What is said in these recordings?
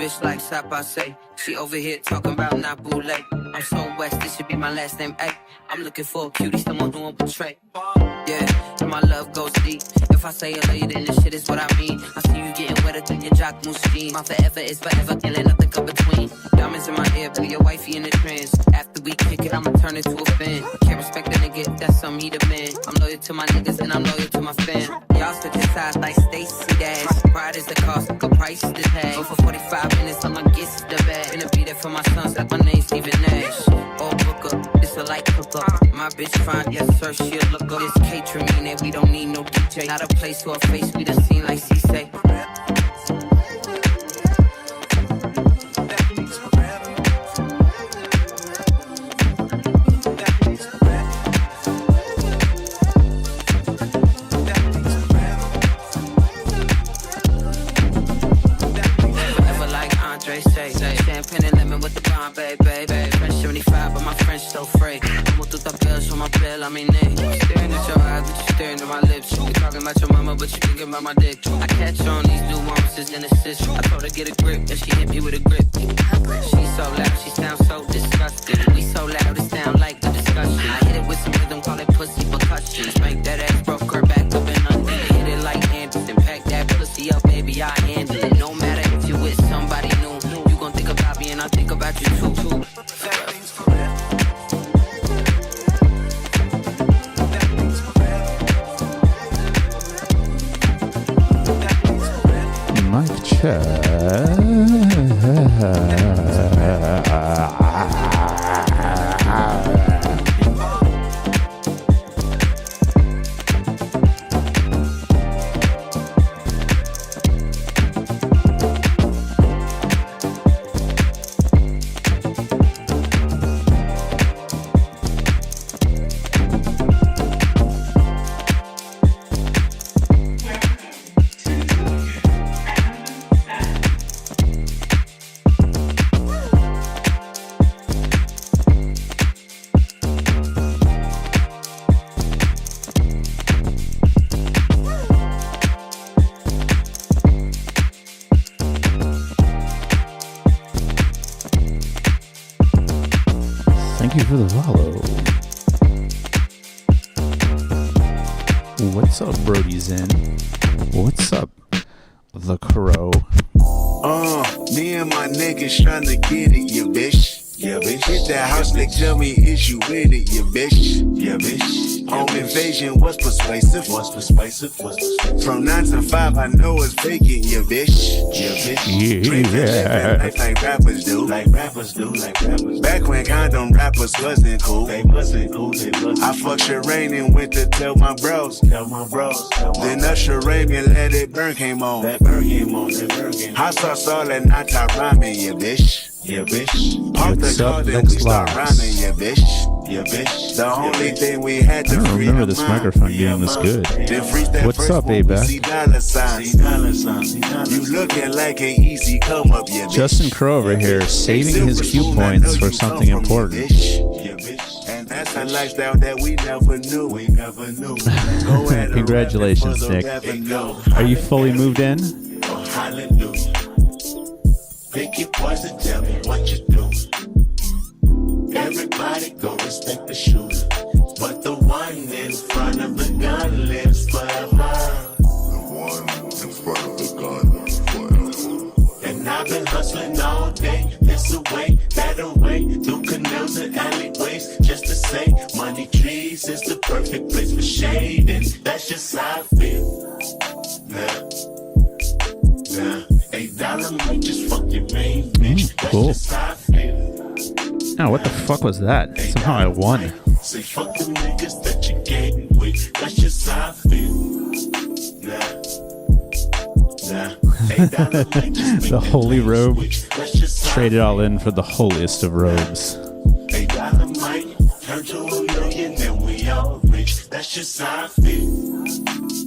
bitch like Sapase. She over here talking about Napule. I'm so west, this should be my last name. Ay, I'm looking for a cutie, someone who won't betray. Yeah, and my love goes deep. If I say I love you, then this shit is what I mean. I see you getting wetter than your jock moose jeans. My forever is forever, can't let nothing come between. Diamonds in my ear, be your wifey in the trends. After we kick it, I'ma turn it to a fan. Can't respect a nigga, that's some he the man. I'm loyal to my niggas and I'm loyal to my fam. Y'all switch sides like Stacy Dash. Pride is the cost, the price is the tag. Go for 45 minutes, I'ma get the bag. Finna be there for my sons, like my name's Stephen Nash. Oh, Booker, it's a light cooker. My bitch fine, yes sir, she'll look up. This catering mean that we don't need no DJ. Not a place or a face we done seen like C-Say. Champagne and lemon with the bomb, baby. French 75, but my French so free. Como tú tapeas on my piel, I mean, staring at your eyes, but you staring at my lips. You talking about your mama, but you thinking about my dick. I catch on these nuances and assists. I told her get a grip, and she hit me with a grip. She so loud, she sounds so disgusting. We so loud, it sound like a discussion. I hit it with some rhythm, call it pussy percussion. Spank that ass, broke her back up and under. Hit it like Anderson, pack that pussy up, baby, I handle it. No matter if you with somebody new. Think about me and I think about you too. Mic check. Thank you for the follow. What's up, Brody's in? What's up, the Crow? Me and my niggas tryna get it, you bitch. Yeah, bitch. Hit that house, nigga, tell me is you with it, you bitch. Yeah, bitch. Home invasion was persuasive. From 9 to 5, I know it's vacant, you bitch. Yeah, bitch. Yeah. Like rappers do. Back when condom rappers wasn't cool. They wasn't cool. I fucked Shireen and went to tell my bros. Then Usher Raven let it burn came on. Hot sauce all that night top rhyming, you bitch. Yeah, bitch. Pump the car, then we start rhyming, yeah, bitch. Yeah, bitch. The only thing we had to I don't remember this microphone being this good. What's up, A-Back? You looking like an easy come up, yeah, bitch. Justin Crow over here saving his cue points for something important. Yeah, bitch. And that's a lifestyle that we never knew. Congratulations, Nick. Are you fully moved in? Oh, hallelujah. Pick your poison, tell me what you do. Everybody go respect the shooter, but the one in front of the gun lives forever. The one in front of the gun lives forever. And I've been hustling all day, this away, that away, through canals and alleyways, just to say, money trees is the perfect place for shade, and that's just how I feel. Nah. $8 might just fuck your main bitch. Cool. That's just how I feel. Oh, what the fuck was that? Somehow I won. Say fuck the niggas that you getting with. That's just how I feel. The holy robe. Traded all in for the holiest of robes. $8 might turn to $1 million and we all rich. That's just how I feel.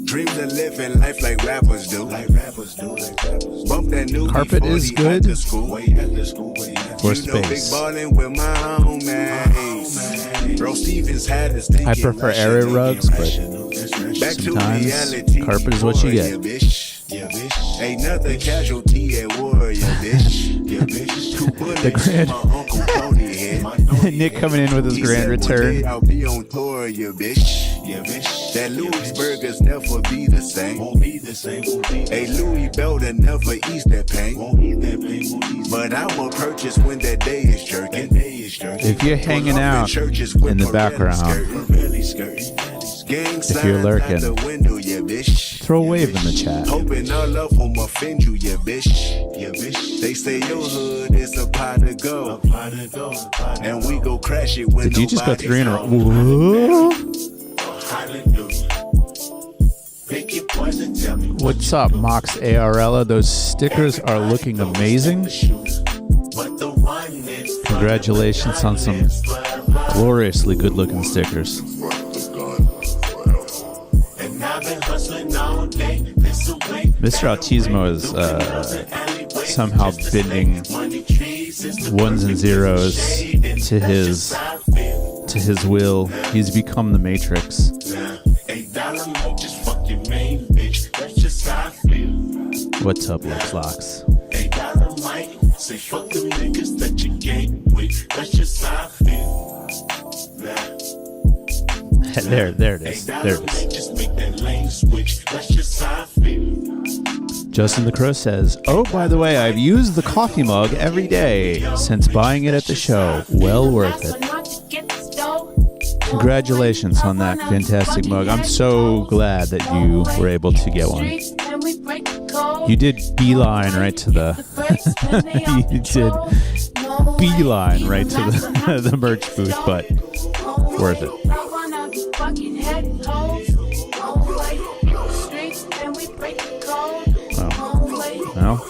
Dream of living life like rappers do. Bump that new Carpet is good for space. Big ballin' with my homies. Bro Stevens had us thinking I prefer area rugs, but back sometimes carpet is what you get. Yeah, bitch. Ain't nothing casualty at war, yeah, bitch. Yeah, bitch. 2 bullets in my Uncle Tony head. Nick coming in with his grand return. I'll be on tour, yeah, bitch. Yeah, bitch. That Louis burgers never be the same. Won't be the same. A Louis Belder never eats that pain. Won't eat that pain. But I'ma purchase when that day is jerking. If you're hanging out in the background, if you're lurking, throw a wave in the chat. Hoping our love won't offend you, yeah, bitch. Yeah, bitch. They say your hood is a pot of gold, and we go crash it when. Did you just go 3 in a row? What's up, Mox ARLA? Those stickers are looking amazing. Congratulations on some gloriously good-looking stickers. Mr. Autismo is somehow bending ones and zeros to his will. He's become the Matrix. What's up, Locks? Say fuck the niggas that you gang with. That's just how I feel. There it is. There it is. Just make that lane switch. That's just how I feel. Justin the Crow says, "Oh, by the way, I've used the coffee mug every day since buying it at the show. Well worth it." Congratulations on that fantastic mug. I'm so glad that you were able to get one. You did beeline right to the you did beeline right to the merch booth, but worth it. No.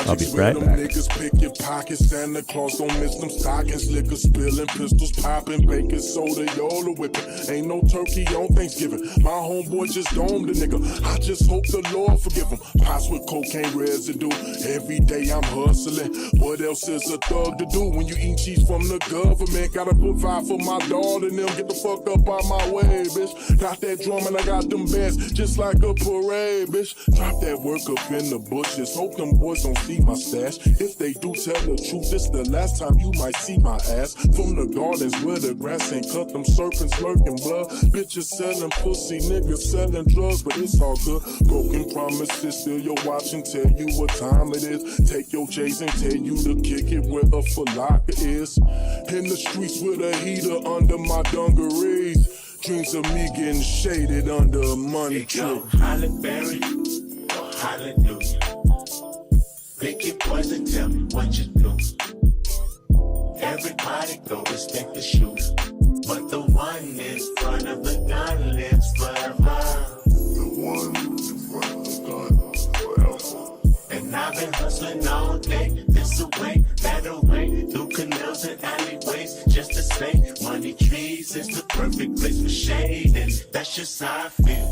I'll be right back. Niggas pick your pockets, Santa Claus don't miss them stockings, liquor spilling, pistols popping, baking soda, y'all whipping. Ain't no turkey on Thanksgiving. My homeboy just domed the nigga. I just hope the Lord forgive him. Pots with cocaine residue. Every day I'm hustling. What else is a thug to do when you eat cheese from the government? Gotta provide for my daughter and them. Get the fuck up out my way, bitch. Got that drum and I got them bands just like a parade, bitch. Drop that work up in the bushes. Hope them boys don't see my stash. If they do, tell the truth. This the last time you might see my ass. From the gardens where the grass ain't cut, them serpents lurking blood. Bitches selling pussy, niggas selling drugs, but it's all good. Broken promises, still your watch and tell you what time it is. Take your J's and tell you to kick it where a falaka is. In the streets with a heater under my dungarees. Dreams of me getting shaded under a money tree. Hollyberry, or hallelujah. Pick your poison, tell me what you do. Everybody go respect the shoes, but the one in front of the gun lives forever. The one in front of the gun forever. And I've been hustling all day, this away, that away, through canals and alleyways, just to say, money trees is the perfect place for shade, and that's just how I feel.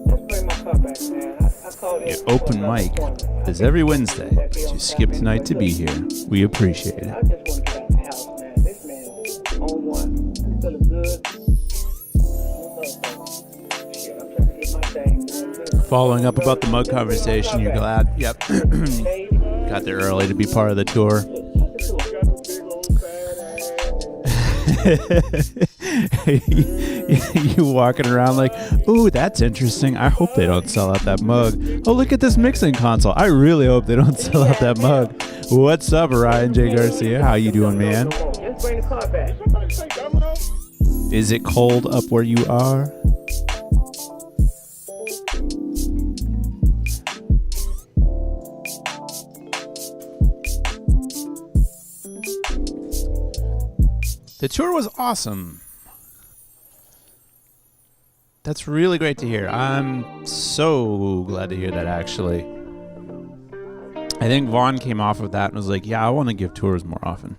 Let's bring my car back, man. I called Your open mic is every Wednesday, but you skip tonight to be here. We appreciate it. I just want to get out the house, man. This man is on one. Feeling good. Shit, I'm trying to get my thing. Following up about the mug conversation, you're glad? Yep. Got there early to be part of the tour. You walking around like, ooh, that's interesting. I hope they don't sell out that mug. Oh, look at this mixing console. I really hope they don't sell out that mug. What's up, Ryan J. Garcia? How you doing, man? Just bring the car back. Is it cold up where you are? The tour was awesome. That's really great to hear. I'm so glad to hear that, actually. I think Vaughn came off of that and was like, yeah, I want to give tours more often.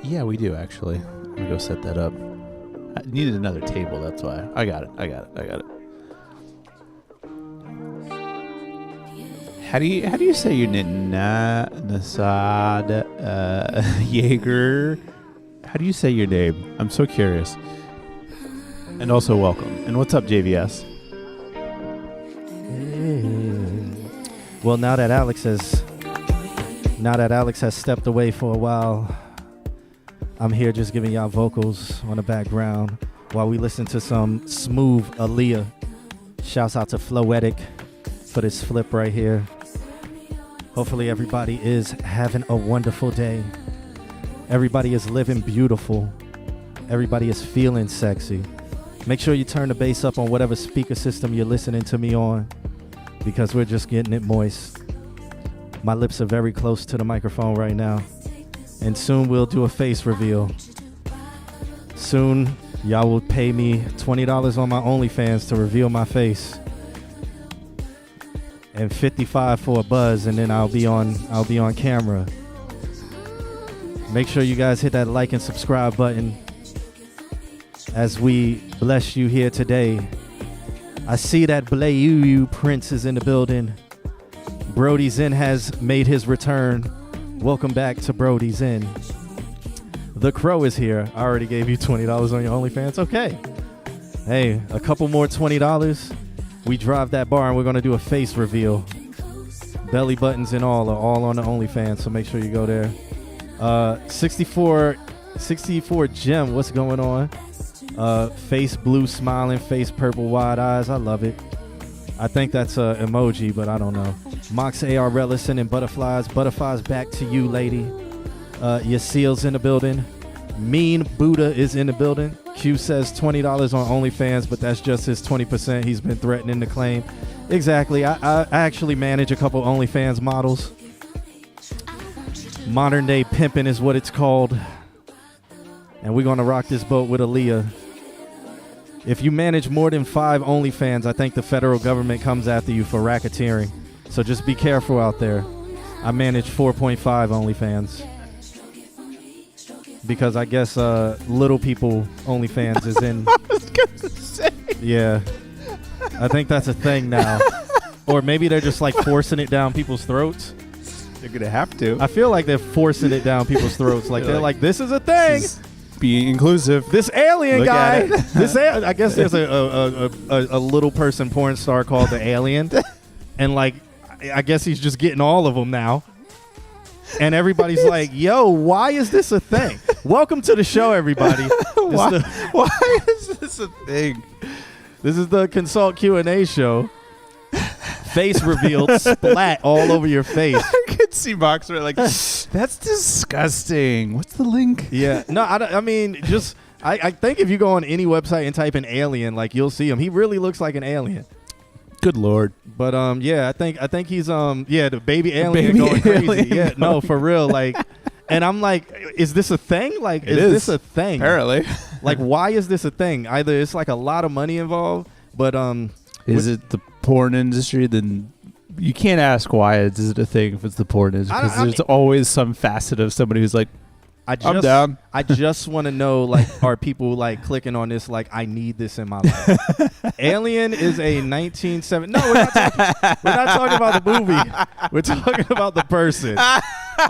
Yeah, we do, actually. I'm going to go set that up. I needed another table, that's why. I got it. How do you say your name? Nasad Jaeger? How do you say your name? I'm so curious. And also welcome. And what's up, JVS? Well, now that Alex has stepped away for a while, I'm here just giving y'all vocals on the background while we listen to some smooth Aaliyah. Shouts out to Floetic for this flip right here. Hopefully everybody is having a wonderful day. Everybody is living beautiful. Everybody is feeling sexy. Make sure you turn the bass up on whatever speaker system you're listening to me on, because we're just getting it moist. My lips are very close to the microphone right now. And soon we'll do a face reveal. Soon y'all will pay me $20 on my OnlyFans to reveal my face. And $55 for a buzz, and then I'll be on camera. Make sure you guys hit that like and subscribe button as we bless you here today. I see that Blayu Prince is in the building. Brody's Inn has made his return. Welcome back to Brody's Inn. The Crow is here. I already gave you $20 on your OnlyFans. Okay. Hey, a couple more $20. We drive that bar and we're going to do a face reveal. Belly buttons and all are all on the OnlyFans, so make sure you go there. 64 Gem, what's going on? Face blue smiling, face purple wide eyes. I love it. I think that's a emoji, but I don't know. Mox A.R. Relison and Butterflies. Butterflies, back to you, lady. Yaseel's in the building. Mean Buddha is in the building. Q says $20 on OnlyFans, but that's just his 20%. He's been threatening to claim. Exactly. I actually manage a couple OnlyFans models. Modern day pimping is what it's called. And we're going to rock this boat with Aaliyah. If you manage more than 5 OnlyFans, I think the federal government comes after you for racketeering. So just be careful out there. I manage 4.5 OnlyFans. Because I guess little people OnlyFans is in. I was going to say. Yeah. I think that's a thing now. Or maybe they're just like forcing it down people's throats. They're going to have to. I feel like they're forcing it down people's throats. Like they're like, this is a thing. Being inclusive. This alien Look guy. I guess there's a little person porn star called the Alien. And like, I guess he's just getting all of them now. And everybody's like, yo, why is this a thing? Welcome to the show, everybody. Why is this a thing? This is the Consult QnA show. Face revealed, splat all over your face. I could see Boxer like, that's disgusting. What's the link? Yeah. No, I mean, just, I think if you go on any website and type in alien, like you'll see him. He really looks like an alien. Good Lord. But yeah, I think he's the baby alien going crazy. Alien yeah, no, for real. Like, and I'm like, is this a thing? Like, is this a thing? Apparently. Like, why is this a thing? Either it's like a lot of money involved, but is it the porn industry? Then you can't ask why is it a thing if it's the porn industry, because there's always some facet of somebody who's like, I'm down. I just want to know, like, are people like clicking on this? Like, I need this in my life. Alien is a 1970. No, we're not talking about the movie. We're talking about the person.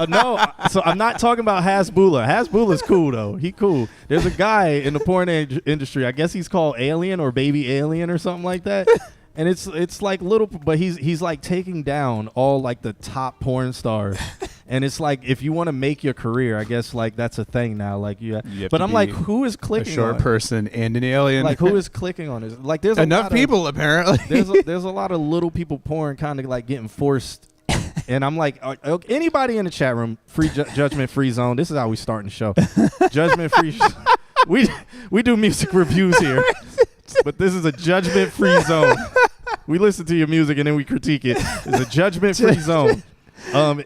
No, so I'm not talking about Hasbulla. Hasbulla's cool though. He cool. There's a guy in the porn industry. I guess he's called Alien or Baby Alien or something like that. And it's like little, but he's like taking down all like the top porn stars. And it's like, if you want to make your career, I guess like that's a thing now. Like but I'm like, who is clicking? A short person and an alien. Like, who is clicking on this? Like, there's enough people apparently. There's a lot of little people porn kind of like getting forced. And I'm like, anybody in the chat room, judgment free zone. This is how we starting the show. Judgment free. We do music reviews here, but this is a judgment free zone. We listen to your music and then we critique it. It's a judgment free zone.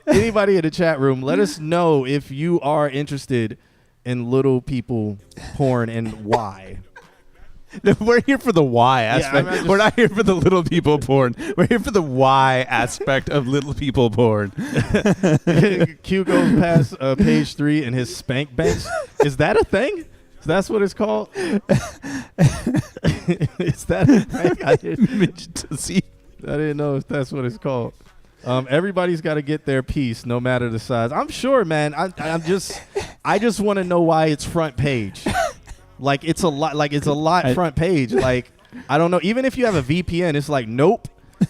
Anybody in the chat room, let us know if you are interested in little people porn and why. We're here for the why aspect. Yeah, we're not here for the little people porn. We're here for the why aspect of little people porn. Q goes past page 3 and his spank banks. Is that a thing? That's what it's called? Is that a thing? I didn't know if that's what it's called. Everybody's got to get their piece, no matter the size. I'm sure, man. I just want to know why it's front page. Like it's a lot. Like it's a lot front page. Like I don't know. Even if you have a VPN, it's like nope.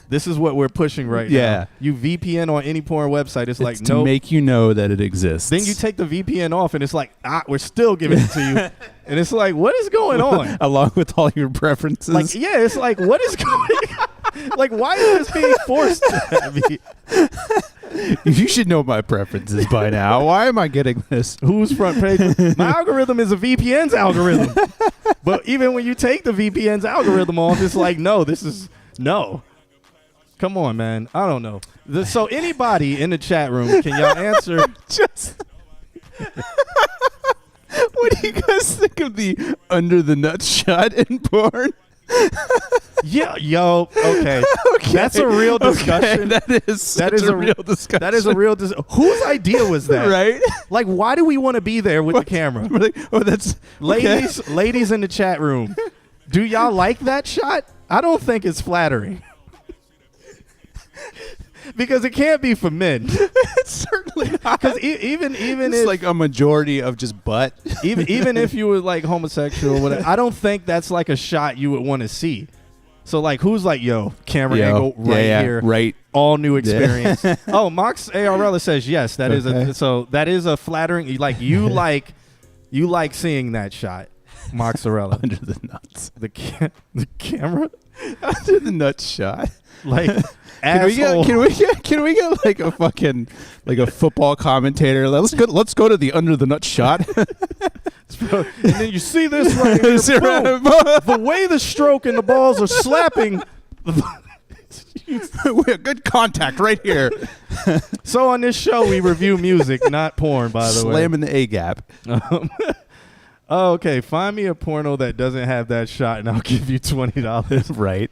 This is what we're pushing right now. You VPN on any porn website. It's like to nope. make you know that it exists. Then you take the VPN off, and it's like we're still giving it to you. And it's like, what is going on? Along with all your preferences. Like yeah, it's like what is going? Like why is this being forced? You should know my preferences by now. Why am I getting this? Whose front page? My algorithm is a VPN's algorithm. But even when you take the VPN's algorithm off, it's like, no, this is no. Come on, man. I don't know. So anybody in the chat room, can y'all answer? What do you guys think of the under the nut shot in porn? Yeah, yo, okay. That's a real discussion. That is a real discussion. That is a real discussion. Whose idea was that? Right? Like, why do we want to be there with the camera? Like, that's ladies in the chat room. Do y'all like that shot? I don't think it's flattering. Because it can't be for men. It's certainly not. Because even it's if like a majority of just butt. even if you were like homosexual or whatever, I don't think that's like a shot you would want to see. So like, who's like, yo, camera angle right here, right, all new experience. Oh, Mox ARL says yes. That is that is a flattering. Like you like seeing that shot, Mox ARL. Under the nuts. The camera under the nuts shot. Like. Can we get like a fucking like a football commentator? Let's go to the under the nut shot. And then you see this right here, the way the stroke and the balls are slapping. We have good contact right here. So on this show we review music, not porn, by the way. Slamming the A gap. Okay, find me a porno that doesn't have that shot, and I'll give you $20. Right.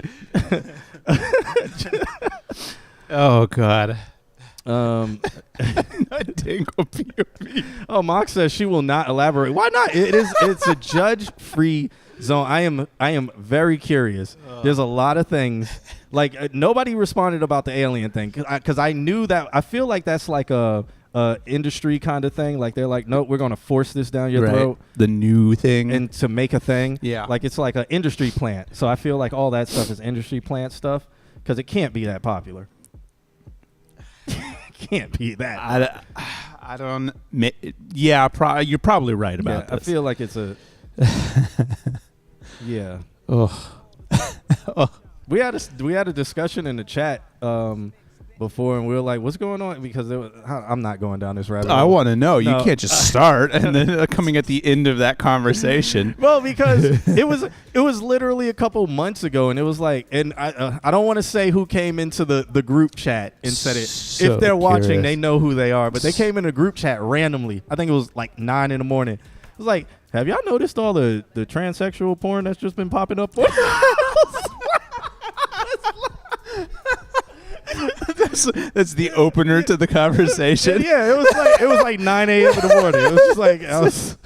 Oh God. Not Dangle POV. Oh, Mox says she will not elaborate. Why not? It's a judge-free zone. I am very curious. There's a lot of things. Like nobody responded about the alien thing because I knew that. I feel like that's like a industry kind of thing. Like they're like, nope, we're gonna force this down your throat. The new thing. And to make a thing. Yeah. Like it's like an industry plant. So I feel like all that stuff is industry plant stuff because it can't be that popular. Can't be that. I don't. Yeah, you're probably right about this. I feel like it's a. Yeah. Oh. We had a discussion in the chat before, and we were like, "What's going on?" Because I'm not going down this rabbit hole. I want to know. You can't just start and then coming at the end of that conversation. Well, because it was literally a couple months ago, and it was like, and I don't want to say who came into the group chat and said it. So if they're watching, curious. they know who they are. But they came in a group chat randomly. I think it was like 9 a.m. It was like, have y'all noticed all the transsexual porn that's just been popping up? That's the opener to the conversation. Yeah, it was like 9 a.m. in the morning. It was just like I was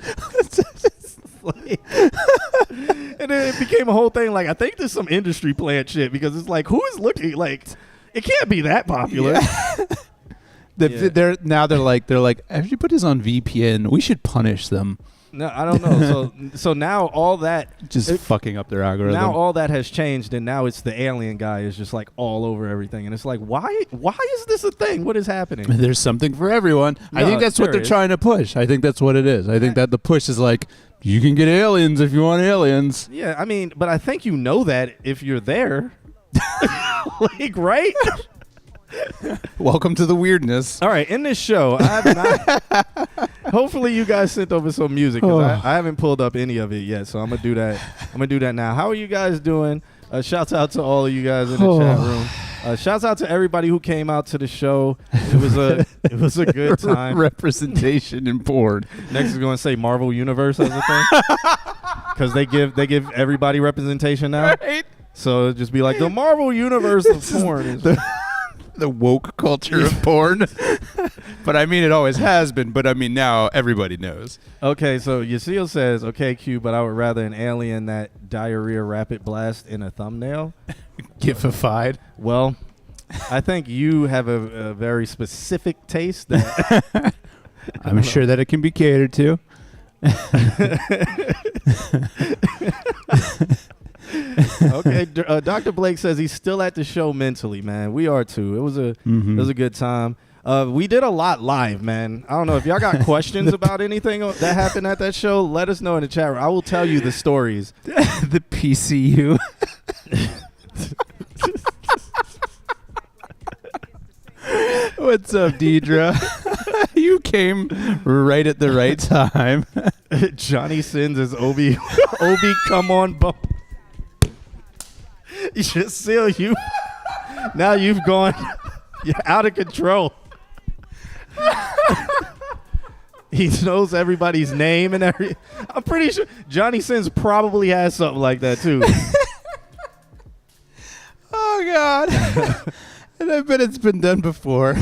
and then it became a whole thing. Like I think there's some industry plant shit because it's like who is looking like it can't be that popular. Yeah. They're like everybody's on VPN. We should punish them. No, I don't know. So now all that just fucking up their algorithm. Now all that has changed, and now it's the alien guy is just like all over everything, and it's like why is this a thing? What is happening? There's something for everyone. No, I think that's what they're trying to push. I think that's what it is. I think that the push is like you can get aliens if you want aliens. Yeah, I mean, but I think you know that if you're there, like right. Welcome to the weirdness. All right, in this show, I have not. Hopefully, you guys sent over some music because I haven't pulled up any of it yet. So I'm gonna do that. I'm gonna do that now. How are you guys doing? Shouts out to all of you guys in the chat room. Shouts out to everybody who came out to the show. It was a good time. Representation in porn. Next is going to say Marvel Universe as a thing because they give everybody representation now. Right. So it'd just be like the Marvel Universe of porn. The woke culture of porn. But I mean, it always has been. But I mean, now everybody knows. Okay, so Yasiel says, okay, Q, but I would rather an alien that diarrhea rapid blast in a thumbnail. Gifified. Well, I think you have a very specific taste. That I'm sure that it can be catered to. Okay, Dr. Blake says he's still at the show mentally, man. We are too. It was a good time. We did a lot live, man. I don't know if y'all got questions about anything that happened at that show. Let us know in the chat room. I will tell you the stories. The PCU. What's up, Deidre? You came right at the right time. Johnny Sins is Obi. Obi, come on, bump. You should seal you. Now you've gone. You're out of control. He knows everybody's name and every. I'm pretty sure Johnny Sins probably has something like that too. Oh God. And I bet it's been done before.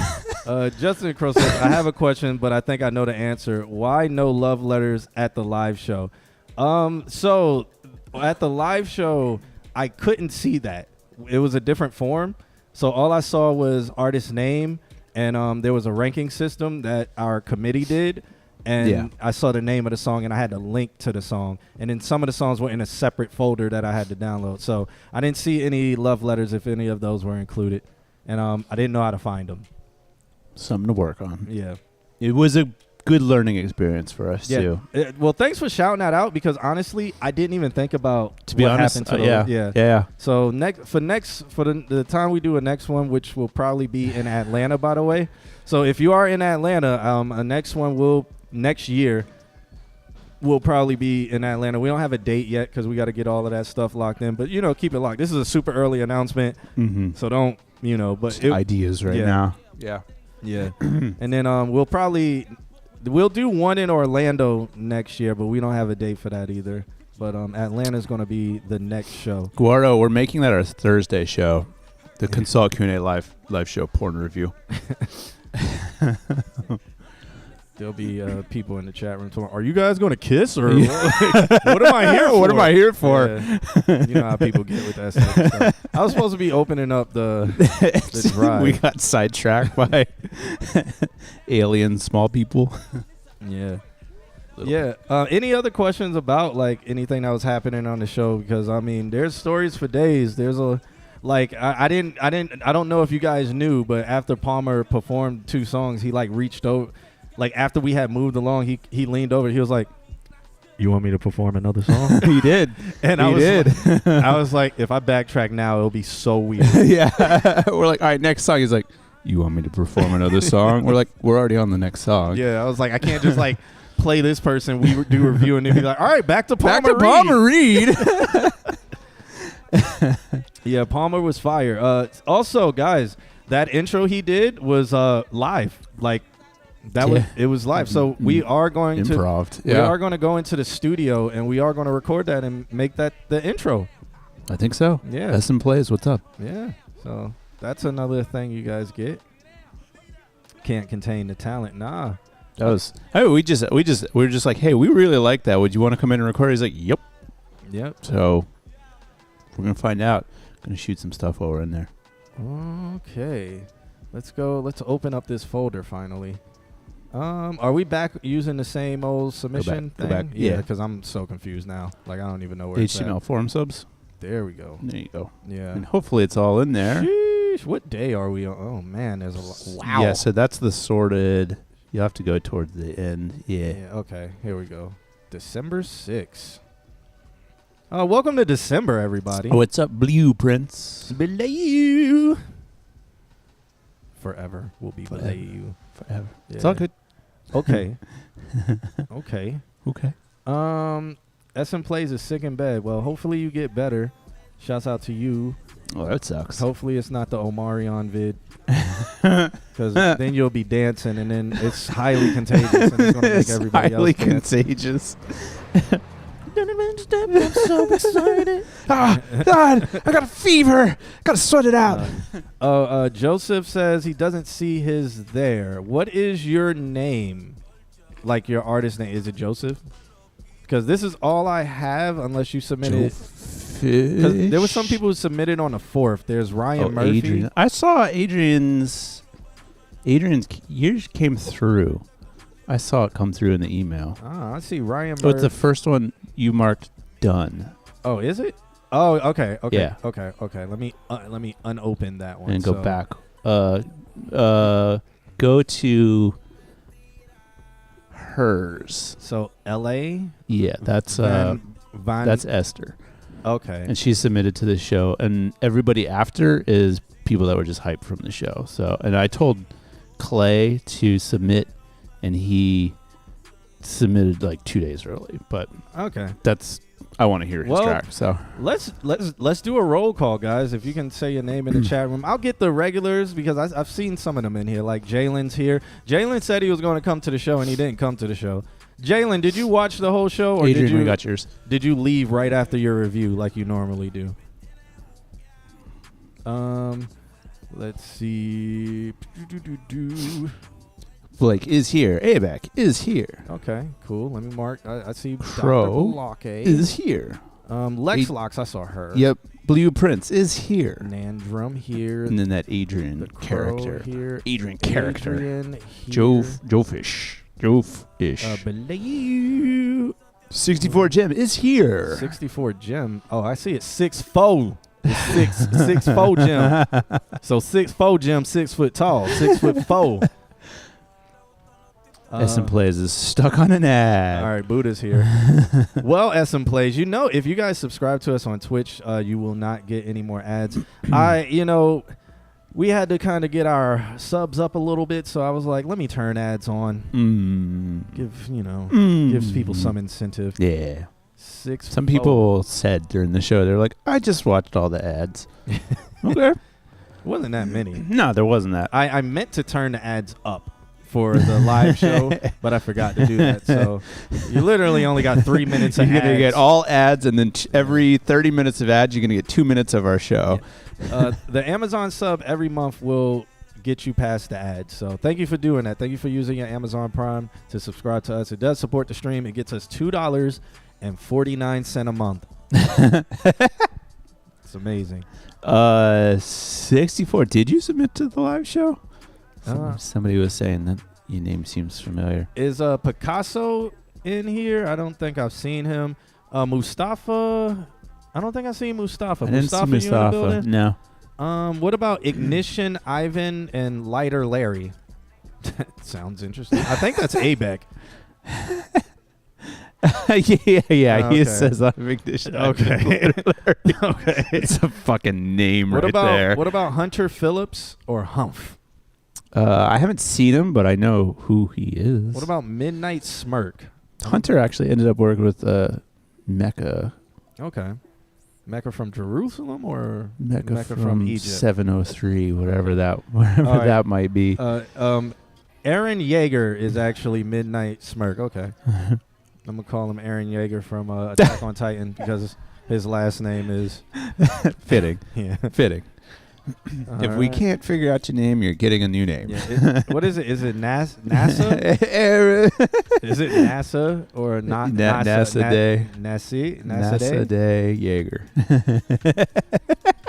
Justin Crow says, I have a question, but I think I know the answer. Why no love letters at the live show? So at the live show, I couldn't see that. It was a different form. So all I saw was artist name, and there was a ranking system that our committee did. And I saw the name of the song, and I had to link to the song. And then some of the songs were in a separate folder that I had to download. So I didn't see any love letters if any of those were included. And I didn't know how to find them. Something to work on. Yeah. It was a good learning experience for us, too. Well, thanks for shouting that out, because honestly, I didn't even think about to be honest, happened to yeah. So for the time we do a next one, which will probably be in Atlanta, by the way. So if you are in Atlanta, a next one next year will probably be in Atlanta. We don't have a date yet because we got to get all of that stuff locked in. But, keep it locked. This is a super early announcement, so don't, but ideas right now. Yeah. Yeah. And then we'll do one in Orlando next year, but we don't have a date for that either. But Atlanta's going to be the next show. Guaro, we're making that our Thursday show, the Consult QnA live show porn review. There'll be people in the chat room tomorrow. Are you guys going to kiss or what am I here for? What am I here for? Yeah. You know how people get with that stuff. I was supposed to be opening up the drive. We got sidetracked by alien small people. Yeah. Yeah. Any other questions about anything that was happening on the show? Because there's stories for days. There's I don't know if you guys knew, but after Palmer performed 2 songs, he reached over. After we had moved along, he leaned over. He was like, "You want me to perform another song?" He did, and I was like, "If I backtrack now, it'll be so weird." Yeah, we're like, "All right, next song." He's like, "You want me to perform another song?" We're like, "We're already on the next song." Yeah, I was like, "I can't just play this person. We do a review and then be like, all right, back to Palmer Reed." Yeah, Palmer was fire. Also, guys, that intro he did was live. It was live. So we are going Improv'd. We are going to go into the studio and we are going to record that and make that the intro. I think so. Yeah. SM Plays, what's up? Yeah. So that's another thing you guys get. Can't contain the talent. Nah. That was. Hey, we were just like, hey, we really like that. Would you want to come in and record? He's like, yep. Yep. So we're gonna find out. Gonna shoot some stuff while we're in there. Okay. Let's go. Let's open up this folder finally. Are we back using the same old submission thing? Go back. Yeah, because I'm so confused now. I don't even know where it's HTML at. Forum subs. There we go. There you go. Yeah. And hopefully it's all in there. Sheesh, what day are we on? Oh, man, there's a lot. Wow. Yeah, so that's the sorted. You have to go towards the end. Yeah. Okay, here we go. December 6th. Welcome to December, everybody. What's up, Blueprints? Below. Forever will be below you. Forever. Yeah. It's all good. Okay. Okay. Okay. SM Plays is sick in bed. Well, hopefully you get better. Shouts out to you. Oh, that sucks. Hopefully it's not the Omarion vid. Because then you'll be dancing and then it's highly contagious and it's going to make everybody highly else dance. contagious. I'm so excited. God, I got a fever. Got to sweat it out. Joseph says he doesn't see his there. What is your name? Like your artist name? Is it Joseph? Because this is all I have unless you submitted. Because there were some people who submitted on the 4th. There's Ryan Murphy. Adrian. I saw Adrian's. Yours came through. I saw it come through in the email. I see Ryan. Oh, it's the first one you marked done. Oh, is it? Oh, okay. Yeah. Okay. Let me unopen that one And go back. Go to hers. So L.A. Yeah, that's that's Esther. Okay. And she submitted to the show, and everybody after is people that were just hyped from the show. So, and I told Clay to submit, and he submitted like 2 days early. But okay, I want to hear his track. So let's do a roll call, guys. If you can say your name in the chat room, I'll get the regulars because I've seen some of them in here. Like Jalen's here. Jalen said he was going to come to the show, and he didn't come to the show. Jalen, did you watch the whole show, or Adrian, we got yours. Did you leave right after your review like you normally do? Let's see. Blake is here. ABAC is here. Okay, cool. Let me mark. I see. Crow is here. Lexlox, I saw her. Yep. Blue Prince is here. Nandrum here. And then that Adrian character. Here. Adrian character. Adrian Joe-fish. Joe-ish. 64 Gem is here. 64 Gem. Oh, I see it. 6'4". 6'4" Gem. So 6'4" Gem, 6 foot tall. 6'4". SM Plays is stuck on an ad. All right, Buddha's here. Well, SM Plays, if you guys subscribe to us on Twitch, you will not get any more ads. We had to kind of get our subs up a little bit, so I was like, let me turn ads on. Gives people some incentive. Yeah. Some people said during the show, they're like, I just watched all the ads. Okay. Wasn't that many. No, there wasn't that. I meant to turn the ads up for the live show, but I forgot to do that. So you literally only got 3 minutes of ads. You're going to get all ads, and then every 30 minutes of ads, you're going to get 2 minutes of our show. Yeah. The Amazon sub every month will get you past the ads. So thank you for doing that. Thank you for using your Amazon Prime to subscribe to us. It does support the stream. It gets us $2.49 a month. It's amazing. 64. Did you submit to the live show? Somebody was saying that your name seems familiar. Is Picasso in here? I don't think I've seen him. Mustafa. I don't think I've seen Mustafa. I didn't see Mustafa. No. What about Ignition, Ivan, and Lighter Larry? That sounds interesting. I think that's ABEC. Yeah. He says I'm Ignition. Okay. Okay. It's a fucking name there. What about Hunter Phillips or Humph? I haven't seen him, but I know who he is. What about Midnight Smirk? Hunter actually ended up working with Mecca. Okay. Mecca from Jerusalem or Mecca from Egypt? 703, whatever that might be. Aaron Yeager is actually Midnight Smirk. Okay. I'm going to call him Aaron Yeager from Attack on Titan because his last name is... Fitting. Yeah. Fitting. If we can't figure out your name, you're getting a new name. Yeah, what is it? Is it NASA? Is it NASA or not? NASA Day. NASA Day Jaeger.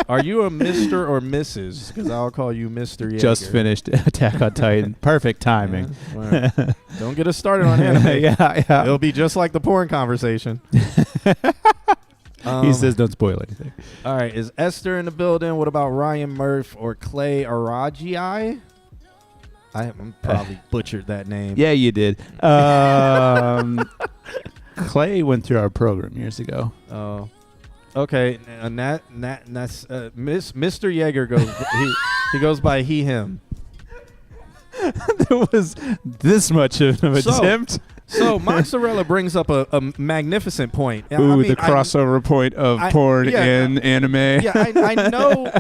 Are you a Mr. or Mrs.? Because I'll call you Mr. Yeager. Just finished Attack on Titan. Perfect timing. Yeah, well, don't get us started on anime. Yeah. It'll be just like the porn conversation. He says don't spoil anything. All right. Is Esther in the building? What about Ryan Murph or Clay Aragi? I probably butchered that name. Yeah, you did. Clay went through our program years ago. Oh. Okay. Mr. Yeager goes he goes by he, him. There was this much of an attempt. So Mozzarella brings up a magnificent point. Ooh, the crossover point of porn and anime. Yeah,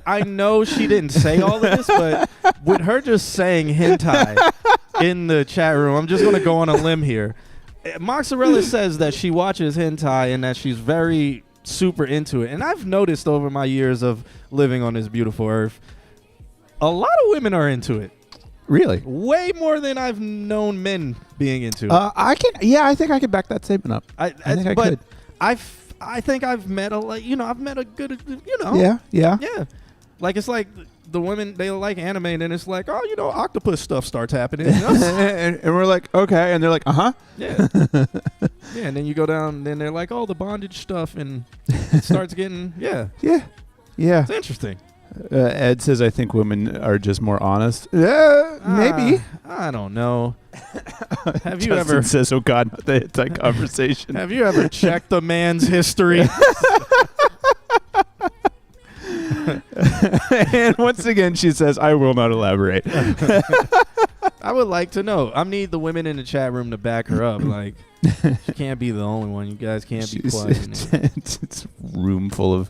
I know she didn't say all of this, but with her just saying hentai in the chat room, I'm just going to go on a limb here. Mozzarella says that she watches hentai and that she's very super into it. And I've noticed over my years of living on this beautiful earth, a lot of women are into it. Really? Way more than I've known men being into it. I think I can back that statement up. I think I could. I think I've met a good, Yeah. like it's like the women, they like anime, and then it's like, oh, octopus stuff starts happening. You know? and we're like, okay, and they're like, Yeah. Yeah, and then you go down, and then they're like, oh, the bondage stuff, and it starts getting, yeah. It's interesting. Ed says, I think women are just more honest. Yeah, maybe. I don't know. Have you Justin ever says, oh God, not the Hittai conversation. Have you ever checked a man's history? And once again, she says, I will not elaborate. I would like to know. I need the women in the chat room to back her up. Like, she can't be the only one. You guys can't be quiet. It's a room full of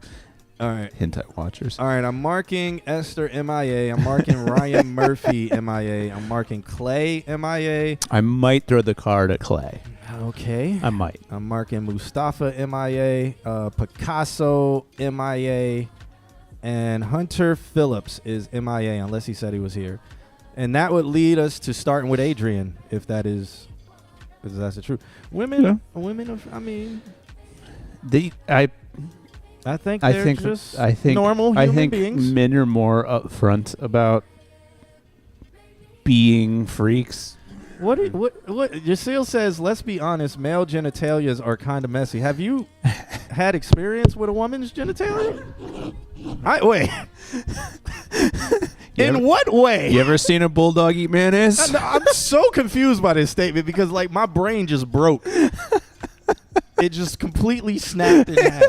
all right. hentai watchers. All right, I'm marking Esther MIA. I'm marking Ryan Murphy MIA. I'm marking Clay MIA. I might throw the card at Clay. Okay. I might. I'm marking Mustafa MIA, Picasso MIA, and Hunter Phillips is MIA, unless he said he was here. And that would lead us to starting with Adrian, if that's the truth. Women, I mean, I think they're just normal human beings. Men are more upfront about being freaks. What Yacil says, let's be honest, male genitalias are kind of messy. Have you had experience with a woman's genitalia? Wait. In what way? You ever seen a bulldog eat mayonnaise? I'm so confused by this statement because, like, my brain just broke. It just completely snapped in half.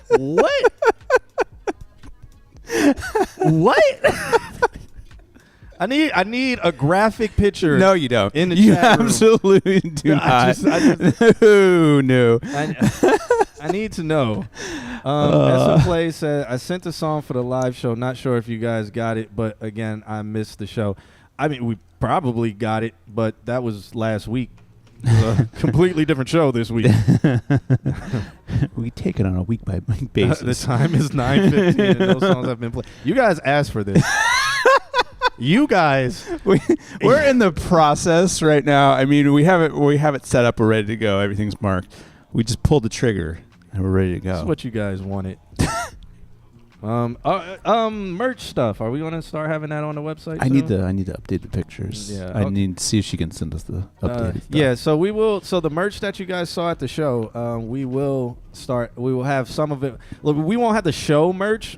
What? What? I need a graphic picture. No, you don't. In the you chat room. absolutely do not. No. I need to know. Play said, I sent the song for the live show. Not sure if you guys got it, but again, I missed the show. I mean, we probably got it, but that was last week. It was a completely different show this week. We take it on a week-by-week basis. The time is 9:15, and those songs have been played. You guys asked for this. You guys, we're in the process right now. I mean, we have it set up. We're ready to go. Everything's marked. We just pulled the trigger and we're ready to go. This is what you guys wanted. Merch stuff. Are we going to start having that on the website? I need to update the pictures. Yeah, I need to see if she can send us the updated stuff. Yeah, so we will. So the merch that you guys saw at the show, we will start. We will have some of it. Look, we won't have the show merch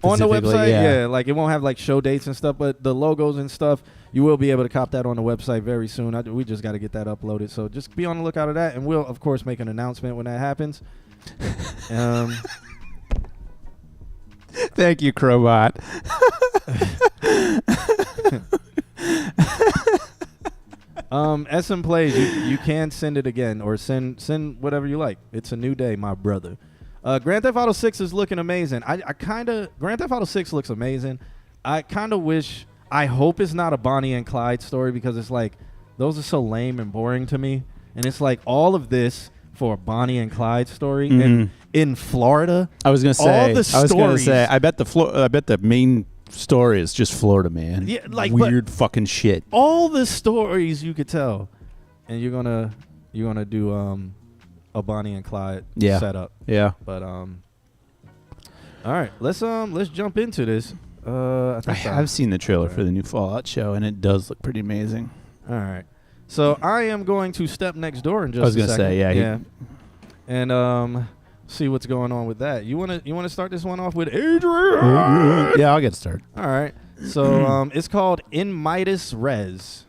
on the website. Yeah, like it won't have like show dates and stuff, but the logos and stuff, you will be able to cop that on the website very soon. We just got to get that uploaded, so just be on the lookout of that, and we'll of course make an announcement when that happens. Thank you, Crowbot. SM Plays, you can send it again or send whatever you like. It's a new day, my brother. Grand Theft Auto 6 is looking amazing. Grand Theft Auto 6 looks amazing. I hope it's not a Bonnie and Clyde story because it's like, those are so lame and boring to me. And it's like all of this for a Bonnie and Clyde story in Florida. I was gonna say. All the stories. I bet the main story is just Florida, man. Yeah, like weird fucking shit. All the stories you could tell, and you're gonna do a Bonnie and Clyde setup. Yeah. But all right, let's jump into this. I've seen the trailer for the new Fallout show, and it does look pretty amazing. All right. So I am going to step next door in just a second. I was gonna say, yeah. And see what's going on with that. You wanna start this one off with Adrian? Yeah, I'll get started. All right. So it's called In Midas Res.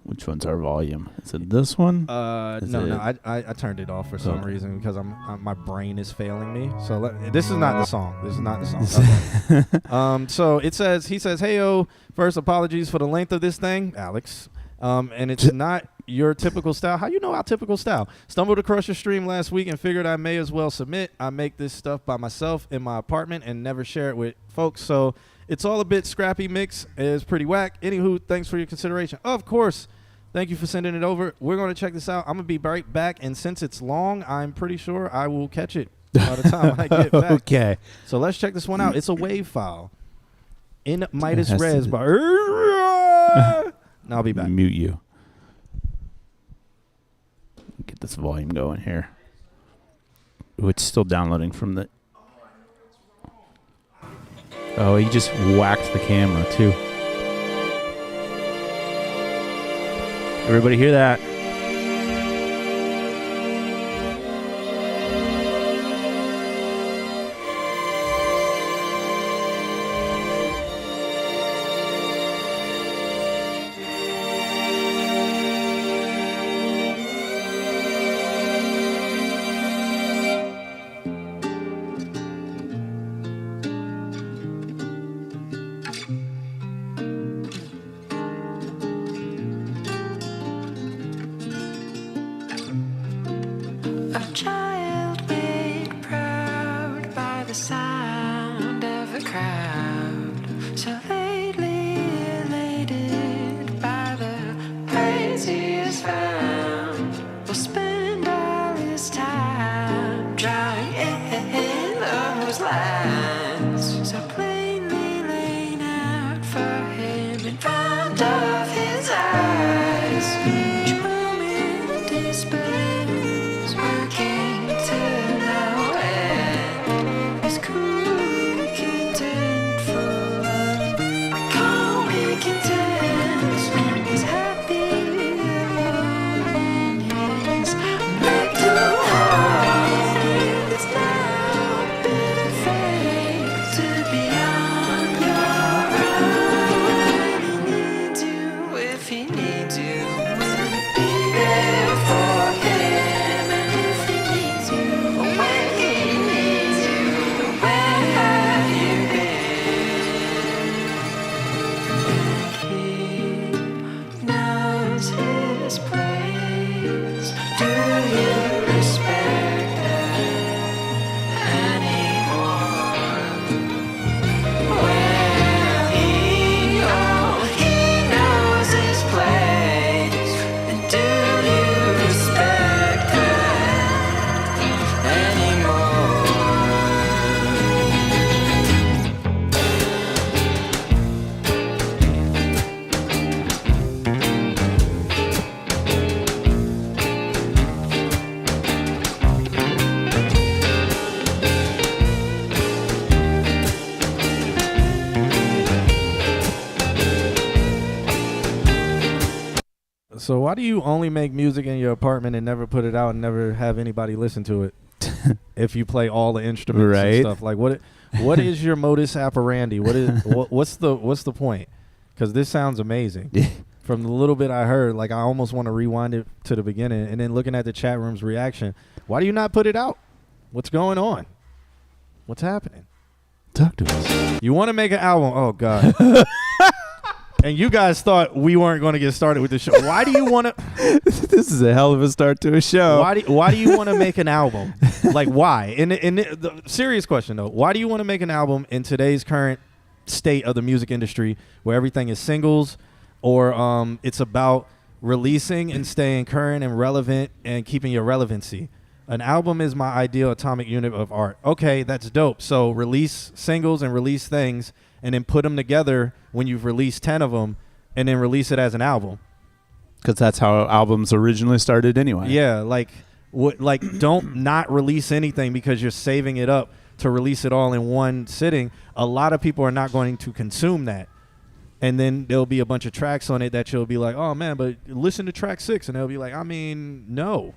Which one's our volume? Is it this one? No. I turned it off for some reason because my brain is failing me. So this is not the song. This is not the song. Okay. So he says, "Hey, first apologies for the length of this thing, Alex. And it's not your typical style." How you know our typical style? Stumbled across your stream last week and figured I may as well submit. I make this stuff by myself in my apartment and never share it with folks. So it's all a bit scrappy mix. It's pretty whack. Anywho, thanks for your consideration. Of course. Thank you for sending it over. We're going to check this out. I'm going to be right back. And since it's long, I'm pretty sure I will catch it by the time I get back. Okay. So let's check this one out. It's a WAV file. In Midas Res. Now I'll be back. Mute you. Get this volume going here. Ooh, it's still downloading from the... Oh, he just whacked the camera too. Everybody hear that? A child made proud by the sound of a crowd, so lately elated by the praise he has found, will spend all his time drawing in those lines, so plainly laid out for him in front of his eyes. Each moment displays working to no end. His cool contentful comic intent. He's happy alone in his mental home. It's now been fate to be on your own. He needs you if he needs you. Be there for him, and if he needs you, when he needs you, where have you been? He knows his place. Do you respect that anymore? Well, he knows his place. And do you respect that anymore? So why do you only make music in your apartment and never put it out and never have anybody listen to it? If you play all the instruments Right. and stuff, like what is your modus operandi? What's the point? Because this sounds amazing. From the little bit I heard, like I almost want to rewind it to the beginning, and then looking at the chat room's reaction. Why do you not put it out? What's going on? What's happening? Talk to us. You want to make an album? Oh God. And you guys thought we weren't going to get started with the show. Why do you want to? This is a hell of a start to a show. Why do you want to make an album? Like why? And the serious question though, why do you want to make an album in today's current state of the music industry, where everything is singles, or it's about releasing and staying current and relevant and keeping your relevancy? An album is my ideal atomic unit of art. Okay, that's dope. So release singles and release things, and then put them together when you've released 10 of them, and then release it as an album. Because that's how albums originally started anyway. Yeah, like don't not release anything because you're saving it up to release it all in one sitting. A lot of people are not going to consume that. And then there'll be a bunch of tracks on it that you'll be like, oh man, but listen to track 6. And they'll be like, I mean, no.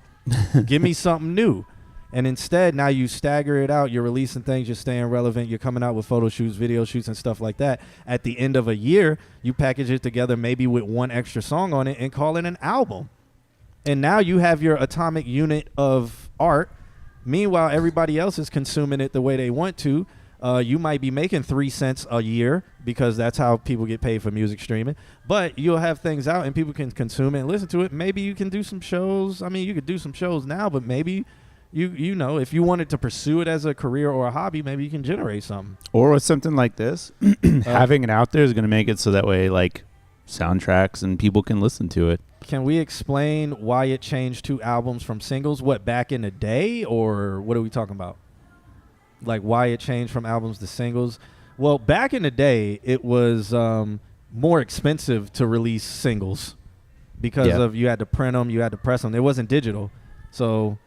Give me something new. And instead, now you stagger it out. You're releasing things. You're staying relevant. You're coming out with photo shoots, video shoots, and stuff like that. At the end of a year, you package it together maybe with one extra song on it and call it an album. And now you have your atomic unit of art. Meanwhile, everybody else is consuming it the way they want to. You might be making 3 cents a year because that's how people get paid for music streaming. But you'll have things out and people can consume it and listen to it. Maybe you can do some shows. I mean, you could do some shows now, but maybe you know, if you wanted to pursue it as a career or a hobby, maybe you can generate something. Or with something like this, having it out there is going to make it so that way, like, soundtracks and people can listen to it. Can we explain why it changed to albums from singles? What, back in the day, or what are we talking about? Like why it changed from albums to singles? Well, back in the day, it was more expensive to release singles because of you had to print them, you had to press them. It wasn't digital, so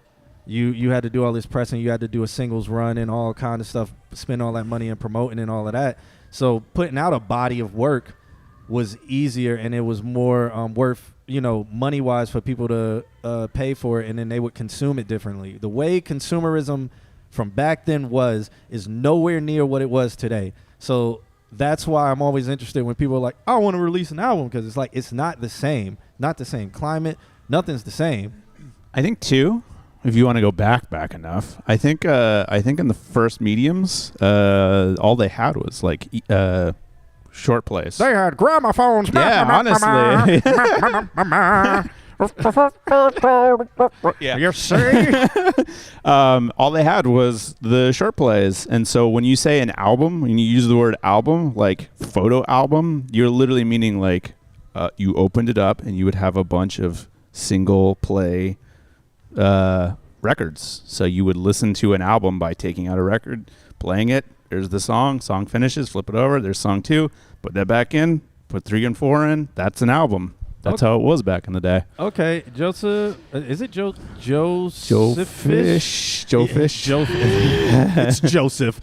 you had to do all this pressing. You had to do a singles run and all kind of stuff, spend all that money and promoting and all of that. So putting out a body of work was easier, and it was more worth, money wise for people to pay for it, and then they would consume it differently. The way consumerism from back then is nowhere near what it was today. So that's why I'm always interested when people are like, I want to release an album, because it's like, it's not the same climate. Nothing's the same. I think too, if you want to go back enough, I think in the first mediums, all they had was like short plays. They had gramophones. Yeah, honestly. Yeah. You see? All they had was the short plays. And so when you say an album, when you use the word album, like photo album, you're literally meaning like you opened it up and you would have a bunch of single play records. So you would listen to an album by taking out a record, playing it. There's the song finishes, flip it over. There's song 2, put that back in, put 3 and 4 in. That's an album. That's how it was back in the day. Okay, Joseph. Is it Joe Fish? Joe Fish. It's Joseph.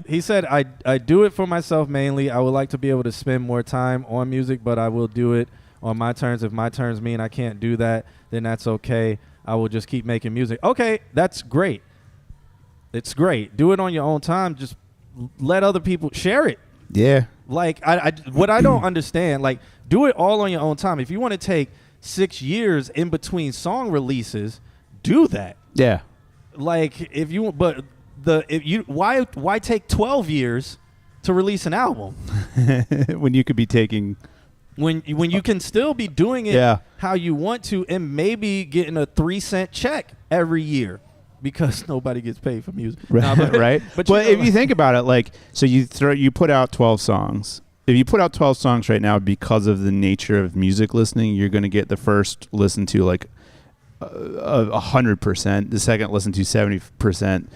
He said, I do it for myself mainly. I would like to be able to spend more time on music, but I will do it on my terms. If my terms mean I can't do that, then that's okay. I will just keep making music. Okay, that's great. It's great. Do it on your own time. Just let other people share it. Yeah. Like, what I don't understand, like, do it all on your own time. If you want to take 6 years in between song releases, do that. Yeah. Like, why take 12 years to release an album when you could be taking, when you can still be doing it how you want to, and maybe getting a 3-cent check every year, because nobody gets paid for music. Right. But if you think about it, like, so you put out 12 songs. If you put out 12 songs right now, because of the nature of music listening, you're going to get the first listen to like 100%, the second listen to 70%,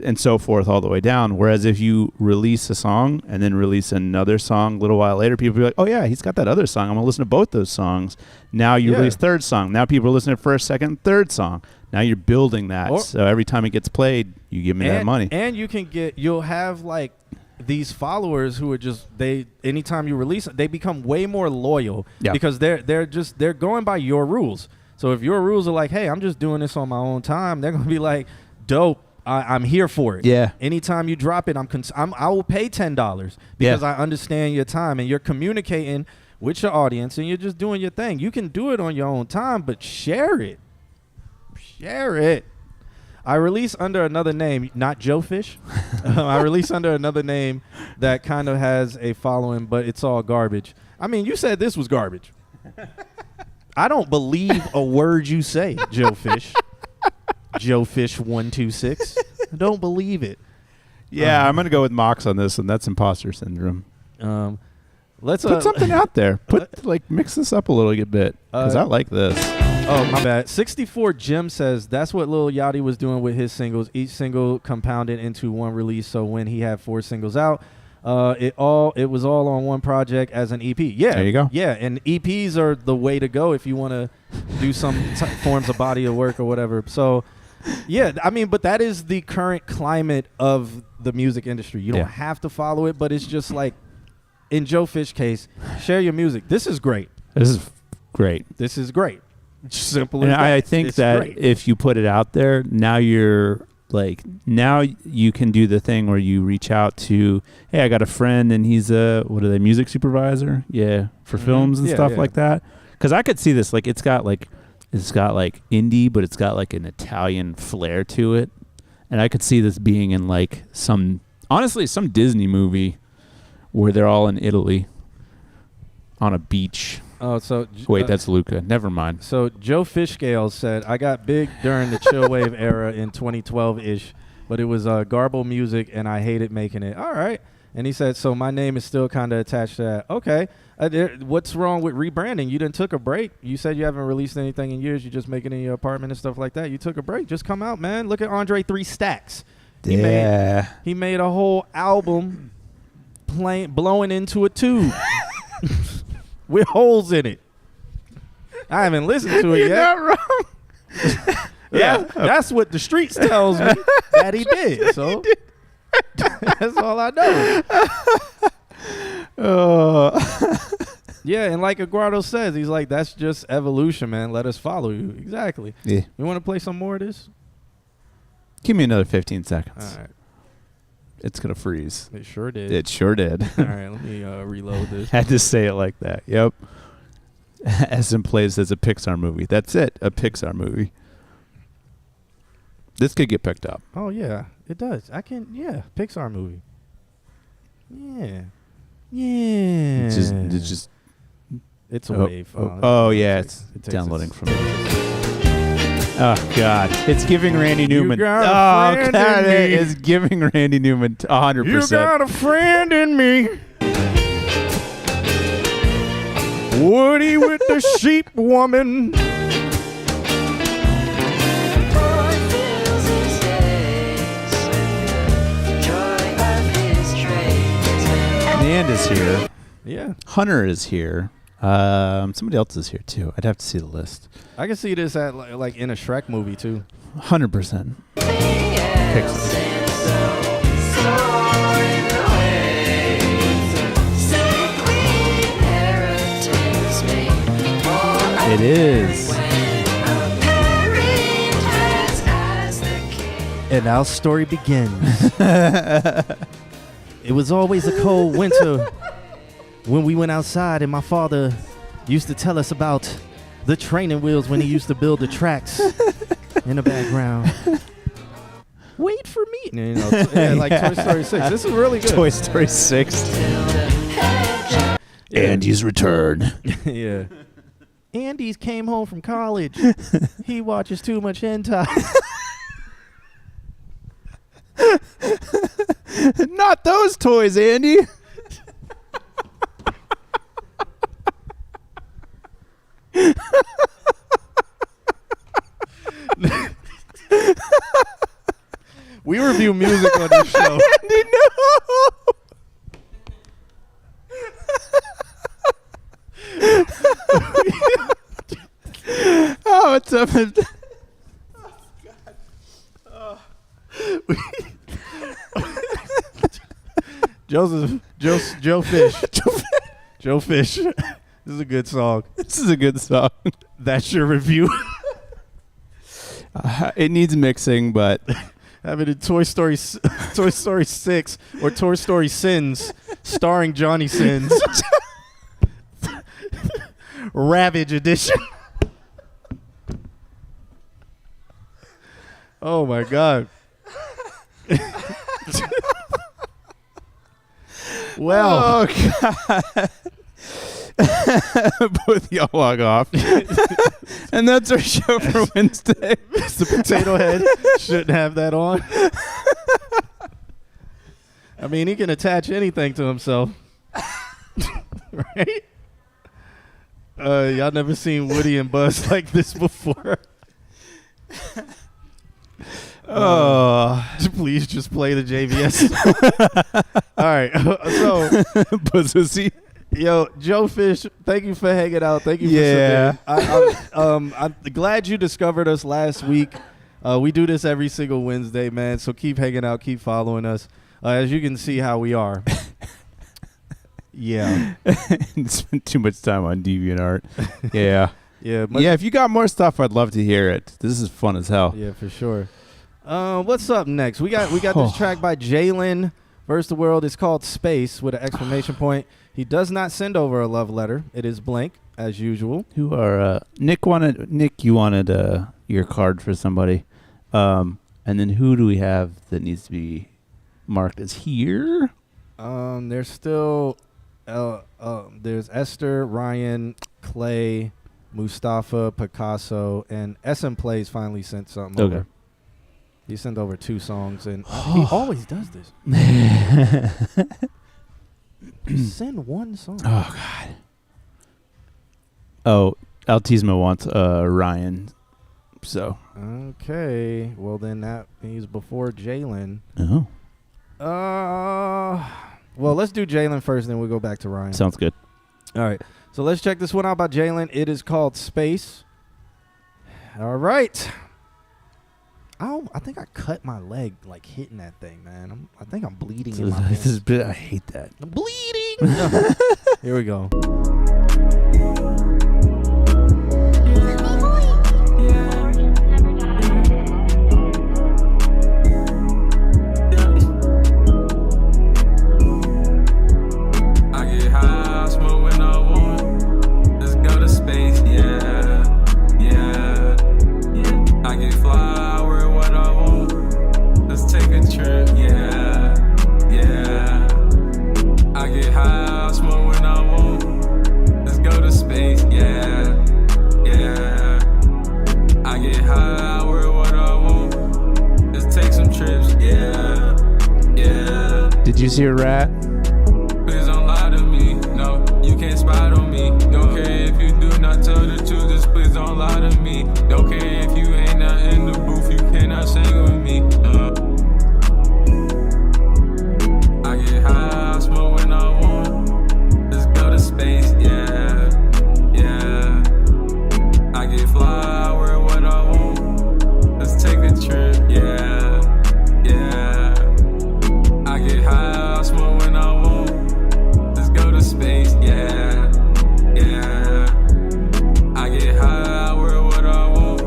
and so forth all the way down. Whereas if you release a song and then release another song a little while later, people will be like, oh yeah, he's got that other song. I'm going to listen to both those songs. Now you release third song. Now people are listening to first, second, third song. Now you're building that. So every time it gets played, you give me that money. And you'll have like these followers who are just, anytime you release it, they become way more loyal because they're going by your rules. So if your rules are like, hey, I'm just doing this on my own time, they're going to be like, dope, I'm here for it. Yeah. Anytime you drop it, I will pay $10 because I understand your time, and you're communicating with your audience, and you're just doing your thing. You can do it on your own time, but share it. Share it. I release under another name, not Joe Fish. I release under another name that kind of has a following, but it's all garbage. I mean, you said this was garbage. I don't believe a word you say, Joe Fish. Joe Fish 126. I don't believe it. Yeah, I'm gonna go with Mox on this, and that's imposter syndrome. Let's put something out there. Mix this up a little bit, because I like this. Oh, my bad. 64 Jim says that's what Lil Yachty was doing with his singles. Each single compounded into one release. So when he had 4 singles out, it was all on one project as an EP. Yeah, there you go. Yeah, and EPs are the way to go if you want to do some forms of body of work or whatever. So, yeah, I mean, but that is the current climate of the music industry. You don't have to follow it, but it's just like, in Joe Fish case, share your music. This is great. This is great. This is great. Simple as and that. I think it's that great. If you put it out there, now you can do the thing where you reach out to, hey, I got a friend and he's music supervisor? Yeah, for films and stuff like that. Because I could see this, like it's got indie, but it's got like an Italian flair to it. And I could see this being in like some Disney movie where they're all in Italy on a beach. Oh, so wait, that's Luca. Never mind. So Joe Fishgale said, I got big during the chill wave era in 2012-ish, but it was garble music and I hated making it. All right. And he said, so my name is still kind of attached to that. Okay. What's wrong with rebranding? You done took a break. You said you haven't released anything in years. You just make it in your apartment and stuff like that. You took a break. Just come out, man. Look at Andre 3 Stacks. He made a whole album blowing into a tube. With holes in it. I haven't listened to it yet. You're not wrong. Yeah, that's what the streets tells me that he did. So that's all I know. Yeah, and like Eduardo says, he's like, that's just evolution, man. Let us follow you. Exactly. Yeah. You want to play some more of this? Give me another 15 seconds. All right. It's going to freeze. It sure did. It sure did. All right, let me reload this. Had to say it like that. Yep. Essen plays as a Pixar movie. That's it. A Pixar movie. This could get picked up. Oh, yeah. It does. Pixar movie. Yeah. Yeah. It's a wave. Yeah, it's downloading from. Oh God, it's giving Randy Newman. God, it's giving Randy Newman 100%. You got a friend in me. Woody with the sheep woman. And is here. Yeah. Hunter is here. Somebody else is here too. I'd have to see the list. I can see this at like in a Shrek movie too. 100%. Pixar. It is. And our story begins. It was always a cold winter when we went outside, and my father used to tell us about the training wheels when he used to build the tracks in the background. Wait for me. You know, like Toy Story 6. This is really good. Toy Story 6. Andy's return. Yeah. Andy's came home from college. He watches too much hentai. Not those toys, Andy. We review music on this show. Andy, no. Oh, what's up? Joe Fish. Joe Fish. This is a good song. This is a good song. That's your review. It needs mixing, but Have it in Toy Story 6 or Toy Story Sins, starring Johnny Sins. Ravage edition. Oh my God. Well, oh God. Both y'all log off. And that's our show for Wednesday. The potato head shouldn't have that on. I mean, he can attach anything to himself. Right? Y'all never seen Woody and Buzz like this before. Please just play the JVS. All right. So, Pussy. yo, Joe Fish, thank you for hanging out. Thank you for submitting. I'm glad you discovered us last week. We do this every single Wednesday, man. So keep hanging out, keep following us. As you can see how we are. Yeah. Spend too much time on DeviantArt. Yeah. Yeah. Yeah, if you got more stuff, I'd love to hear it. This is fun as hell. Yeah, for sure. What's up next? We got this track by Jalen Versus the World. It's called Space with an exclamation point. He does not send over a love letter. It is blank as usual. Who are Nick, you wanted your card for somebody. And then who do we have that needs to be marked as here? There's still there's Esther, Ryan, Clay, Mustafa, Picasso, and SM Plays finally sent something over. He sent over 2 songs, and he always does this. Send 1 song. Oh, God. Oh, Altismo wants Ryan. So. Okay. Well, then that he's before Jalen. Oh. Well, let's do Jalen first, then we'll go back to Ryan. Sounds good. All right. So let's check this one out by Jalen. It is called Space. All right. I think I cut my leg like hitting that thing, man. I think I'm bleeding in my hands. I hate that. I'm bleeding. Here we go. Did you see a rat? Please don't lie to me. No, you can't spy on me. Don't care if you do not tell the truth. Just please don't lie to me. Don't care if you ain't not in the booth. You cannot sing with me. I get high, smoke when I want. Let's go to space, yeah, yeah. I get fly, wear what I want. Let's take a trip, yeah, yeah. I get high, smoke when I want. Let's go to space, yeah, yeah. I get high, wear what I want.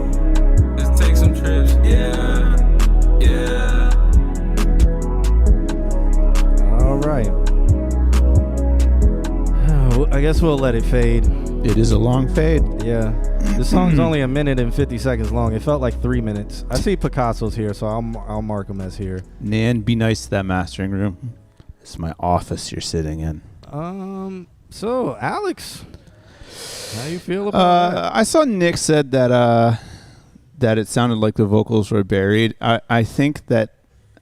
Let's take some trips, yeah, yeah. All right. I guess we'll let it fade. It is a long fade. Yeah. The song's only a minute and 50 seconds long. It felt like 3 minutes. I see Picasso's here, so I'll mark him as here. Nan, be nice to that mastering room. It's my office you're sitting in. So Alex, how you feel about that? I saw Nick said that that it sounded like the vocals were buried. I think that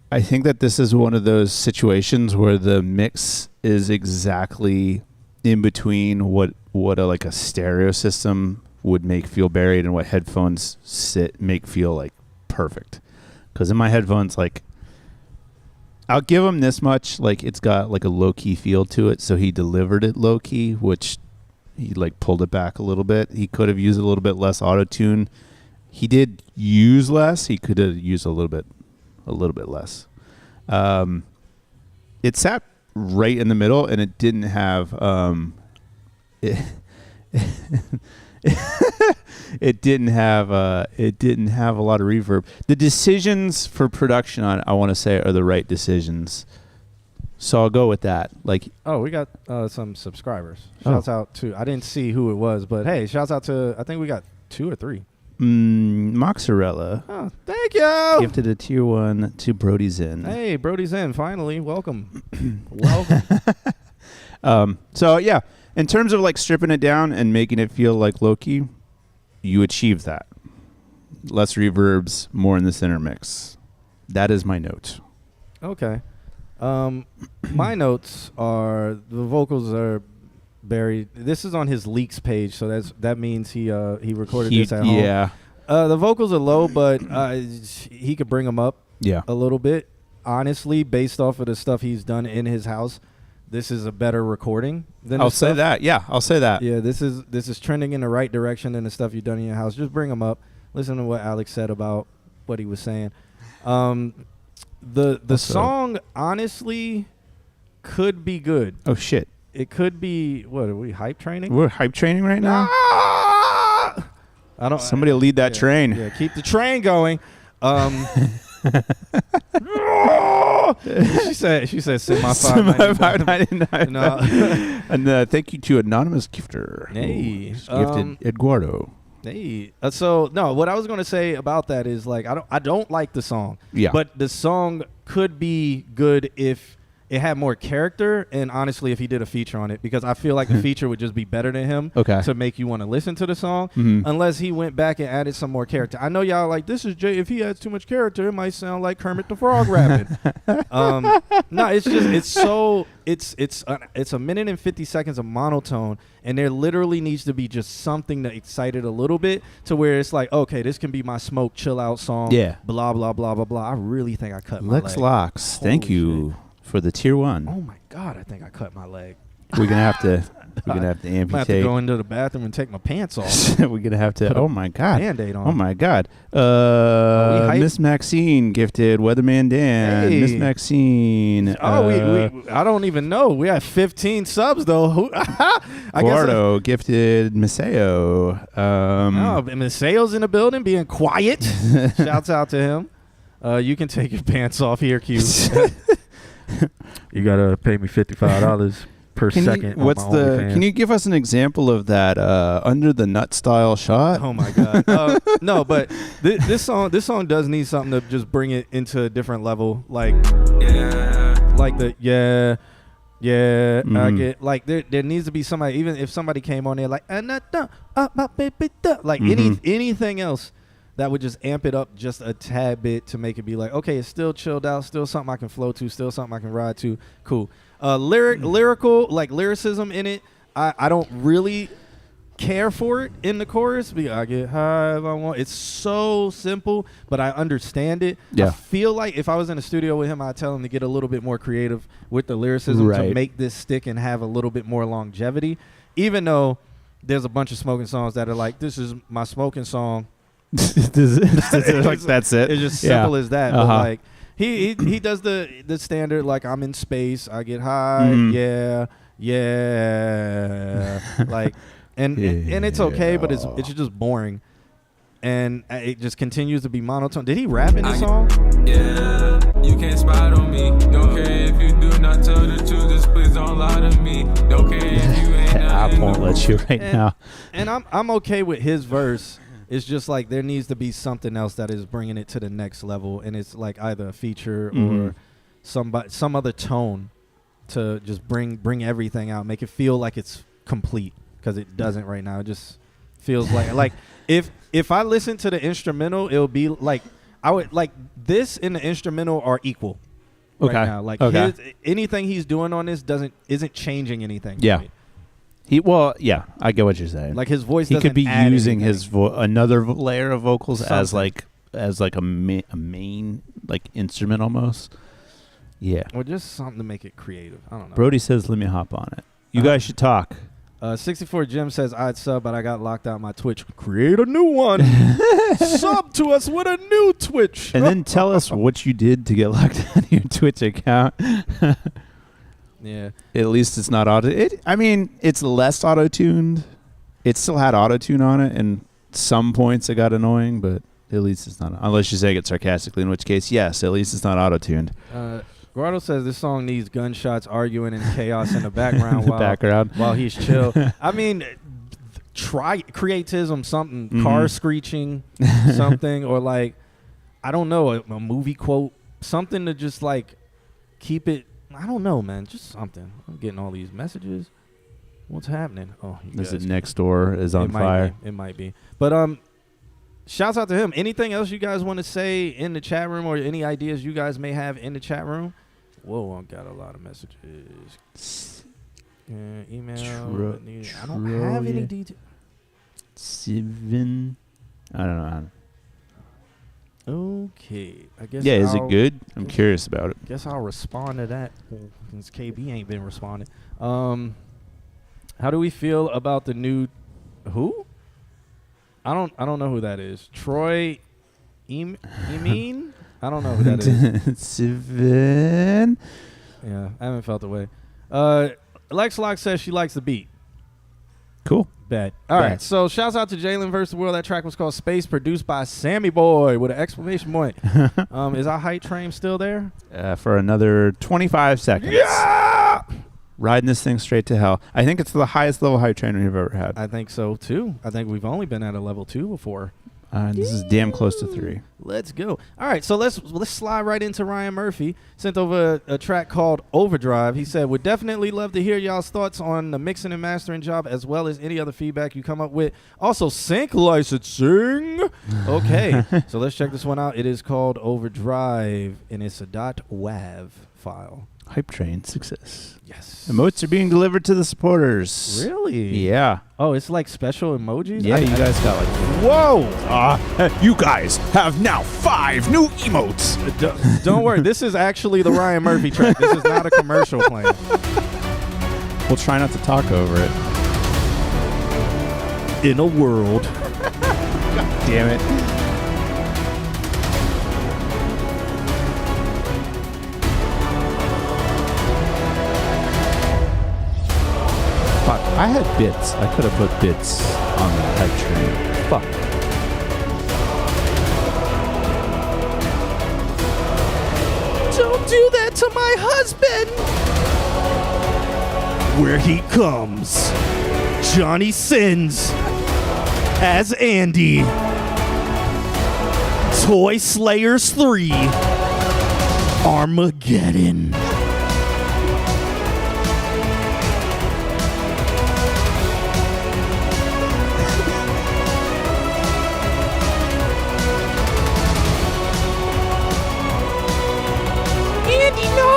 this is one of those situations where the mix is exactly in between what like a stereo system would make feel buried and what headphones make feel like perfect. Because in my headphones, like, I'll give him this much, like, it's got like a low key feel to it, so he delivered it low key, which he like pulled it back a little bit. He could have used a little bit less auto tune. He did use less. He could have used a little bit less. It sat right in the middle, and it didn't have it didn't have a lot of reverb. The decisions for production on it, I want to say, are the right decisions. So I'll go with that. Like, oh, we got some subscribers. Shouts out to, I didn't see who it was, but hey, shouts out to, I think we got 2 or 3. Mozzarella. Oh, thank you. Gifted a tier 1 to Brody's Inn. Hey, Brody's Inn, finally. Welcome. Welcome. So yeah, in terms of like stripping it down and making it feel like Loki, you achieve that. Less reverbs, more in the center mix. That is my note. Okay. My notes are, the vocals are buried. This is on his leaks page, so that means he recorded this at home. Yeah. The vocals are low, but he could bring them up a little bit. Honestly, based off of the stuff he's done in his house, this is a better recording than I'll say that. Yeah, I'll say that. Yeah, this is trending in the right direction than the stuff you've done in your house. Just bring them up. Listen to what Alex said about what he was saying. The song honestly could be good. Oh shit. It could be, what are we, hype training? We're hype training right now. Somebody will lead that train. Yeah, keep the train going. She said send my $5.99. No. And thank you to anonymous gifter. Hey, gifted Eduardo. Hey, so no, what I was going to say about that is, like, I don't like the song. Yeah. But the song could be good if it had more character, and honestly, if he did a feature on it, because I feel like the feature would just be better than him to make you want to listen to the song, unless he went back and added some more character. I know y'all like, this is Jay. If he adds too much character, it might sound like Kermit the Frog rapping. No, it's just it's a minute and 50 seconds of monotone, and there literally needs to be just something that excited a little bit to where it's like, okay, this can be my smoke chill out song. Yeah. Blah blah blah blah blah. I really think I cut my Lex leg. Locks. Thank you. Shit. For the tier 1. Oh my God, I think I cut my leg. We're gonna have to We're gonna have to I'm gonna have to amputate. go into the bathroom and take my pants off. We're gonna have to. Oh my god. Band-Aid on. Oh my god. hype? Miss Maxine gifted Weatherman Dan. Hey. Miss Maxine. Oh, we I don't even know. We have 15 subs though. Who? I guess. Eduardo gifted Maseo. Oh, Maceo's in the building, being quiet. Shouts out to him. You can take your pants off here, Q. You gotta pay me $55 per second. Can you give us an example of that under the nut style shot? Oh my god. No, but this song does need something to just bring it into a different level. Like the I get like there needs to be somebody, even if somebody came on there like like anything else that would just amp it up just a tad bit to make it be like, okay, it's still chilled out, still something I can flow to, still something I can ride to. Cool. Lyrical, like lyricism in it, I don't really care for it in the chorus. I get high if I want. It's so simple, but I understand it. Yeah. I feel like if I was in a studio with him, I'd tell him to get a little bit more creative with the lyricism to Right. make this stick and have a little bit more longevity. Even though there's a bunch of smoking songs that are like, this is my smoking song. Like that's it. It's just simple as that. Uh-huh. But like he does the standard, like I'm in space, I get high, like and it's okay, but it's just boring, and it just continues to be monotone. Did he rap in the song? Yeah, you can't spot on me. Don't care if you do not tell the truth. Just please don't lie to me. Don't care if you ain't. I won't let you right now. And I'm okay with his verse. It's just like there needs to be something else that is bringing it to the next level, and it's like either a feature or some other tone to just bring everything out, make it feel like it's complete, because it doesn't right now. It just feels like if I listen to the instrumental, it'll be like I would like this and the instrumental are equal right now. Like anything he's doing on this isn't changing anything. Yeah. For me. I get what you're saying. Like his voice, he could be add using anything. his another layer of vocals Something. as like a main like instrument almost. Yeah. Or just something to make it creative. I don't know. Brody says, "Let me hop on it." You guys should talk. 64 Jim says, I'd sub, but I got locked out my Twitch. Create a new one. Sub to us with a new Twitch. And then tell us what you did to get locked out of your Twitch account. Yeah. At least it's not auto. It's less auto-tuned. It still had auto-tune on it, and some points it got annoying, but at least it's not. Unless you're saying it sarcastically, in which case, yes, at least it's not auto-tuned. Guardo says this song needs gunshots, arguing, and chaos in the background while he's chill. I mean, try creatism, something, car screeching, something, or like, I don't know, a movie quote, something to just like keep it. I don't know, man, just something. I'm getting all these messages. What's happening? Oh, Is it next door is on fire? It might be. But shouts out to him. Anything else you guys want to say in the chat room, or any ideas you guys may have in the chat room? Whoa, I got a lot of messages. Email. I don't have any details. 7. I don't know. Okay, I guess. Yeah, is it good? I'm curious about it. Guess I'll respond to that since KB ain't been responding. How do we feel about the new? Who? I don't know who that is. Troy, Emin? I don't know who that is. 7. Yeah, I haven't felt the way. Lex Lock says she likes the beat. Cool. Bet. All right, so shouts out to Jalen vs. the World. That track was called Space, produced by Sammy Boy with an exclamation point. Is our hype train still there? For another 25 seconds. Yeah! Riding this thing straight to hell. I think it's the highest level hype train we've ever had. I think so, too. I think we've only been at a level 2 before. This is damn close to 3. Let's go. All right, so let's slide right into Ryan Murphy. Sent over a track called Overdrive. He said, would definitely love to hear y'all's thoughts on the mixing and mastering job, as well as any other feedback you come up with. Also, sync licensing. Okay, so let's check this one out. It is called Overdrive, and it's a .wav file. Hype train success. Yes. Emotes are being delivered to the supporters. Really? Yeah. Oh, it's like special emojis? Yeah, you guys got like... Whoa! You guys have now 5 new emotes. Don't worry. This is actually the Ryan Murphy track. This is not a commercial playing. We'll try not to talk over it. In a world. Damn it. Fuck, I had bits. I could have put bits on the hype train. Fuck. Don't do that to my husband! Where he comes. Johnny Sins as Andy. Toy Slayers 3. Armageddon. Andy, no!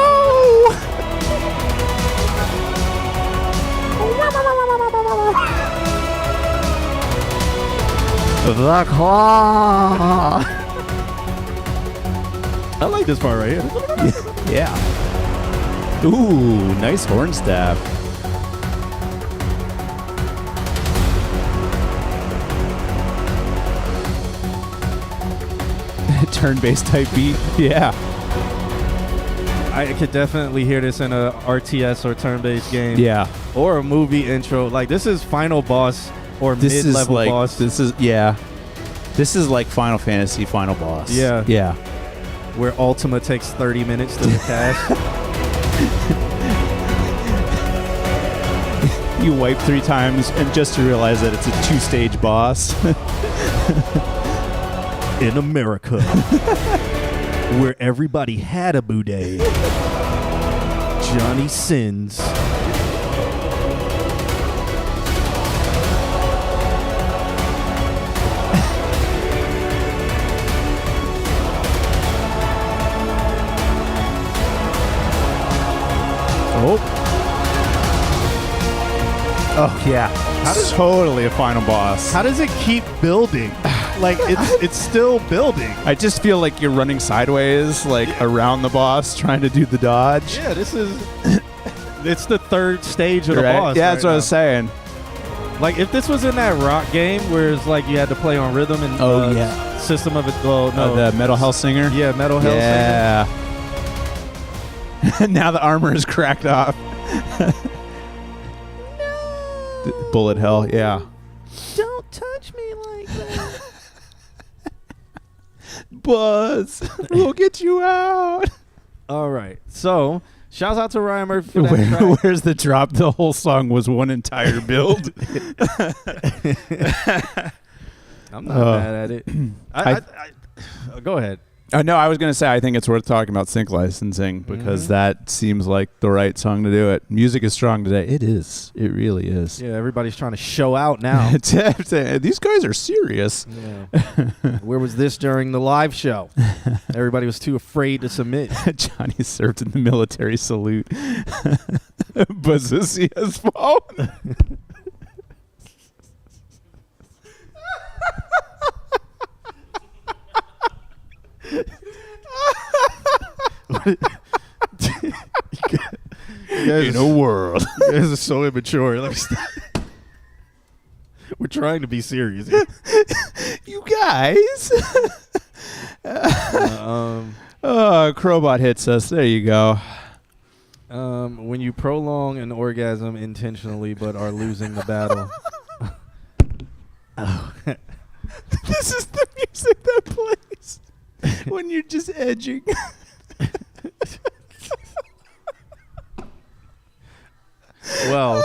The claw. I like this part right here. Yeah. Ooh, nice horn staff. Turn-based type beat. Yeah. I could definitely hear this in a RTS or turn-based game. Yeah. Or a movie intro. Like, this is final boss or This mid-level is like boss. This is like Final Fantasy final boss. Yeah. Yeah. Where Ultima takes 30 minutes to cast. You wipe 3 times and just to realize that it's a 2-stage boss. In America. Where everybody had a boudet. Johnny Sins. Oh yeah. Totally a final boss. How does it keep building? Like, it's still building. I just feel like you're running sideways, like around the boss, trying to do the dodge. Yeah, this is... It's the third stage of the boss. Yeah, that's what I was saying. Like, if this was in that rock game where it's like you had to play on rhythm and system of it. Well, no, the Metal Hell Singer. Yeah, Metal Hell Singer. Now the armor is cracked off. Bullet hell, yeah. Don't touch me like that. Buzz, we'll get you out. All right, so shouts out to Ryan Murphy for that track. Where's the drop? The whole song was one entire build. I'm not mad at it. Go ahead. No, I was going to say I think it's worth talking about sync licensing because that seems like the right song to do it. Music is strong today. It is. It really is. Yeah, everybody's trying to show out now. These guys are serious. Yeah. Where was this during the live show? Everybody was too afraid to submit. Johnny served in the military salute. Bazoosi has fallen. In a world. You guys are so immature. Like, we're trying to be serious here. You guys. Crowbot hits us. There you go. When you prolong an orgasm intentionally but are losing the battle. This is the music that plays when you're just edging. Well,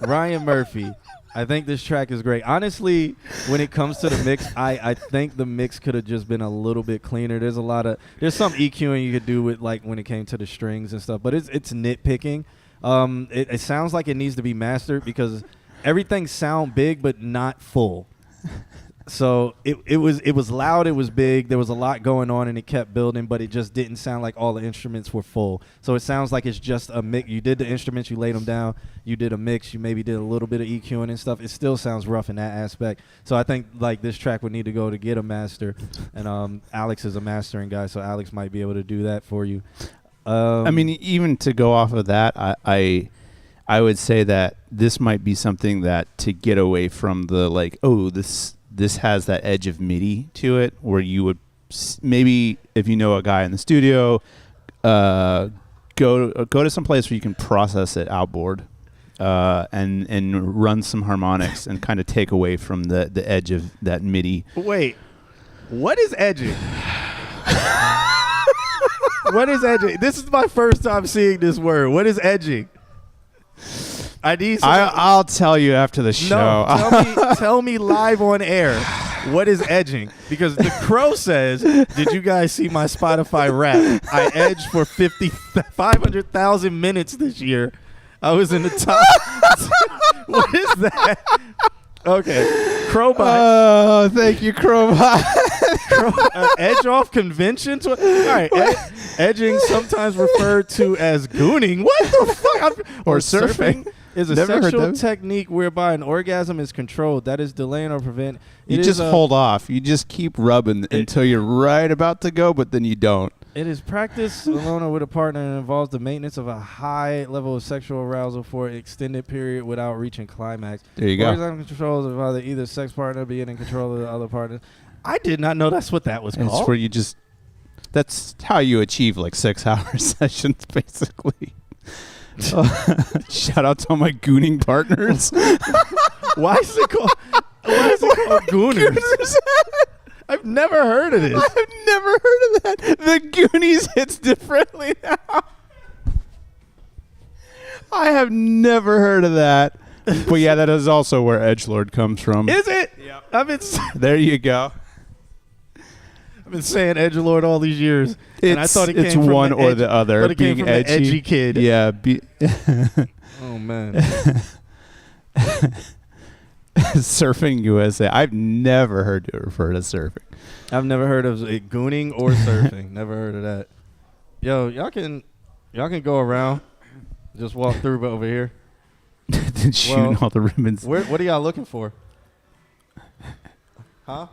Ryan Murphy, I think this track is great. Honestly, when it comes to the mix, I think the mix could have just been a little bit cleaner. There's some EQing you could do with, like, when it came to the strings and stuff, but it's nitpicking. It sounds like it needs to be mastered because everything sound big but not full. So it was loud, it was big, there was a lot going on, and it kept building, but it just didn't sound like all the instruments were full. So it sounds like it's just a mix. You did the instruments, you laid them down, you did a mix, you maybe did a little bit of EQing and stuff. It still sounds rough in that aspect. So I think, like, this track would need to go to get a master, and Alex is a mastering guy, so Alex might be able to do that for you. I mean, even to go off of that, I would say that this might be something that to get away from the like, oh, this has that edge of MIDI to it, where you would maybe, if you know a guy in the studio, go to some place where you can process it outboard, and run some harmonics and kind of take away from the edge of that MIDI. Wait, what is edging? What is edging? This is my first time seeing this word. What is edging? I need. I'll tell you after the show. No, tell me live on air. What is edging? Because the Crow says, "Did you guys see my Spotify rap? I edged for 500,000 minutes this year. I was in the top." What is that? Okay, Crowbot. Oh, thank you, Crowbot. Edge off convention. All right, edging, sometimes referred to as gooning. What the fuck? Or surfing. Is a Never heard sexual them. technique whereby an orgasm is controlled. That is delaying or prevent. You just hold off. You just keep rubbing until you're right about to go, but then you don't. It is practiced alone or with a partner and involves the maintenance of a high level of sexual arousal for an extended period without reaching climax. There you go. Orgasm controls of either sex partner being in control of the other partner. I did not know that's what that was And called. it's where you just, that's how you achieve like 6-hour sessions, basically. Shout out to all my gooning partners. Why is it called Gooners? I've never heard of this. I've never heard of that. The Goonies hits differently now. I have never heard of that. But yeah, that is also where Edgelord comes from. Is it? Yeah. There you go. I've been saying edgelord all these years, and I thought it came it's from one the or the other. But it came Being from the edgy kid. Yeah. Oh man. Surfing USA. I've never heard it referred to surfing. I've never heard of it gooning or surfing. Never heard of that. Yo, y'all can go around, just walk through over here. Shooting all the ribbons. What are y'all looking for? Huh?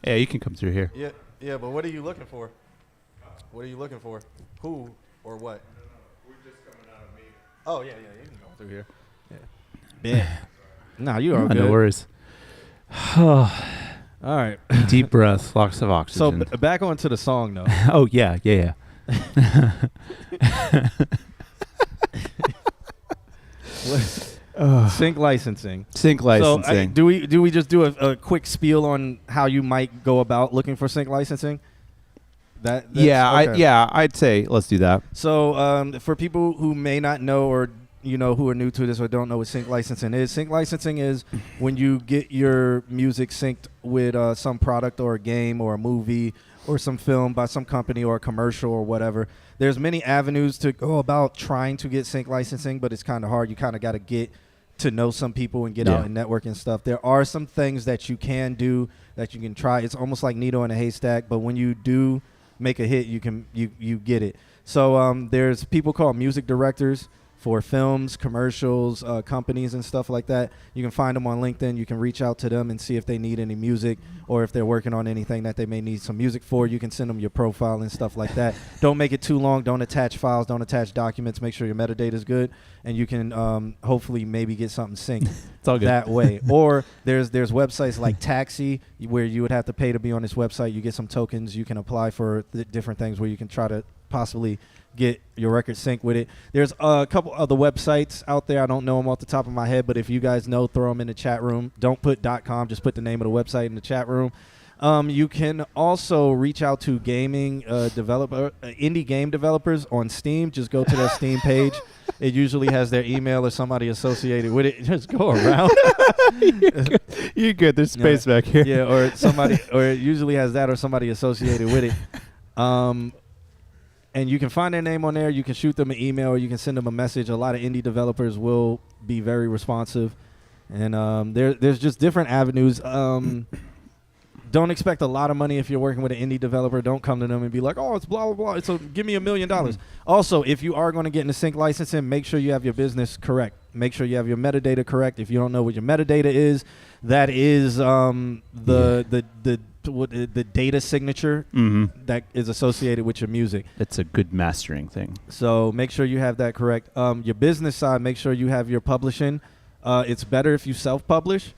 Yeah, you can come through here. Yeah, but what are you looking for? What are you looking for? Who or what? We're just coming out of meeting. Oh yeah, you can go through here. Yeah. Nah, you are good. No worries. All right. Deep breath, lots of oxygen. So back onto the song though. Oh yeah. Sync licensing. Sync licensing. So do we just do a quick spiel on how you might go about looking for sync licensing? I'd say let's do that. So for people who may not know or who are new to this or don't know what sync licensing is when you get your music synced with some product or a game or a movie or some film by some company or a commercial or whatever. There's many avenues to go about trying to get sync licensing, but it's kind of hard. You kind of got to get to know some people and get out and network and stuff. There are some things that you can do that you can try. It's almost like needle in a haystack, but when you do make a hit, you get it. So there's people called music directors for films, commercials, companies and stuff like that. You can find them on LinkedIn. You can reach out to them and see if they need any music or if they're working on anything that they may need some music for. You can send them your profile and stuff like that. Don't make it too long. Don't attach files. Don't attach documents. Make sure your metadata is good, and you can hopefully maybe get something synced It's all good. that way. Or there's websites like Taxi where you would have to pay to be on this website. You get some tokens. You can apply for different things where you can try to possibly get your record synced with it. There's a couple other websites out there. I don't know them off the top of my head, but if you guys know, throw them in the chat room. Don't put .com, just put the name of the website in the chat room. You can also reach out to gaming indie game developers on Steam. Just go to their Steam page. It usually has their email or somebody associated with it. Just go around. You're good. There's space back here. Yeah, or it usually has that or somebody associated with it. And you can find their name on there. You can shoot them an email or you can send them a message. A lot of indie developers will be very responsive. And there's just different avenues. Don't expect a lot of money if you're working with an indie developer. Don't come to them and be like, oh, it's blah, blah, blah. Give me $1 million. Also, if you are going to get into sync licensing, make sure you have your business correct. Make sure you have your metadata correct. If you don't know what your metadata is, that is the the data signature that is associated with your music. It's a good mastering thing. So make sure you have that correct. Your business side, make sure you have your publishing. It's better if you self-publish.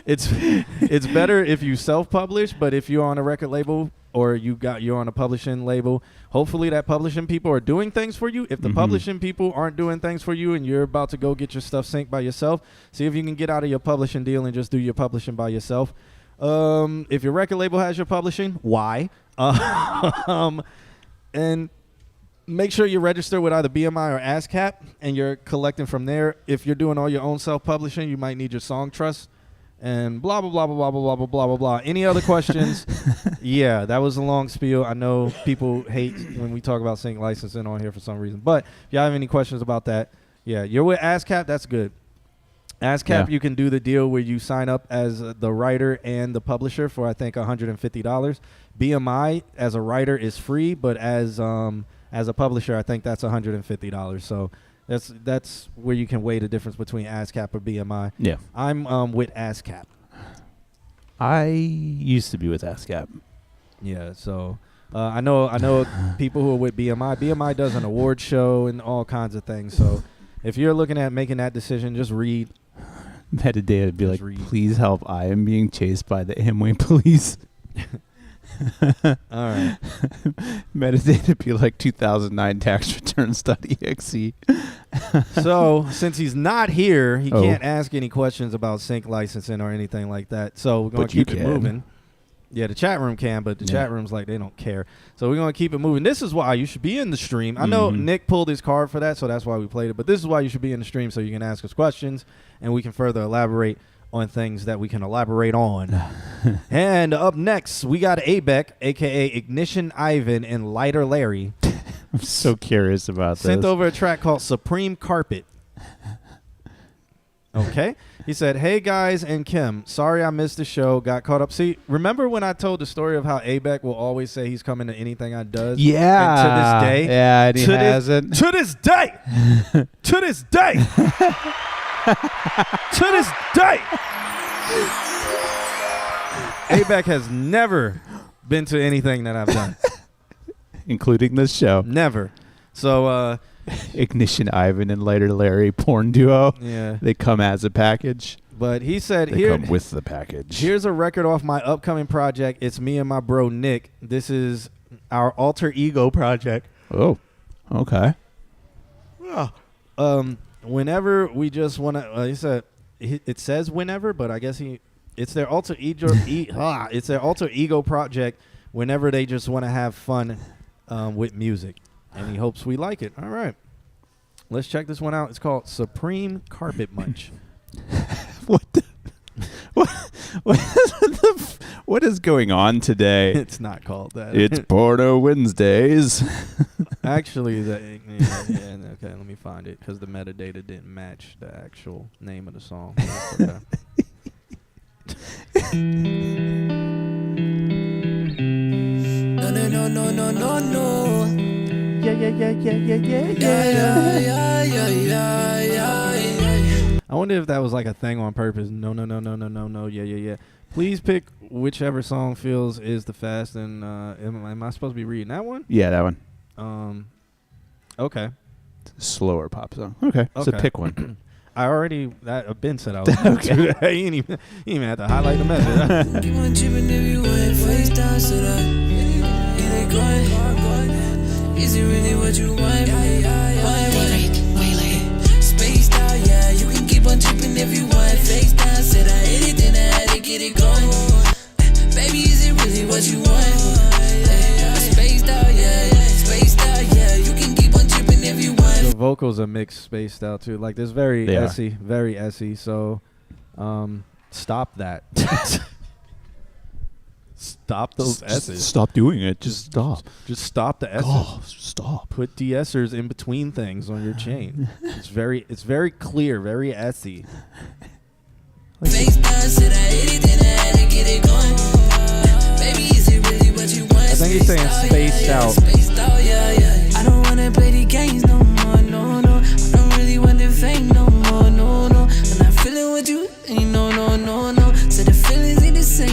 It's better if you self-publish, but if you're on a record label or you're on a publishing label, hopefully that publishing people are doing things for you. If the publishing people aren't doing things for you and you're about to go get your stuff synced by yourself, see if you can get out of your publishing deal and just do your publishing by yourself. If your record label has your publishing, why? And make sure you register with either BMI or ASCAP and you're collecting from there. If you're doing all your own self-publishing, you might need your song trust. And blah, blah, blah, blah, blah, blah, blah, blah, blah, blah. Any other questions? Yeah, that was a long spiel. I know people hate when we talk about sync licensing on here for some reason. But if y'all have any questions about that, yeah, you're with ASCAP, that's good. ASCAP, you can do the deal where you sign up as the writer and the publisher for, I think, $150. BMI as a writer is free, but as a publisher, I think that's $150. So that's where you can weigh the difference between ASCAP or BMI. Yeah. I'm with ASCAP. I used to be with ASCAP. Yeah, so I know people who are with BMI. BMI does an award show and all kinds of things. So if you're looking at making that decision, just read. Metadata would be like, please help. I am being chased by the Amway police. All right. Metadata be like 2009 tax return study XE. So since he's not here, he can't ask any questions about sync licensing or anything like that. So we're going to keep it moving. Yeah, the chat room can, but the chat room's like they don't care. So we're going to keep it moving. This is why you should be in the stream. I know Nick pulled his card for that, so that's why we played it. But this is why you should be in the stream so you can ask us questions and we can further elaborate on things that we can elaborate on. And up next, we got ABEC, a.k.a. Ignition Ivan and Lighter Larry. I'm so curious about this. Sent over a track called Supreme Carpet. Okay. He said, hey, guys and Kim, sorry I missed the show. Got caught up. See, remember when I told the story of how ABEC will always say he's coming to anything I does? Yeah. And to this day. Yeah, and he hasn't. To this day. To this day. To this day. ABEC has never been to anything that I've done. Including this show. Never. So, Ignition Ivan and Lighter Larry porn duo. Yeah. They come as a package. But he said, they come with the package. Here's a record off my upcoming project. It's me and my bro Nick. This is our alter ego project. Oh, okay. Whenever we just want to, he said, it says whenever, but I guess it's their alter ego. It's their alter ego project. Whenever they just want to have fun with music, and he hopes we like it. All right, let's check this one out. It's called Supreme Carpet Munch. What is going on today? It's not called that. It's Porno Wednesdays. Actually, okay, let me find it because the metadata didn't match the actual name of the song. Okay. No. Yeah. I wonder if that was like a thing on purpose. No. Yeah. Please pick whichever song feels is the fast. And am I supposed to be reading that one? Yeah, that one. Okay. It's a slower pop song. Okay. So pick one. I've been said I was okay. You ain't even have to highlight the message. Keep on tripping if you want face down, so that it ain't going. Is it really what you want? Spaced out, yeah. You can keep on tripping if you want face down, so that anything I had to get it going. Baby, is it really what you want? Spaced out, yeah. Spaced out, yeah. You can keep on tripping if you want. The vocals are mixed, spaced out too. Like there's very essy. So, stop that. Stop those S's. Stop doing it. Just stop. Just stop the S's. Oh, stop. Put de-essers in between things on your chain. It's very clear, very essy. I think he's saying spaced out. I don't wanna play the games no more, no. I don't really want the fame no more, no. I'm not feeling what you ain't, no. So the feelings ain't the same.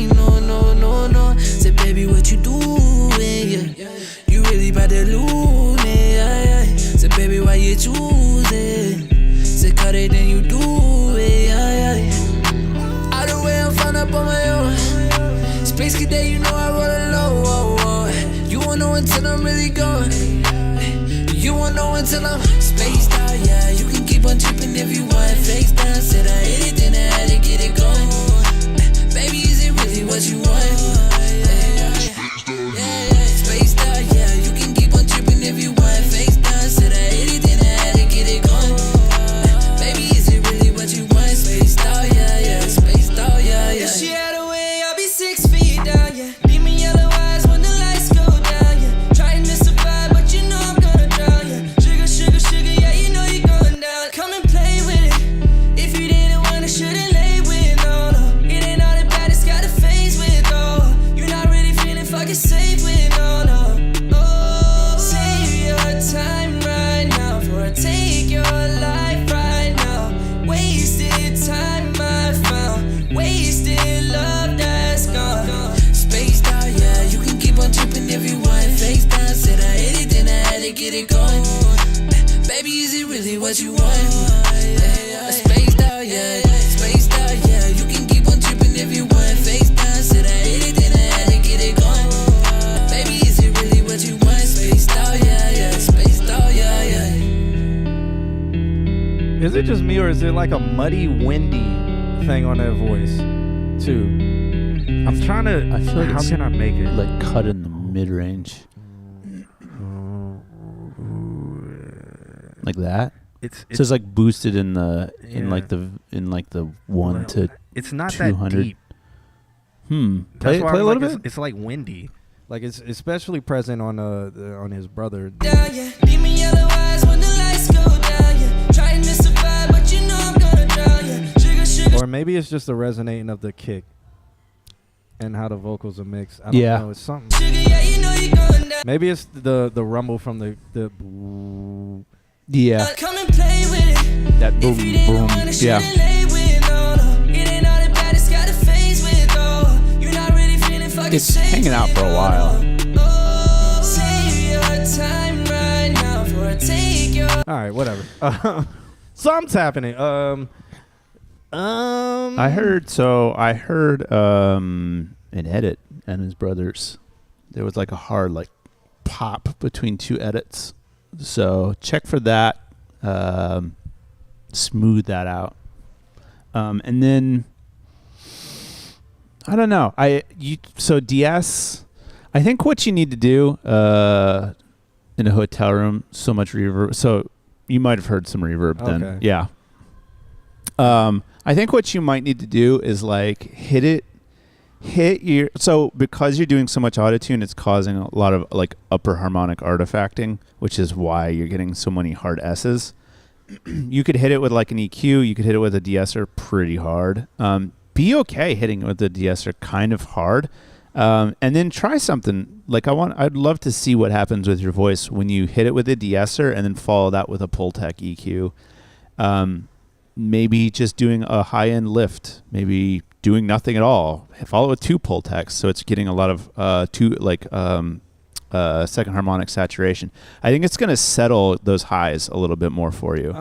Space cadet, you know I roll it low. Oh, oh. You won't know until I'm really gone. You won't know until I'm spaced out, yeah. You can keep on tripping if you want. Face down, said I hit it, then I had to get it going. Baby, is it really what you want? Spaced out, yeah. You can keep on tripping if you want. Face down, said I hit it, then I had to get it going. Baby, is it really what you want? Spaced out, yeah, yeah. Spaced out, yeah, yeah. If she had a way, I'll be 6 feet down, yeah. Beam me yellow eyes when the lights go down, yeah. Trying to survive, but you know I'm gonna drown, yeah. Sugar, sugar, sugar, yeah, you know you're going down. Come and play with it. If you didn't want to, shouldn't lay with, no, no. It ain't all that bad, it's got a phase with, oh. You're not really feeling fucking safe with, no, no. Oh, save your time right now for take your life right now. Wasted time I found, wasted love that's gone. Spaced out, yeah, you can keep on tripping if you want. Face down, said I hit it, then I had to get it going. Baby, is it really what you want? Spaced out, yeah, spaced out, yeah. You can keep on tripping if you want. Face down, said I hit it, then I had to get it going. Baby, is it really what you want? Spaced out, yeah, yeah, spaced out, yeah, yeah. Is it just me, or is it like a muddy, windy thing on that voice, too? I'm trying to. I feel like how it's can I make it? like cut in the mid range, like that. It's So it's like boosted in the Yeah. in like the 1 to it's not 200. that deep. Play That's why play a I'm little like, bit. It's like windy. Like it's especially present on his brother. Down, yeah. Beam me yellow eyes when the lights go down, yeah. Trying to survive, but you know I'm gonna drown, yeah. Sugar, sugar. Or maybe it's just the resonating of the kick and how the vocals are mixed. I don't Yeah. know. It's something. Sugar, yeah, you know you're going down. Maybe it's the rumble from the Yeah, Come and play with it. that boom If you didn't boom. wanna, Yeah, shouldn't lay with, no, no. It ain't all that bad, it's got a phase with, oh. You're not really feeling fucking it's safe hanging out with, for a no, while. no. Oh, save your time right now for a take your. All right, whatever. Something's happening. I heard an edit and his brothers. There was like a hard like pop between two edits. So check for that. Smooth that out. And then I don't know. So DS, I think what you need to do in a hotel room, so much reverb. So you might have heard some reverb then. Okay. Yeah. I think what you might need to do is like so because you're doing so much autotune, it's causing a lot of like upper harmonic artifacting, which is why you're getting so many hard S's. You could hit it with like an EQ, you could hit it with a de-esser pretty hard. Be okay hitting it with the de-esser kind of hard. And then try something like I'd love to see what happens with your voice when you hit it with a de-esser and then follow that with a Pultec EQ. Maybe just doing a high-end lift, maybe doing nothing at all. Follow it with 2 Pultecs, so it's getting a lot of second harmonic saturation. I think it's going to settle those highs a little bit more for you.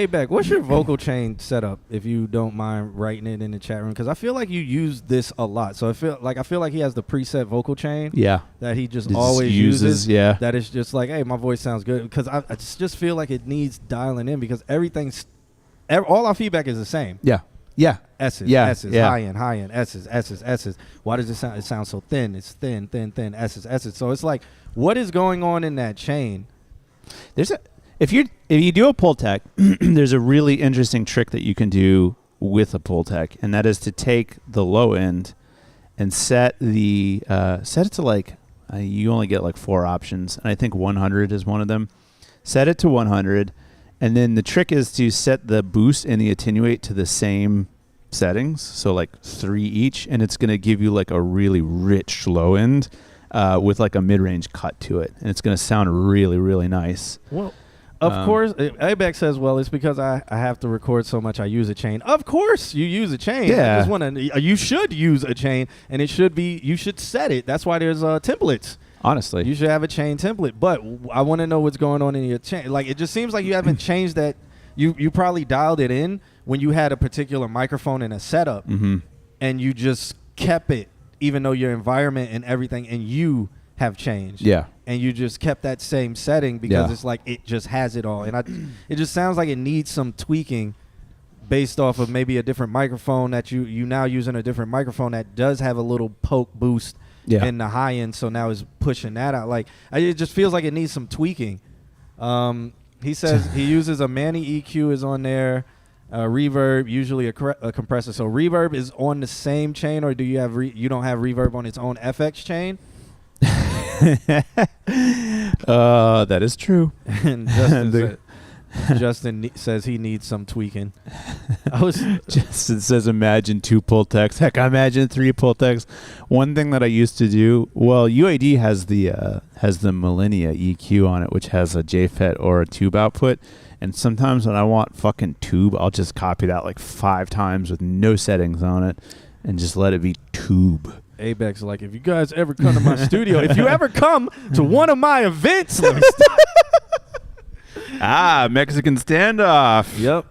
Beck, what's your vocal chain setup? If you don't mind writing it in the chat room, because I feel like you use this a lot. So I feel like he has the preset vocal chain. Yeah, that he just It always uses. Yeah, That is just like, hey, my voice sounds good, because I just feel like it needs dialing in, because all our feedback is the same. yeah. S's, Yeah, S's, yeah. high end, S's, S's, S's. Why does it sound? It sounds so thin. It's thin, S's, S's. So it's like, what is going on in that chain? If you do a Pultec, there's a really interesting trick that you can do with a Pultec, and that is to take the low end and set it to like you only get like 4 options, and I think 100 is one of them. Set it to 100. And then the trick is to set the boost and the attenuate to the same settings, so like 3 each, and it's going to give you like a really rich low end with like a mid-range cut to it, and it's going to sound really, really nice. Well, of course, ABEC says, well, it's because I have to record so much, I use a chain. Of course you use a chain. Yeah. I just wanna, you should use a chain, and you should set it. That's why there's templates. Honestly, You should have a chain template, but I want to know what's going on in your chain. Like, it just seems like you haven't changed that. You probably dialed it in when you had a particular microphone and a setup, mm-hmm. and you just kept it even though your environment and everything and you have changed. Yeah. And you just kept that same setting because Yeah. it's like it just has it all. And it just sounds like it needs some tweaking based off of maybe a different microphone that you now using a different microphone that does have a little poke boost in the high end. So now is pushing that out. Like it just feels like it needs some tweaking. He says he uses a Manny EQ is on there. Reverb, usually a compressor. So reverb is on the same chain, or do you have you don't have reverb on its own FX chain? That is true. And Justin says he needs some tweaking. Justin says imagine 2 Pultecs. Heck, I imagine 3 Pultecs. One thing that I used to do, well, UAD has the Millennia EQ on it, which has a JFET or a tube output. And sometimes when I want fucking tube, I'll just copy that like 5 times with no settings on it and just let it be tube. Abex like, if you guys ever come to my studio, if you ever come to one of my events, let me Mexican standoff. Yep.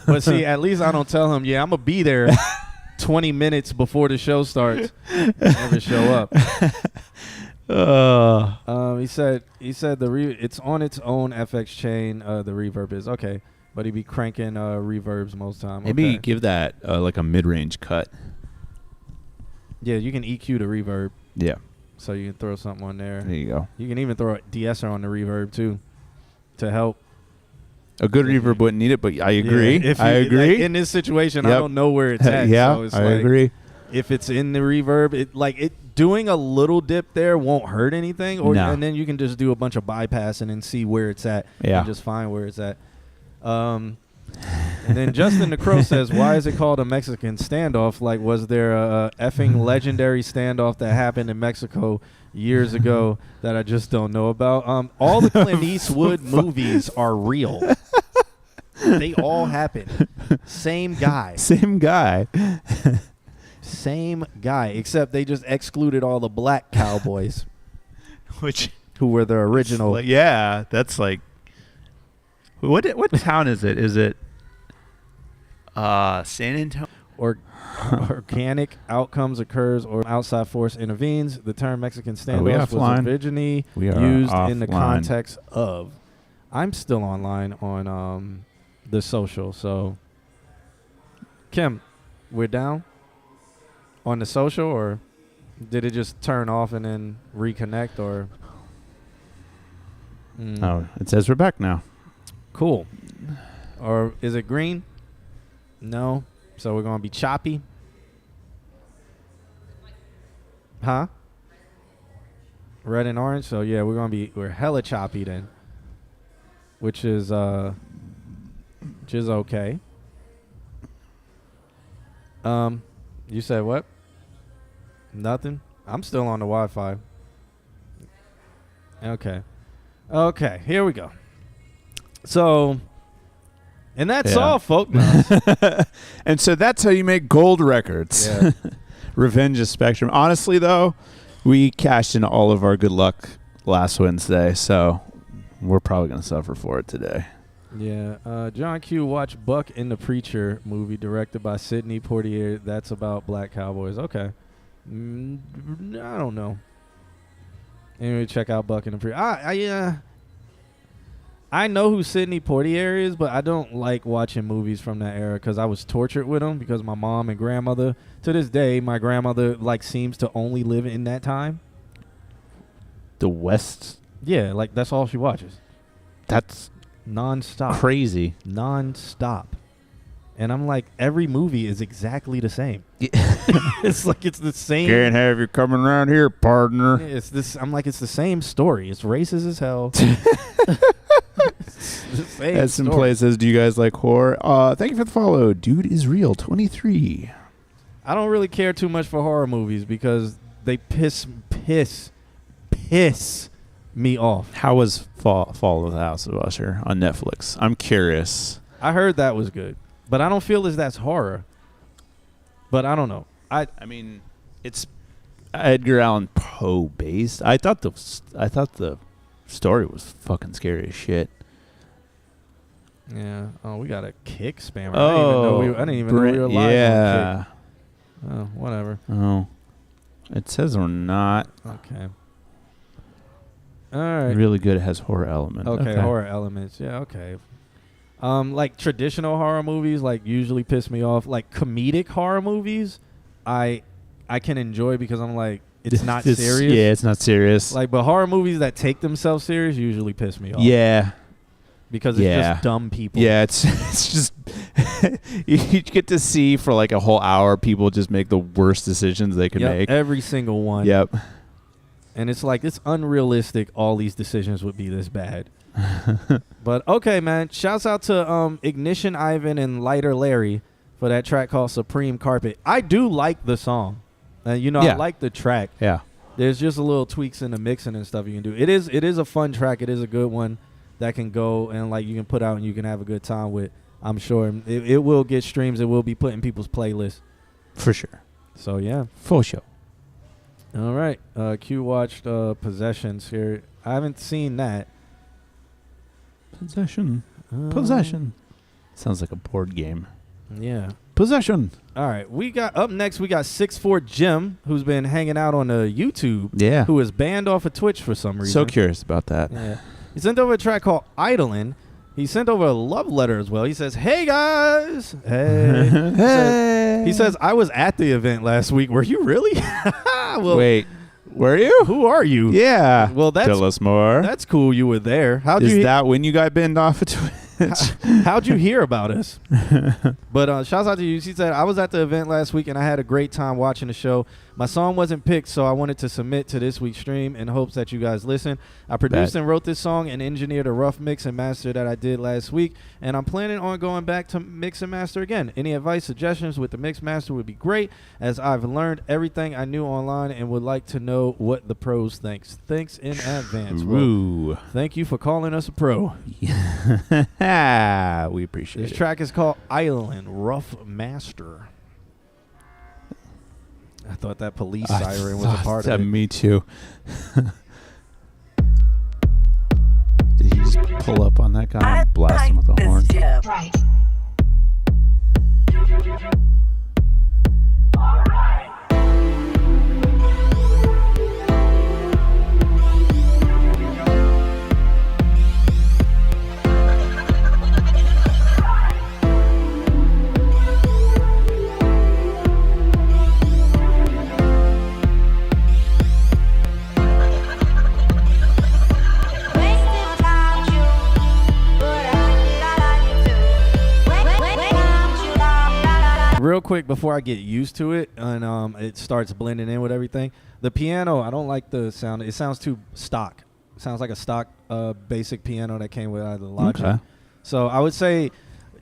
But see, at least I don't tell him, I'm going to be there 20 minutes before the show starts. Never show up. He said it's on its own FX chain. The reverb is okay, but he'd be cranking reverbs most time. Maybe give that like a mid-range cut. Yeah, you can EQ the reverb. Yeah. So you can throw something on there. There you go. You can even throw a de-esser on the reverb too, to help. A good reverb wouldn't need it, but I agree. Yeah, I agree. Like, in this situation, I don't know where it's at. Yeah, so it's I agree. If it's in the reverb, it doing a little dip there won't hurt anything, and then you can just do a bunch of bypassing and see where it's at. Yeah. And just find where it's at. And then Justin the Crow says, why is it called a Mexican standoff? Like, was there a effing legendary standoff that happened in Mexico years ago that I just don't know about? All the Clint Eastwood movies are real. They all happen. Same guy. Same guy. Same guy, except they just excluded all the black cowboys, who were the original. Yeah, that's like what town is it? Is it San Antonio? Or organic outcomes occurs or outside force intervenes. The term Mexican standoff was originally used in the context of. I'm still online on the social. So, Kim, we're down on the social, or did it just turn off and then reconnect, or? Oh, it says we're back now. Cool. Or is it green? No. So we're going to be choppy? Huh? Red and orange? So yeah, we're hella choppy then. Which is okay. You said what? Nothing? I'm still on the Wi-Fi. Okay, here we go. So, and that's all, folks. And so that's how you make gold records. Yeah. Revenge of Spectrum. Honestly, though, we cashed in all of our good luck last Wednesday, so we're probably going to suffer for it today. Yeah. John Q. watched Buck in the Preacher movie directed by Sidney Poitier. That's about black cowboys. Okay. I don't know. Anyway, check out Buck in the Preacher. I know who Sidney Poitier is, but I don't like watching movies from that era because I was tortured with them because my mom and grandmother, to this day, my grandmother seems to only live in that time. The West? Yeah, that's all she watches. That's nonstop. Crazy. Nonstop. And I'm like, every movie is exactly the same. It's like it's the same. Can't have you coming around here, partner. It's this. I'm like, it's the same story. It's racist as hell. As some places, do you guys like horror? Thank you for the follow. Dude is real 23. I don't really care too much for horror movies because they piss me off. How was Fall of the House of Usher on Netflix? I'm curious. I heard that was good, but I don't feel as that's horror. But I don't know. I mean, it's Edgar Allan Poe based. I thought the story was fucking scary as shit. Yeah. Oh, we got a Kick spammer. I didn't even know we were live on Kick. Oh, whatever. Oh. It says we're not. Okay. All right. Really good. It has horror element. Okay, horror elements. Yeah, okay. Like traditional horror movies, like usually piss me off. Like comedic horror movies, I can enjoy because I'm like, it's not serious. Yeah, it's not serious. Like, but horror movies that take themselves serious usually piss me off. Yeah. Because it's just dumb people. Yeah, it's just you get to see for like a whole hour people just make the worst decisions they can make. Every single one. Yep. And it's like, it's unrealistic all these decisions would be this bad. But okay, man. Shouts out to Ignition Ivan and Lighter Larry for that track called Supreme Carpet. I do like the song. And I like the track. Yeah. There's just a little tweaks in the mixing and stuff you can do. It is a fun track. It is a good one that can go and like you can put out and you can have a good time with. I'm sure it will get streams. It will be put in people's playlists. For sure. So yeah. For sure. All right. Q watched Possessions here. I haven't seen that. Possession. Sounds like a board game. Yeah. Possession. All right. Up next, we got 6'4" Jim, who's been hanging out on YouTube. Yeah. Who is banned off of Twitch for some reason. So curious about that. Yeah. He sent over a track called Idlin'. He sent over a love letter as well. He says, "Hey guys." Hey. Hey. He says, "I was at the event last week." Were you really? Well, wait. Were you? Who are you? Yeah. Well, tell us more. That's cool. You were there. Is that when you got banned off of Twitch? How'd you hear about us? But shouts out to you. She said, "I was at the event last week and I had a great time watching the show. My song wasn't picked, so I wanted to submit to this week's stream in hopes that you guys listen. I produced and wrote this song and engineered a rough mix and master that I did last week, and I'm planning on going back to mix and master again. Any advice, suggestions with the mix master would be great, as I've learned everything I knew online and would like to know what the pros thinks. Thanks in advance." Well, thank you for calling us a pro. We appreciate it. This track is called Island Rough Master. I thought that police siren was a part of it. Me too. Did he just pull up on that guy and blast him with a horn? Right. Real quick before I get used to it and it starts blending in with everything, the piano, I don't like the sound. It sounds too stock. It sounds like a stock basic piano that came with either Logic. Okay. So I would say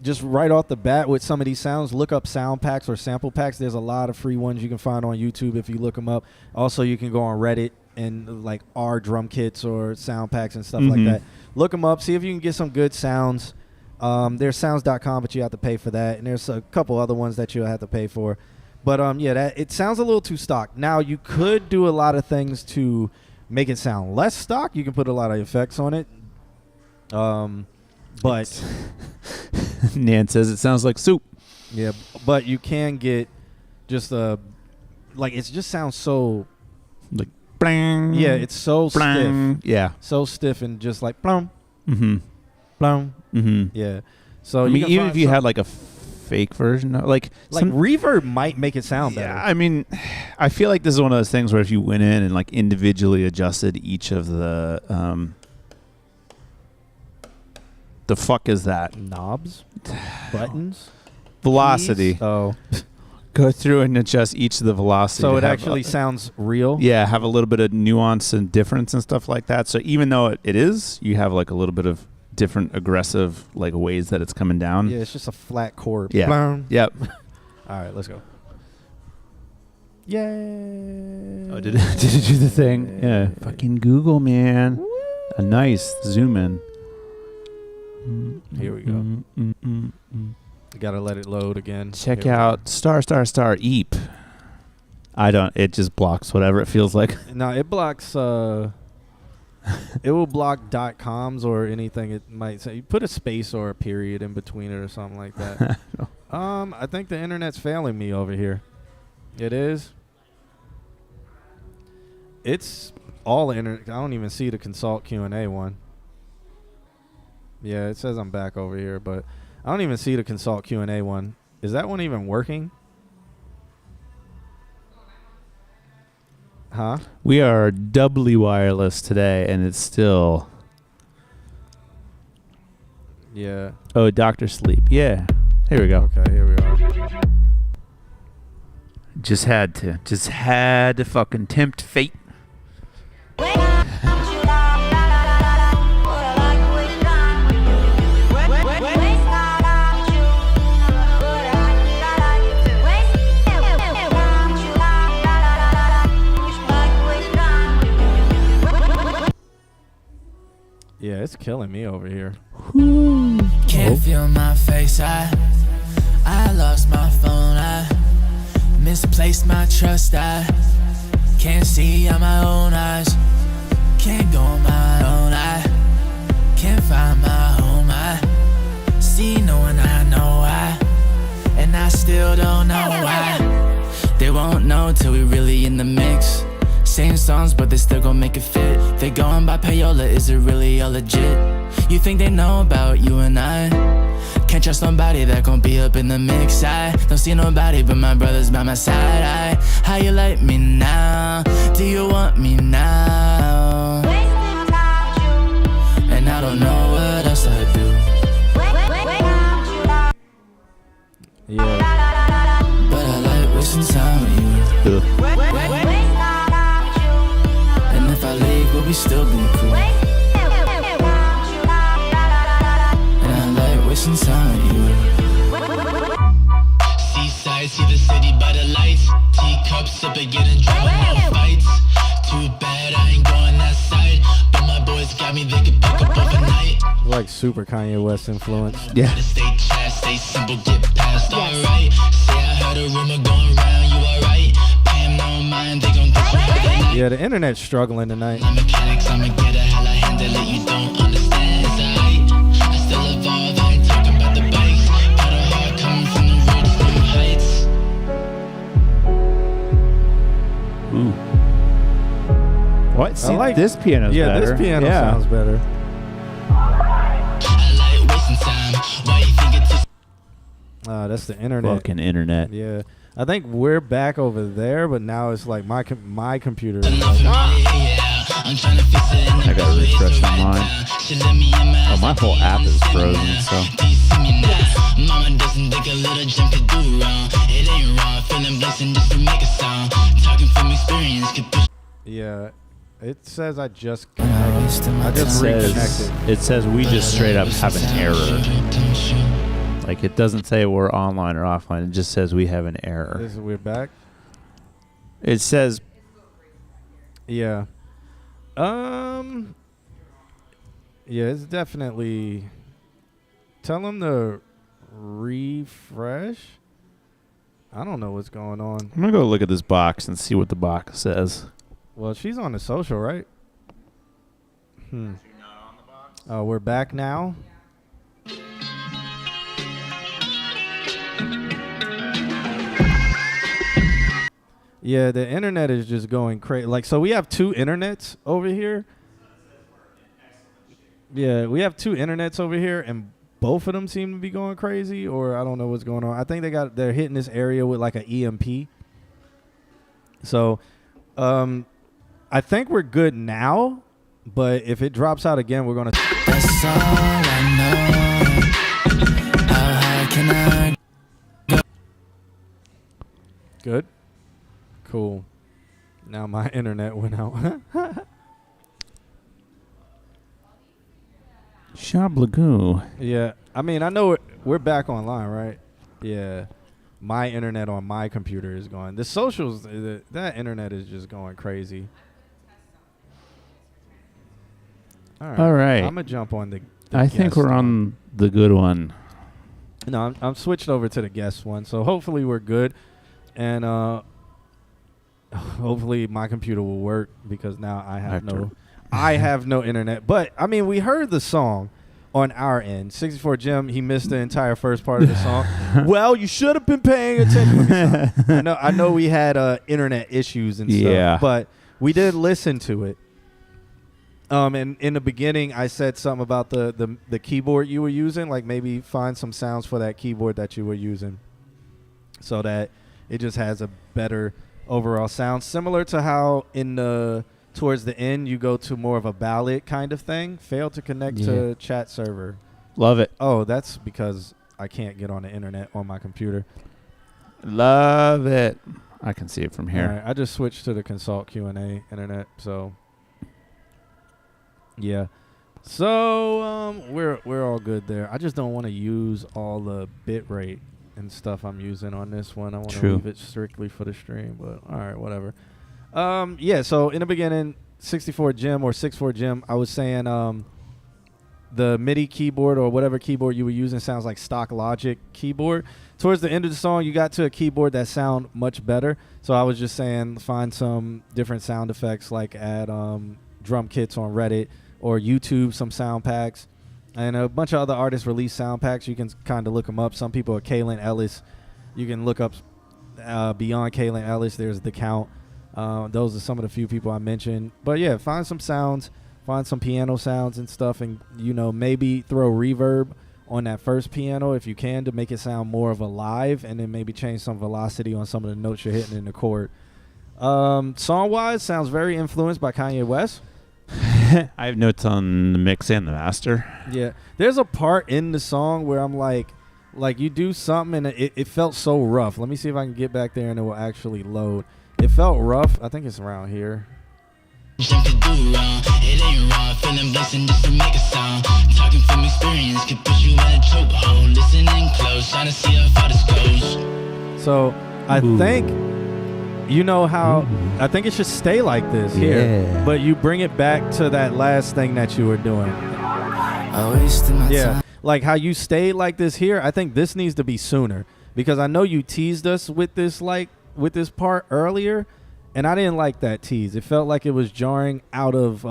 just right off the bat with some of these sounds, look up sound packs or sample packs. There's a lot of free ones you can find on YouTube if you look them up. Also, you can go on Reddit and like R drum kits or sound packs and stuff like that. Look them up. See if you can get some good sounds. There's sounds.com, but you have to pay for that. And there's a couple other ones that you'll have to pay for. But it sounds a little too stock. Now, you could do a lot of things to make it sound less stock. You can put a lot of effects on it. But Nan says it sounds like soup. Yeah, but you can get just it just sounds so like blang. Yeah, it's so blang. stiff. Yeah, so stiff and just like plum. Plum. Yeah. So I mean, even if you had like a fake version, like reverb might make it sound better. Yeah, I mean, I feel like this is one of those things where if you went in and like individually adjusted each of the fuck is that? Knobs? Buttons? Velocity. Keys? Oh. Go through and adjust each of the velocity. So it actually sounds real? Yeah, have a little bit of nuance and difference and stuff like that. So even though it is, you have like a little bit of different aggressive like ways that it's coming down. Yeah, it's just a flat chord. Yeah. Blam. Yep. All right, let's go. Yay. Oh, did it do the thing? Yeah. Fucking Google, man. A nice zoom in. Here we go. You gotta let it load again. Check out ******EEP. It just blocks whatever it feels like. No, it blocks it will block .coms or anything it might say. You put a space or a period in between it or something like that. I think the internet's failing me over here. It is. It's all internet. I don't even see the consult QnA one. Yeah, it says I'm back over here, but I don't even see the consult QnA one. Is that one even working? Huh? We are doubly wireless today, and it's still. Yeah. Oh, Dr. Sleep. Yeah. Here we go. Okay, here we are. Just had to fucking tempt fate. Yeah, it's killing me over here. Can't feel my face. I lost my phone. I misplaced my trust. I can't see on my own eyes. Can't go on my own. I can't find my home. I see no one I know. And I still don't know why. They won't know till we really in the mix. Same songs, but they still gon' make it fit. They going by payola, is it really all legit? You think they know about you and I? Can't trust nobody that gon' be up in the mix. I don't see nobody but my brothers by my side. How you like me now? Do you want me now? And I don't know what else I do. Yeah. But I like wasting time with you. And if I leave, will we still be cool? And I like wasting time with you. Seaside, see the city by the lights. Teacups, sip it, getting drunk, no fights. Too bad I ain't going that side. But my boys got me, they could pick up overnight. Like super Kanye West influence. Yeah. Stay chaste, stay simple, get past, alright. Say I heard a rumor going round, you alright? Pay 'em no mind, they gon' get you how they like. Yeah, the internet's struggling tonight. My mechanics, I'ma get it, how I handle it, you don't understand, it's alright. I still evolve, I ain't talking about the bikes. Got a heart coming from the roots, new heights. Ooh. What? See, I like this piano's yeah, better. this piano Yeah. sounds better. I like wasting time, why you think it took That's the internet. Fucking internet. Yeah, I think we're back over there, but now it's like my computer. Is enough for me like, to hear you out? I'm trying to fix it in the I gotta ways to refresh write it mine. down. She let me in my Oh, my eyes, whole I app think is you frozen, understand so. me now. Do you see me now? Mama doesn't think a little jump could do wrong. It ain't wrong, feeling blessed just to make a sound. Talking from experience could push. yeah, it says I just I just reconnected. It says we just straight up have an error. Like, it doesn't say we're online or offline. It just says we have an error. We're back. It says, Yeah. Yeah, it's definitely. Tell them to refresh. I don't know what's going on. I'm going to go look at this box and see what the box says. Well, she's on the social, right? Oh, we're back now. Yeah, the internet is just going crazy. Like, so we have two internets over here. Yeah, we have two internets over here, and both of them seem to be going crazy, or I don't know what's going on. I think they're hitting this area with like an EMP. So, I think we're good now, but if it drops out again, we're gonna. That's all I know. How high can I? Good. Cool. Now my internet went out. Shablagoo. Yeah, I mean, I know we're back online, right? Yeah, my internet on my computer is going. The socials, that internet is just going crazy. All right. I'm gonna jump on the I think guest we're on the good one. No, I'm switched over to the guest one, so hopefully we're good, and hopefully my computer will work because now I have no internet. But I mean, we heard the song on our end. 64 Jim, he missed the entire first part of the song. Well, you should have been paying attention. I know we had internet issues and stuff, Yeah. but we did listen to it. And in the beginning, I said something about the keyboard you were using, like maybe find some sounds for that keyboard that you were using, so that it just has a better overall sound, similar to how towards the end you go to more of a ballad kind of thing. Failed to connect to chat server. Love it. Oh, that's because I can't get on the internet on my computer. Love it. I can see it from here. All right, I just switched to the Consult QnA internet, so yeah. So we're all good there. I just don't want to use all the bit rate and stuff I'm using on this one. I want to leave it strictly for the stream, but all right, whatever. Yeah, so in the beginning, 64 Gem or 64 Gem, I was saying the MIDI keyboard or whatever keyboard you were using sounds like stock Logic keyboard. Towards the end of the song, you got to a keyboard that sound much better. So I was just saying find some different sound effects, like add drum kits on Reddit or YouTube, some sound packs. And a bunch of other artists release sound packs. You can kind of look them up. Some people are Kaylin Ellis. You can look up beyond Kaylin Ellis. There's The Count. Those are some of the few people I mentioned. But yeah, find some sounds, find some piano sounds and stuff, and maybe throw reverb on that first piano if you can to make it sound more of a live, and then maybe change some velocity on some of the notes you're hitting in the chord. Song-wise, sounds very influenced by Kanye West. I have notes on the mix and the master. Yeah, there's a part in the song where I'm like you do something and it felt so rough. Let me see if I can get back there and it will actually load. It felt rough. I think it's around here. It ain't raw, feeling blessing just to make a sound. Talking from experience could put you in a chokehold. Listening close, trying to see how far this goes. So I think how I think it should stay like this here, but you bring it back to that last thing that you were doing. Yeah, like how you stayed like this here. I think this needs to be sooner, because I know you teased us with this part earlier. And I didn't like that tease. It felt like it was jarring out of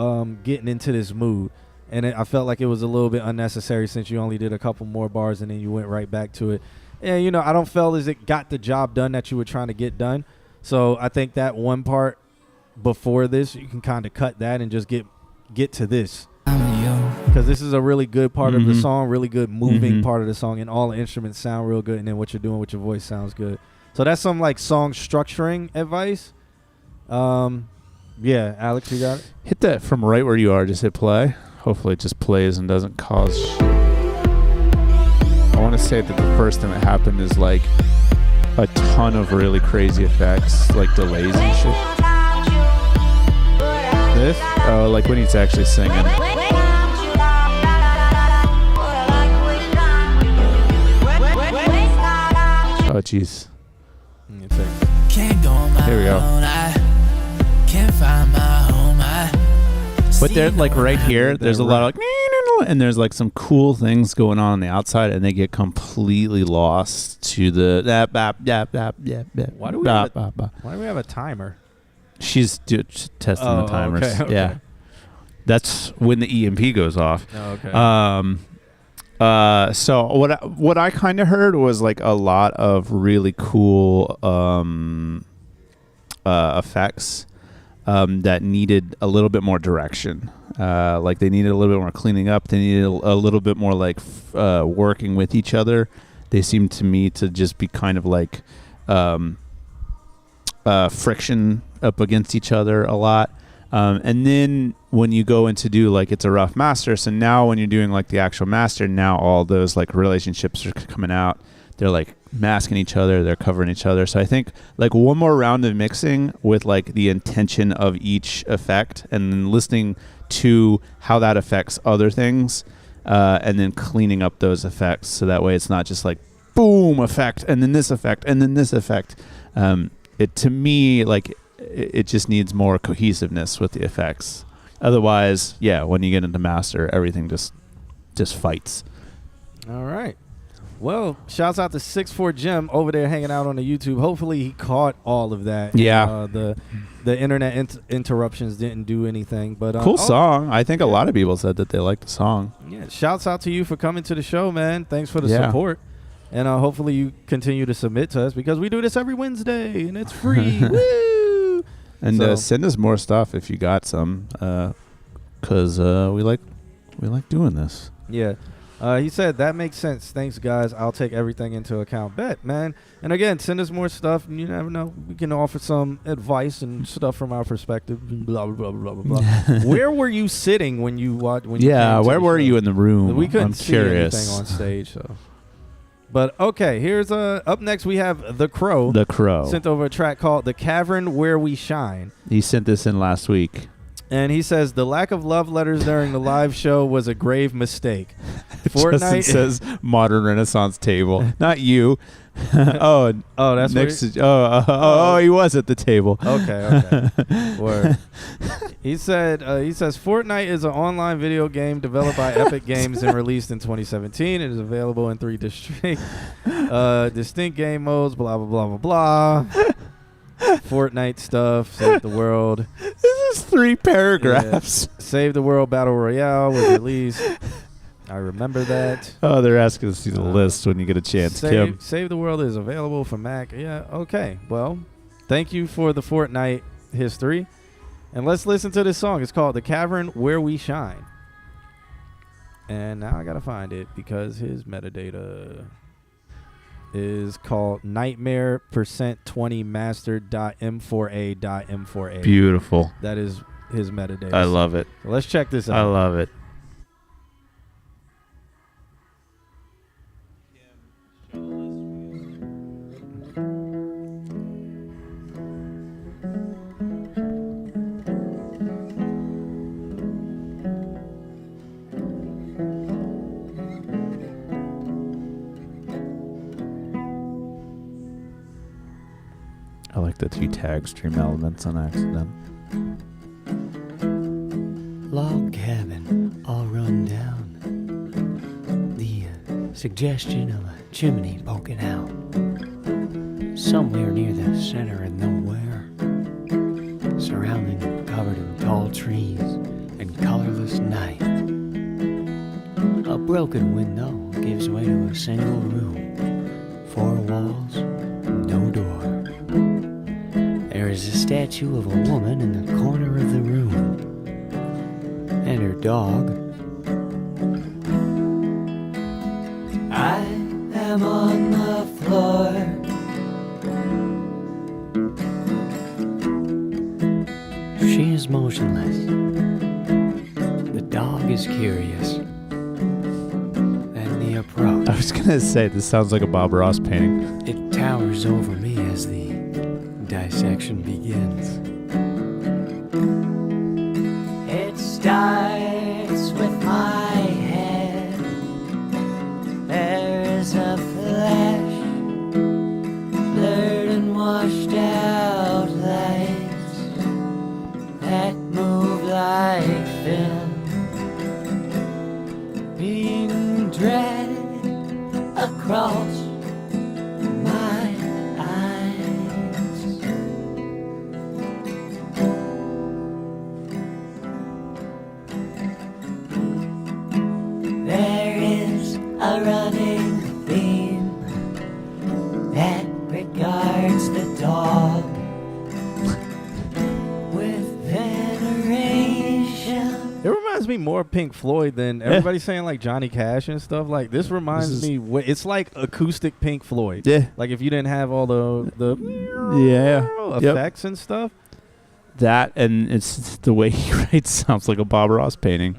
getting into this mood. And I felt like it was a little bit unnecessary, since you only did a couple more bars and then you went right back to it. And, I don't feel as it got the job done that you were trying to get done. So I think that one part before this, you can kind of cut that and just get to this. Because this is a really good part of the song, really good moving part of the song. And all the instruments sound real good. And then what you're doing with your voice sounds good. So that's some song structuring advice. Yeah, Alex, you got it? Hit that from right where you are. Just hit play. Hopefully it just plays and doesn't cause... I want to say that the first thing that happened is a ton of really crazy effects, like delays and shit. This? Oh, like when he's actually singing. Oh, jeez. Here we go. Can't find my home. But they're right here, there's a lot of and there's some cool things going on the outside, and they get completely lost to the Why do we have a timer? She's testing the timers. Okay. Yeah. That's when the EMP goes off. Oh, okay. So what I kind of heard was a lot of really cool effects that needed a little bit more direction. They needed a little bit more cleaning up. They needed a little bit more working with each other. They seemed to me to just be kind of friction up against each other a lot. And then when you go into do it's a rough master, so now when you're doing the actual master, now all those relationships are coming out. They're masking each other, they're covering each other. So I think one more round of mixing with the intention of each effect, and then listening to how that affects other things, and then cleaning up those effects, so that way it's not just boom effect and then this effect and then this effect. It to me it just needs more cohesiveness with the effects. Otherwise, yeah, when you get into master, everything just fights. All right. Well, shouts out to 64 Gem over there hanging out on the YouTube. Hopefully he caught all of that. Yeah. The internet interruptions didn't do anything. But cool song. I think a lot of people said that they liked the song. Yeah. Shouts out to you for coming to the show, man. Thanks for the support. And hopefully you continue to submit to us, because we do this every Wednesday and it's free. Woo! And So- send us more stuff if you got some, because we like doing this. Yeah. He said, that makes sense. Thanks, guys. I'll take everything into account. Bet, man. And again, send us more stuff. And you never know. We can offer some advice and stuff from our perspective. Blah, blah, blah, blah, blah. Where were you sitting when you watched? Where were you in the room? We couldn't I'm see curious. anything on stage. So. But, okay. Here's up next we have The Crow. The Crow. Sent over a track called The Cavern Where We Shine. He sent this in last week. And he says, the lack of love letters during the live show was a grave mistake. Justin says modern Renaissance table. Not you. Oh, that's next. what He was at the table. Okay. Word. He says Fortnite is an online video game developed by Epic Games and released in 2017. It is available in 3 distinct game modes. Blah blah blah blah blah. Fortnite stuff. Save the world. This is 3 paragraphs. Yeah. Save the World Battle Royale was released. I remember that. Oh, they're asking us to see the list when you get a chance, Kim. Save the World is available for Mac. Yeah, okay. Well, thank you for the Fortnite history. And let's listen to this song. It's called The Cavern Where We Shine. And now I got to find it because his metadata is called nightmare%20master.m4a.m4a. Beautiful. That is his metadata. I love it. So let's check this out. I love it. I like that you tag stream elements on accident. Log cabin all run down. The suggestion of a chimney poking out. Somewhere near the center of nowhere. Surrounding, covered in tall trees and colorless night. A broken window gives way to a single room. 4 walls, no door. There is a statue of a woman in the corner of the room. And her dog. I am on the floor. She is motionless. The dog is curious. Then the approach. I was going to say, this sounds like a Bob Ross painting. It towers over me as the dissection begins. It starts with my head. There's a flash, blurred and washed out lights that move like film, being dragged across my eyes. There is a running theme that regards the dog with veneration. It reminds me more of Pink Floyd than everybody's saying like Johnny Cash and stuff. Like this reminds me, it's like acoustic Pink Floyd. Yeah. Like if you didn't have all the effects and stuff. That, and it's the way he writes sounds like a Bob Ross painting.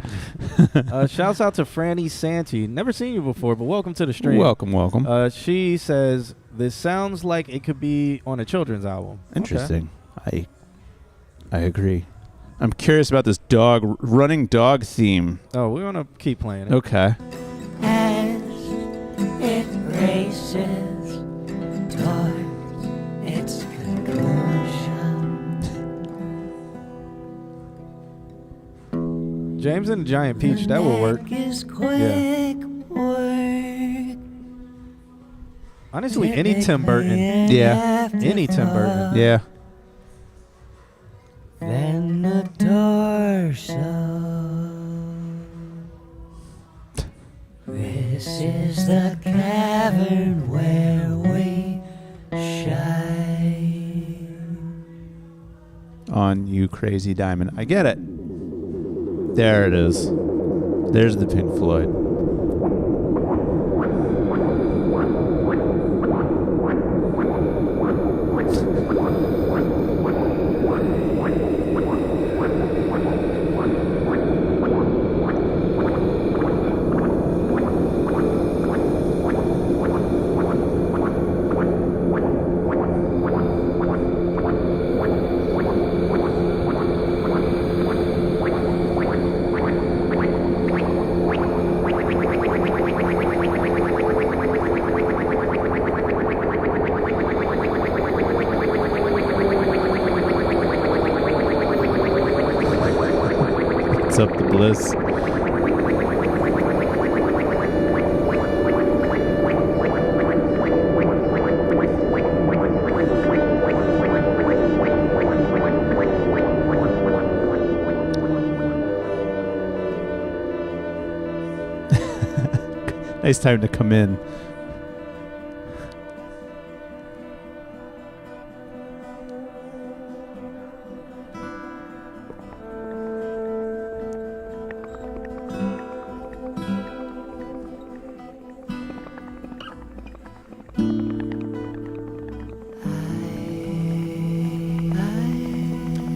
Shouts out to Franny Santee. Never seen you before, but welcome to the stream. Welcome. She says, this sounds like it could be on a children's album. Interesting. Okay. I agree. I'm curious about this running dog theme. Oh, we're going to keep playing it. Okay. As it races towards its conclusion. James and the Giant Peach, that will work. Yeah. Honestly, any Tim Burton. Yeah. Any Tim Burton. Yeah. Then the torso. This is the cavern where we shine. on, you crazy diamond. I get it. There it is. There's the Pink Floyd. Up the bliss. Nice time to come in.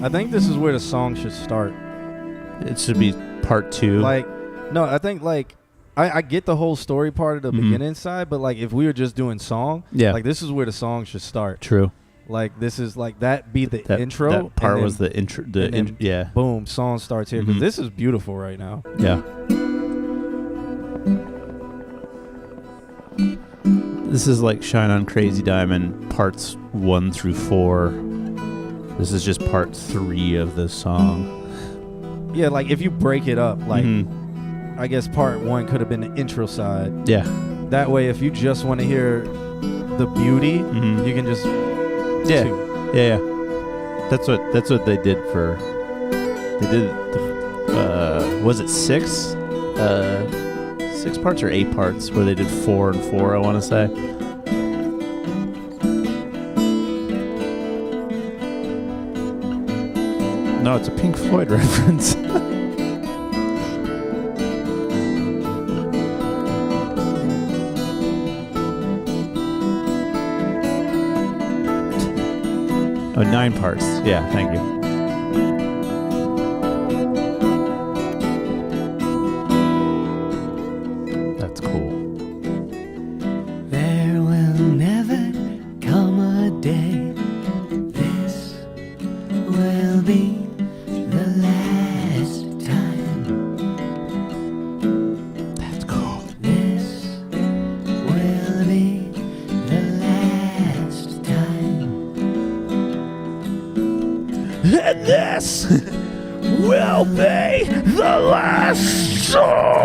I think this is where the song should start. It should be part 2. Like, no, I think like I get the whole story part of the beginning side, but like if we were just doing song, like this is where the song should start. True. Like this is like that be the intro. That part then, was the intro. Yeah. Boom, song starts here because this is beautiful right now. Yeah. This is like Shine on Crazy Diamond parts 1 through 4. This is just part 3 of the song. Yeah, like if you break it up, like I guess part 1 could have been the intro side. Yeah. That way, if you just want to hear the beauty, you can just yeah. That's what they did for. They did the was it 6? 6 parts or 8 parts where they did 4 and 4. I want to say. No, it's a Pink Floyd reference. Oh, 9 parts. Yeah, thank you. That's cool. There will never come a day. This will be the last time. That's cool. This will be the last time. And this will be the last song.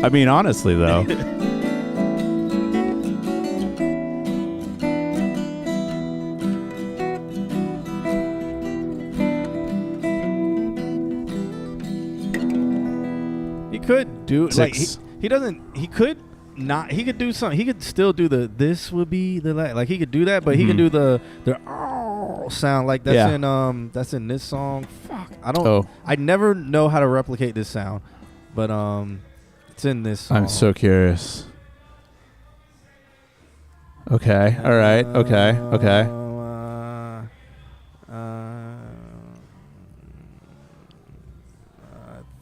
I mean, honestly, though. He could do like 6. he doesn't. He could not. He could do something. He could still do the. This would be the like. He could do that, but he can do the sound like that's in this song. Fuck, I don't. Oh. I never know how to replicate this sound, but it's in this song. I'm so curious. Okay. All right. Okay.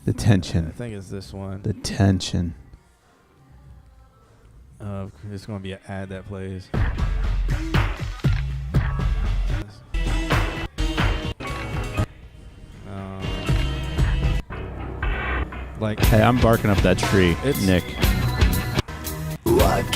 The tension. I think it's this one. The tension. It's gonna be an ad that plays. Like, hey, I'm barking up that tree, Nick. Like,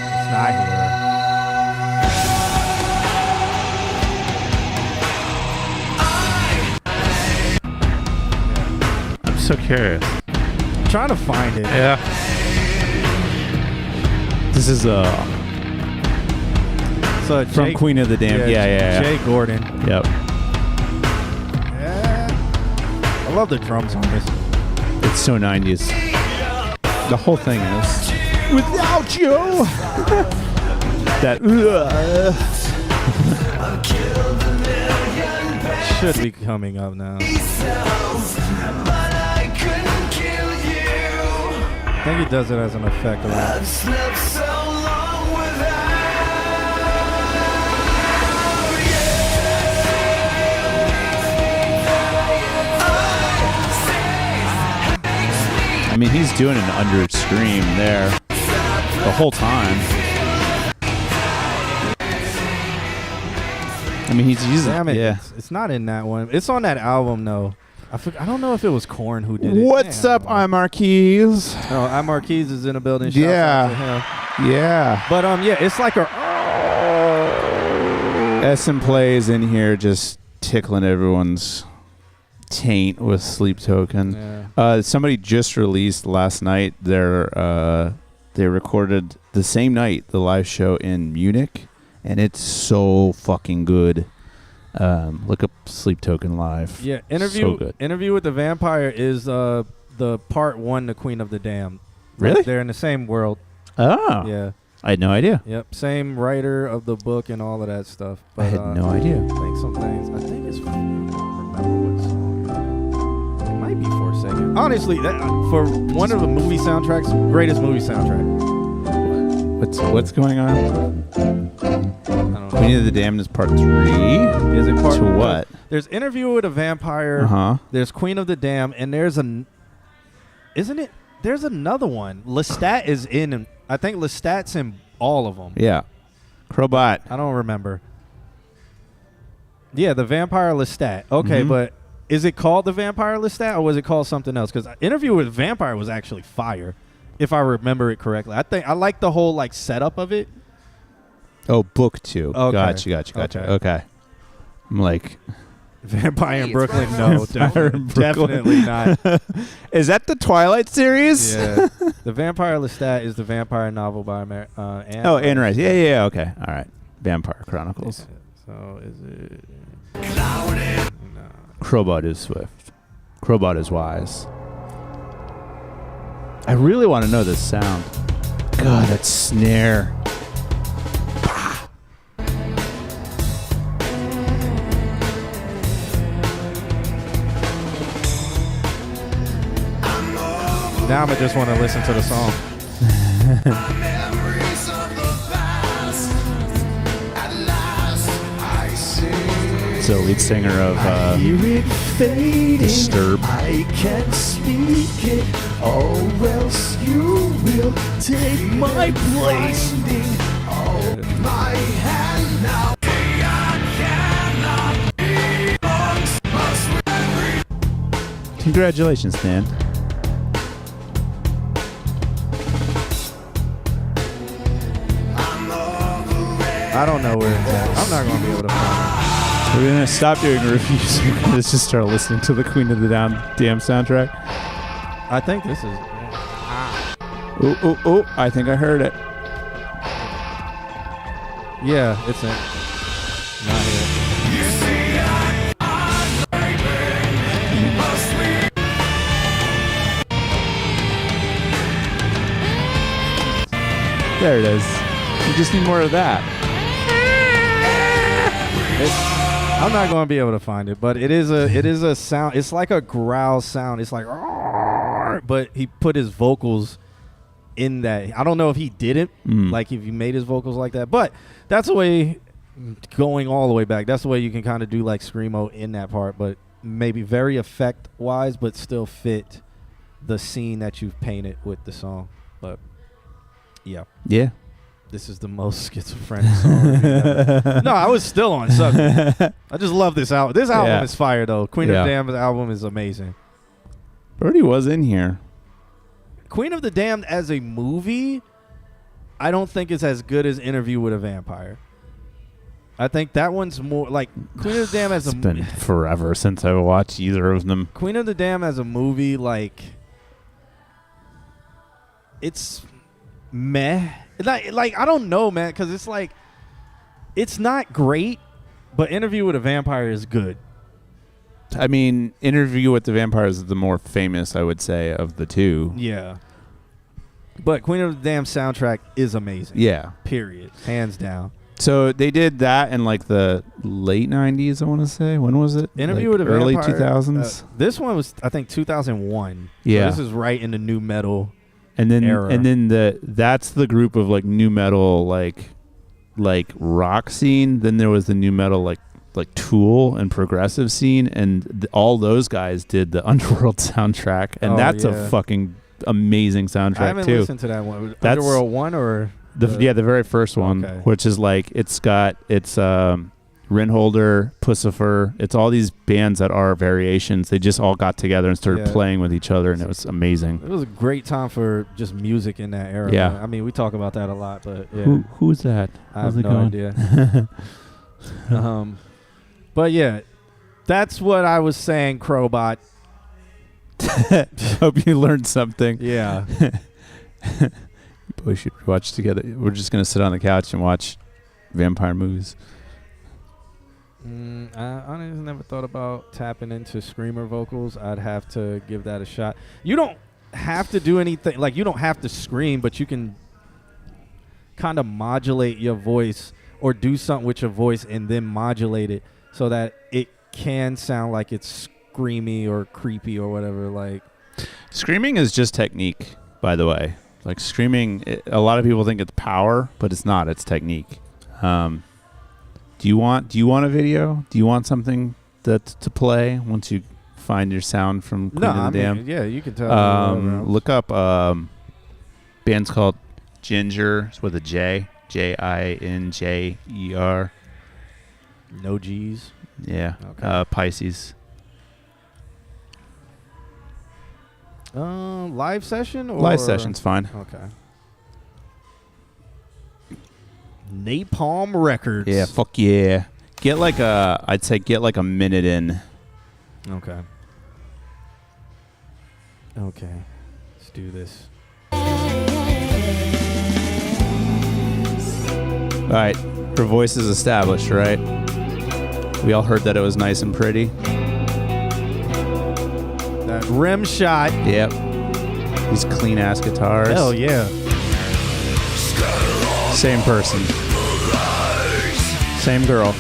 it's not here. I'm so curious. I'm trying to find it. Yeah. This is from Jake, Queen of the Damned. Yeah. Jay Gordon. Yep. Yeah. I love the drums on this. It's so 90s. The whole thing is. Without you. That. Should be coming up now. I think he does it as an effect. I mean, he's doing an under scream there the whole time. I mean, he's using. Damn it! Yeah. It's not in that one. It's on that album though. I don't know if it was Korn who did it. What's up, I'm Marquise? No, I'm Marquise is in the building. Shouts out to him. Yeah. But yeah, it's like a. Essen plays in here, just tickling everyone's taint with Sleep Token. Yeah. Somebody just released last night. They recorded the same night the live show in Munich, and it's so fucking good. Look up Sleep Token live. Yeah, So good. Interview with the Vampire is the part 1 to Queen of the Damned. Really? They're in the same world. Oh. Yeah. I had no idea. Yep. Same writer of the book and all of that stuff. But, I had no idea. I think some things. I think it's. I don't remember what song. It might be Forsaken. Honestly, for one of the movie soundtracks, greatest movie soundtrack. What's going on? I don't know. Queen of the Damned is part 3. Is it part to what? There's Interview with a Vampire. Uh-huh. There's Queen of the Damned, and there's isn't it? There's another one. Lestat is in. I think Lestat's in all of them. Yeah. Crowbot. I don't remember. Yeah, the Vampire Lestat. Okay, but is it called the Vampire Lestat or was it called something else? Because Interview with a Vampire was actually fire, if I remember it correctly. I like the whole like setup of it. Oh, book 2. Okay. Gotcha. Okay. I'm like... Vampire in Brooklyn? No, Vampire in Brooklyn. definitely not. Is that the Twilight series? Yeah. The Vampire Lestat is the vampire novel by Anne. Anne Rice. Yeah. Okay. All right. Vampire Chronicles. So is it... No. Crowbot is swift. Crowbot is wise. I really want to know this sound. God, that snare. Now I just want to listen to the song. It's the lead singer of Disturbed. I can't speak it, or else you will take my place. My hand now. Congratulations, Dan. I don't know where it's at. I'm not going to be able to find We're going to stop doing reviews. We're going to just start listening to the Queen of the Damn soundtrack. it. I think this is... Oh, I think I heard it. Yeah, it's in. Not here. There it is. You just need more of that. I'm not going to be able to find it, but it is a sound. It's like a growl sound. It's like, but he put his vocals in that. I don't know if he did it, like if he made his vocals like that, but that's the way, going all the way back, that's the way you can kind of do like Screamo in that part, but maybe very effect wise, but still fit the scene that you've painted with the song. But yeah. This is the most schizophrenic song. No, I was still on subject. I just love this album. This album is fire, though. Queen of the Damned album is amazing. Brody was in here. Queen of the Damned as a movie, I don't think it's as good as Interview with a Vampire. I think that one's more like Queen of the Damned as a movie. It's been forever since I watched either of them. Queen of the Damned as a movie, like, it's meh. Like I don't know, man, because it's like It's not great, but Interview with a Vampire is good. I mean, Interview with the Vampire is the more famous, I would say, of the two. Yeah. But Queen of the Damned soundtrack is amazing. Yeah. Period. Hands down. So they did that in like the late 90s, I want to say. When was it? Interview like with a early Vampire. 2000s? This one was, I think, 2001. Yeah. So this is right in the new metal and then era. And then that's the group of like new metal like rock scene. Then there was the new metal like Tool and progressive scene, and all those guys did the Underworld soundtrack, and that's a fucking amazing soundtrack. I haven't too. listened to that one. That's Underworld 1 or the very first one, which is like it's Rinholder, Pussifer. It's all these bands that are variations. They just all got together and started playing with each other, and it was amazing. It was a great time for just music in that era. Yeah. Man. I mean, we talk about that a lot, but yeah. Who's that? I have no idea. But yeah, that's what I was saying, Crowbot. Hope you learned something. Yeah. We should watch together. We're just going to sit on the couch and watch vampire movies. I honestly never thought about tapping into screamer vocals. I'd have to give that a shot. You don't have to do anything. Like, you don't have to scream, but you can kind of modulate your voice or do something with your voice and then modulate it so that it can sound like it's screamy or creepy or whatever. Like, screaming is just technique, by the way. Like screaming, a lot of people think it's power, but it's not. It's technique. Do you want a video? Do you want something to play once you find your sound from Queen of the Damned? Yeah, you can tell. Look up bands called Ginger with a J, Jinjer. No G's. Yeah. Okay. Pisces. Live session or live session's fine. Okay. Napalm Records. Yeah, fuck yeah. I'd say get like a minute in. Okay. Okay. Let's do this. All right. Her voice is established, right? We all heard that it was nice and pretty. That rim shot. Yep. These clean ass guitars. Hell yeah. Same person. Same girl.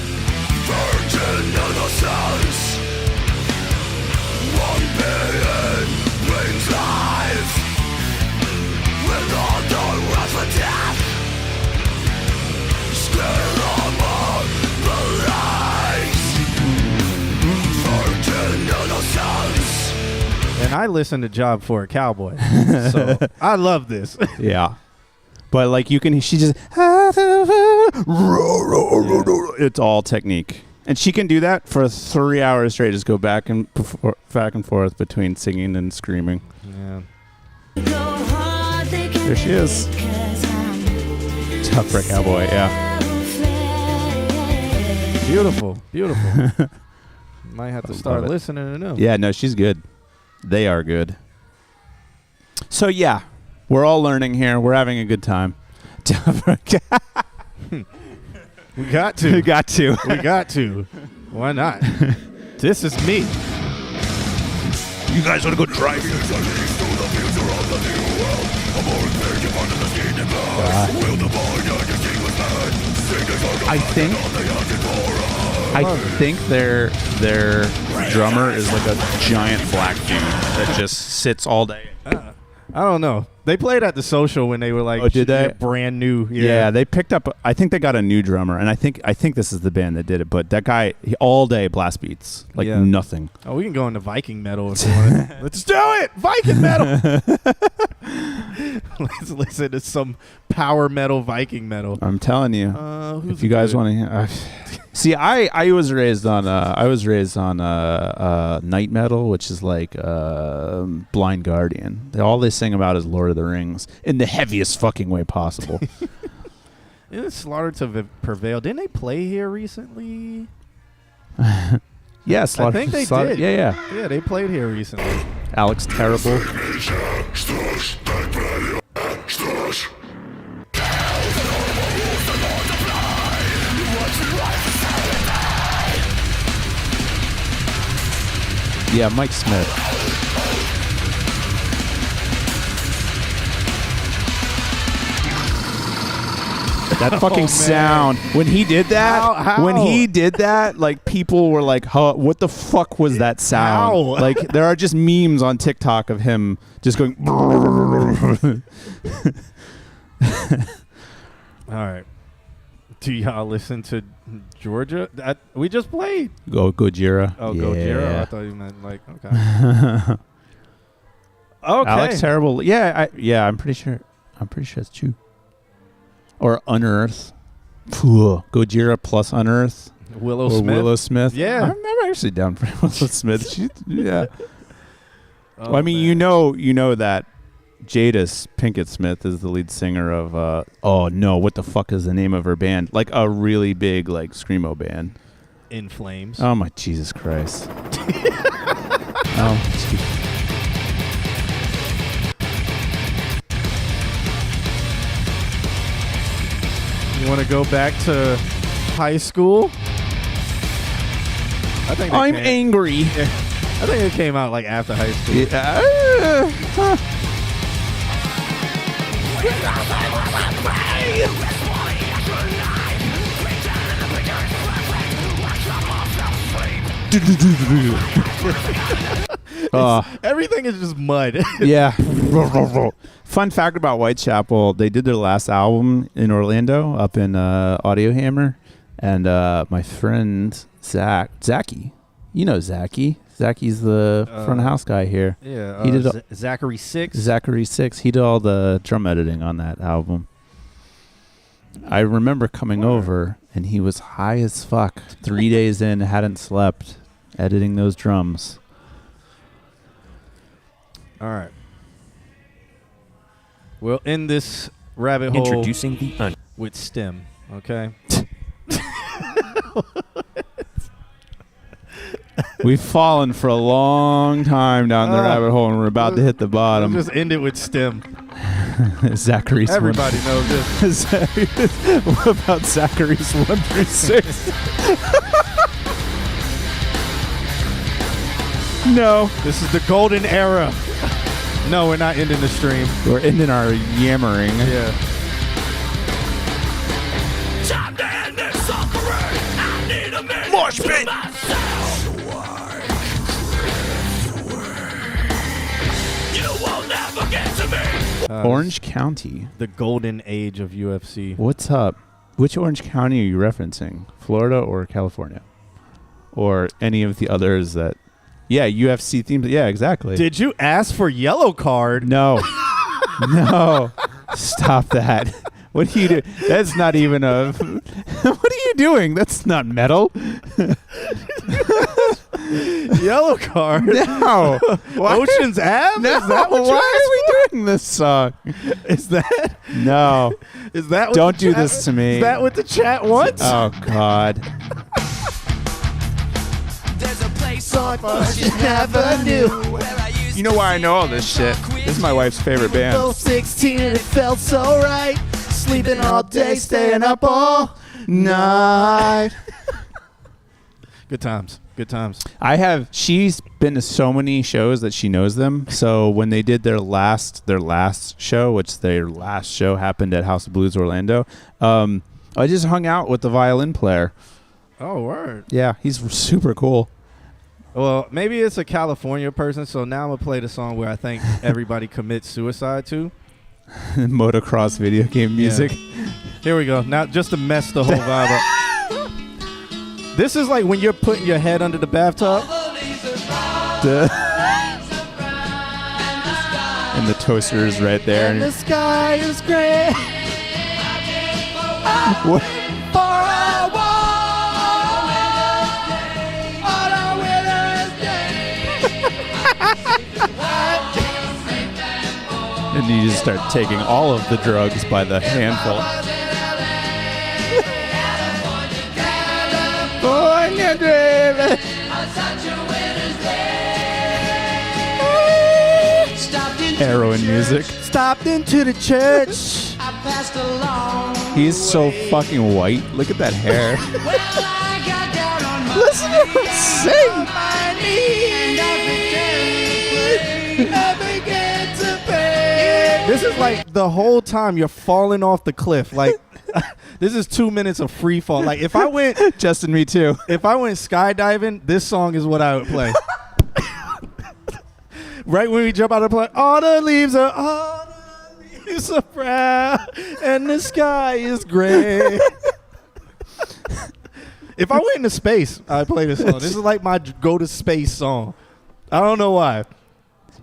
And I listen to Job for a Cowboy. So I love this. Yeah. But like she just it's all technique. And she can do that for 3 hours straight, just go back and forth between singing and screaming. Yeah. There she is. Tough for a cowboy, yeah. Beautiful. Beautiful. Might have to start listening to them. Yeah, no, she's good. They are good. So yeah, we're all learning here. We're having a good time. We got to. We got to. We got to. Why not? This is me. You guys want to go driving? I think their drummer is like a giant black dude that just sits all day. I don't know. They played at the Social when they were like, oh, did they? Brand new. Yeah, they picked up. I think they got a new drummer, and I think this is the band that did it. But that guy, all day blast beats like nothing. Oh, we can go into Viking metal if you want. Let's do it, Viking metal. Let's listen to some power metal, Viking metal. I'm telling you, if you guys want to hear. See, I was raised on night metal, which is like Blind Guardian. All they sing about is Lord of the Rings in the heaviest fucking way possible. Isn't Slaughter to Prevail? Didn't they play here recently? Yeah, Slaughter. I think they did. Yeah. Yeah, they played here recently. Alex Terrible. Yeah, Mike Smith. That fucking sound. When he did that, like people were like, huh, what the fuck was that sound? How? Like there are just memes on TikTok of him just going. All right. Do y'all listen to Georgia? We just played. Gojira. Oh, yeah. Gojira. I thought you meant like, okay. Okay. Alex Terrible. Yeah, I'm pretty sure. I'm pretty sure it's true. Or Unearth. Gojira plus Unearth. Willow or Smith. Willow Smith. Yeah. I'm actually down for Willow Smith. Yeah. Oh, well, I mean, man. you know that Jada Pinkett Smith is the lead singer of oh no, what the fuck is the name of her band? Like a really big like screamo band. In Flames. Oh my Jesus Christ. Oh, geez. You want to go back to high school? I think I'm angry. I think it came out like after high school. Yeah. Everything is just mud. Yeah. Fun fact about Whitechapel, they did their last album in Orlando up in Audio Hammer. And my friend Zachy, you know Zachy's the front of house guy here. Yeah, he did Zachary 6. Zachary 6. He did all the drum editing on that album. I remember coming over and he was high as fuck. 3 days in, hadn't slept, editing those drums. All right. We'll end this rabbit hole Introducing the with STEM, okay? We've fallen for a long time down the rabbit hole and we're about to hit the bottom. We'll just end it with STEM. Zachary's Everybody knows this. What about Zachary's 1 through 6? No. This is the golden era. No, we're not ending the stream. We're ending our yammering. Yeah. Time to end this suffering. I need a minute Mosh to pit. myself. You will never get to me. Orange County. The golden age of UFC. What's up? Which Orange County are you referencing? Florida or California? Or any of the others that... Yeah, UFC themed. Yeah, exactly. Did you ask for yellow card? No. No. Stop that. What are you doing? That's not even a... What are you doing? That's not metal. Yellow card? No. Ocean's Ave? No. Is that what Why are we doing this song? Is that... No. Is that what Don't the do chat, this to me. Is that what the chat wants? Oh, God. There's a place on Ocean Avenue. You know why I know all this shit? This is my wife's favorite band. 16 and it felt so right. Sleeping all day, staying up all night. Good times. Good times. She's been to so many shows that she knows them. So when they did their last show, which their last show happened at House of Blues Orlando, I just hung out with the violin player. Oh, word. Yeah, he's super cool. Well, maybe it's a California person, so now I'm going to play the song where I think everybody commits suicide to. Motocross video game music. Yeah. Here we go. Now, just to mess the whole vibe up. This is like when you're putting your head under the bathtub. And the toaster is right there. And the sky is gray. What? And you just start taking all of the drugs by the handful. California driven. Heroin music. Stopped into the church. He's so fucking white. Look at that hair. Listen to him sing. never get to pay. This is like the whole time you're falling off the cliff. Like, this is 2 minutes of free fall. Like, if I went Justin, me too. If I went skydiving, this song is what I would play. Right when we jump out of the plane, all the leaves are brown, and the sky is gray. If I went into space, I'd play this song. This is like my go to space song. I don't know why.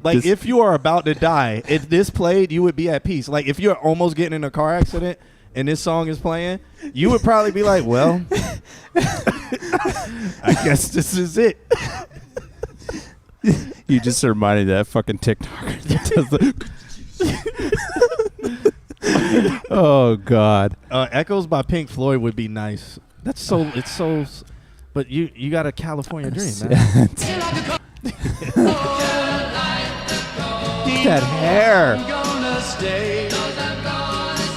Like, if you are about to die, if this played, you would be at peace. Like, if you're almost getting in a car accident and this song is playing, you would probably be like, well, I guess this is it. You just reminded that fucking TikToker that does the Oh, God. Echoes by Pink Floyd would be nice. That's so, it's so, but you got a California dream, man. That hair.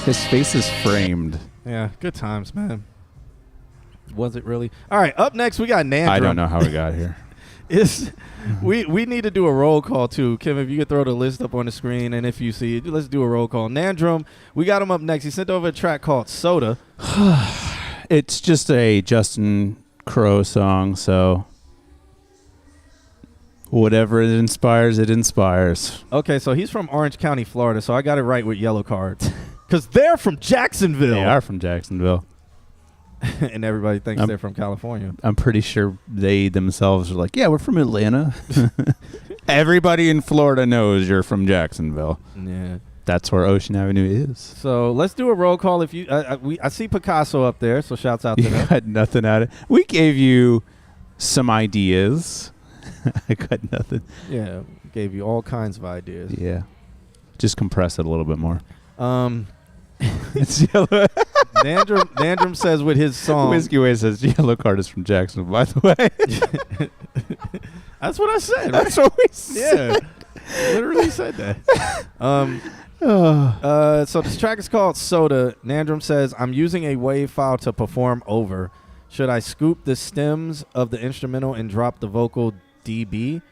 His face is framed. Yeah, good times, man. Was it really? All right, up next we got Nandrum. I don't know how we got here. We need to do a roll call too. Kim, if you could throw the list up on the screen, and if you see it, let's do a roll call. Nandrum, we got him up next. He sent over a track called Soda. It's just a Justin Crow song, so whatever it inspires, it inspires. Okay, so he's from Orange County, Florida, so I got it right with yellow cards. Because they're from Jacksonville. They are from Jacksonville. And everybody thinks they're from California. I'm pretty sure they themselves are like, yeah, we're from Atlanta. Everybody in Florida knows you're from Jacksonville. Yeah. That's where Ocean Avenue is. So let's do a roll call. If you, I see Picasso up there, so shouts out to them. You got nothing out of it. We gave you some ideas. I got nothing. Yeah, gave you all kinds of ideas. Yeah. Just compress it a little bit more. It's yellow. Nandrum says with his song. Whiskey Way says yellow card is from Jacksonville, by the way. That's what I said. That's what we said. Yeah. Literally said that. So this track is called Soda. Nandrum says, I'm using a WAV file to perform over. Should I scoop the stems of the instrumental and drop the vocal dB?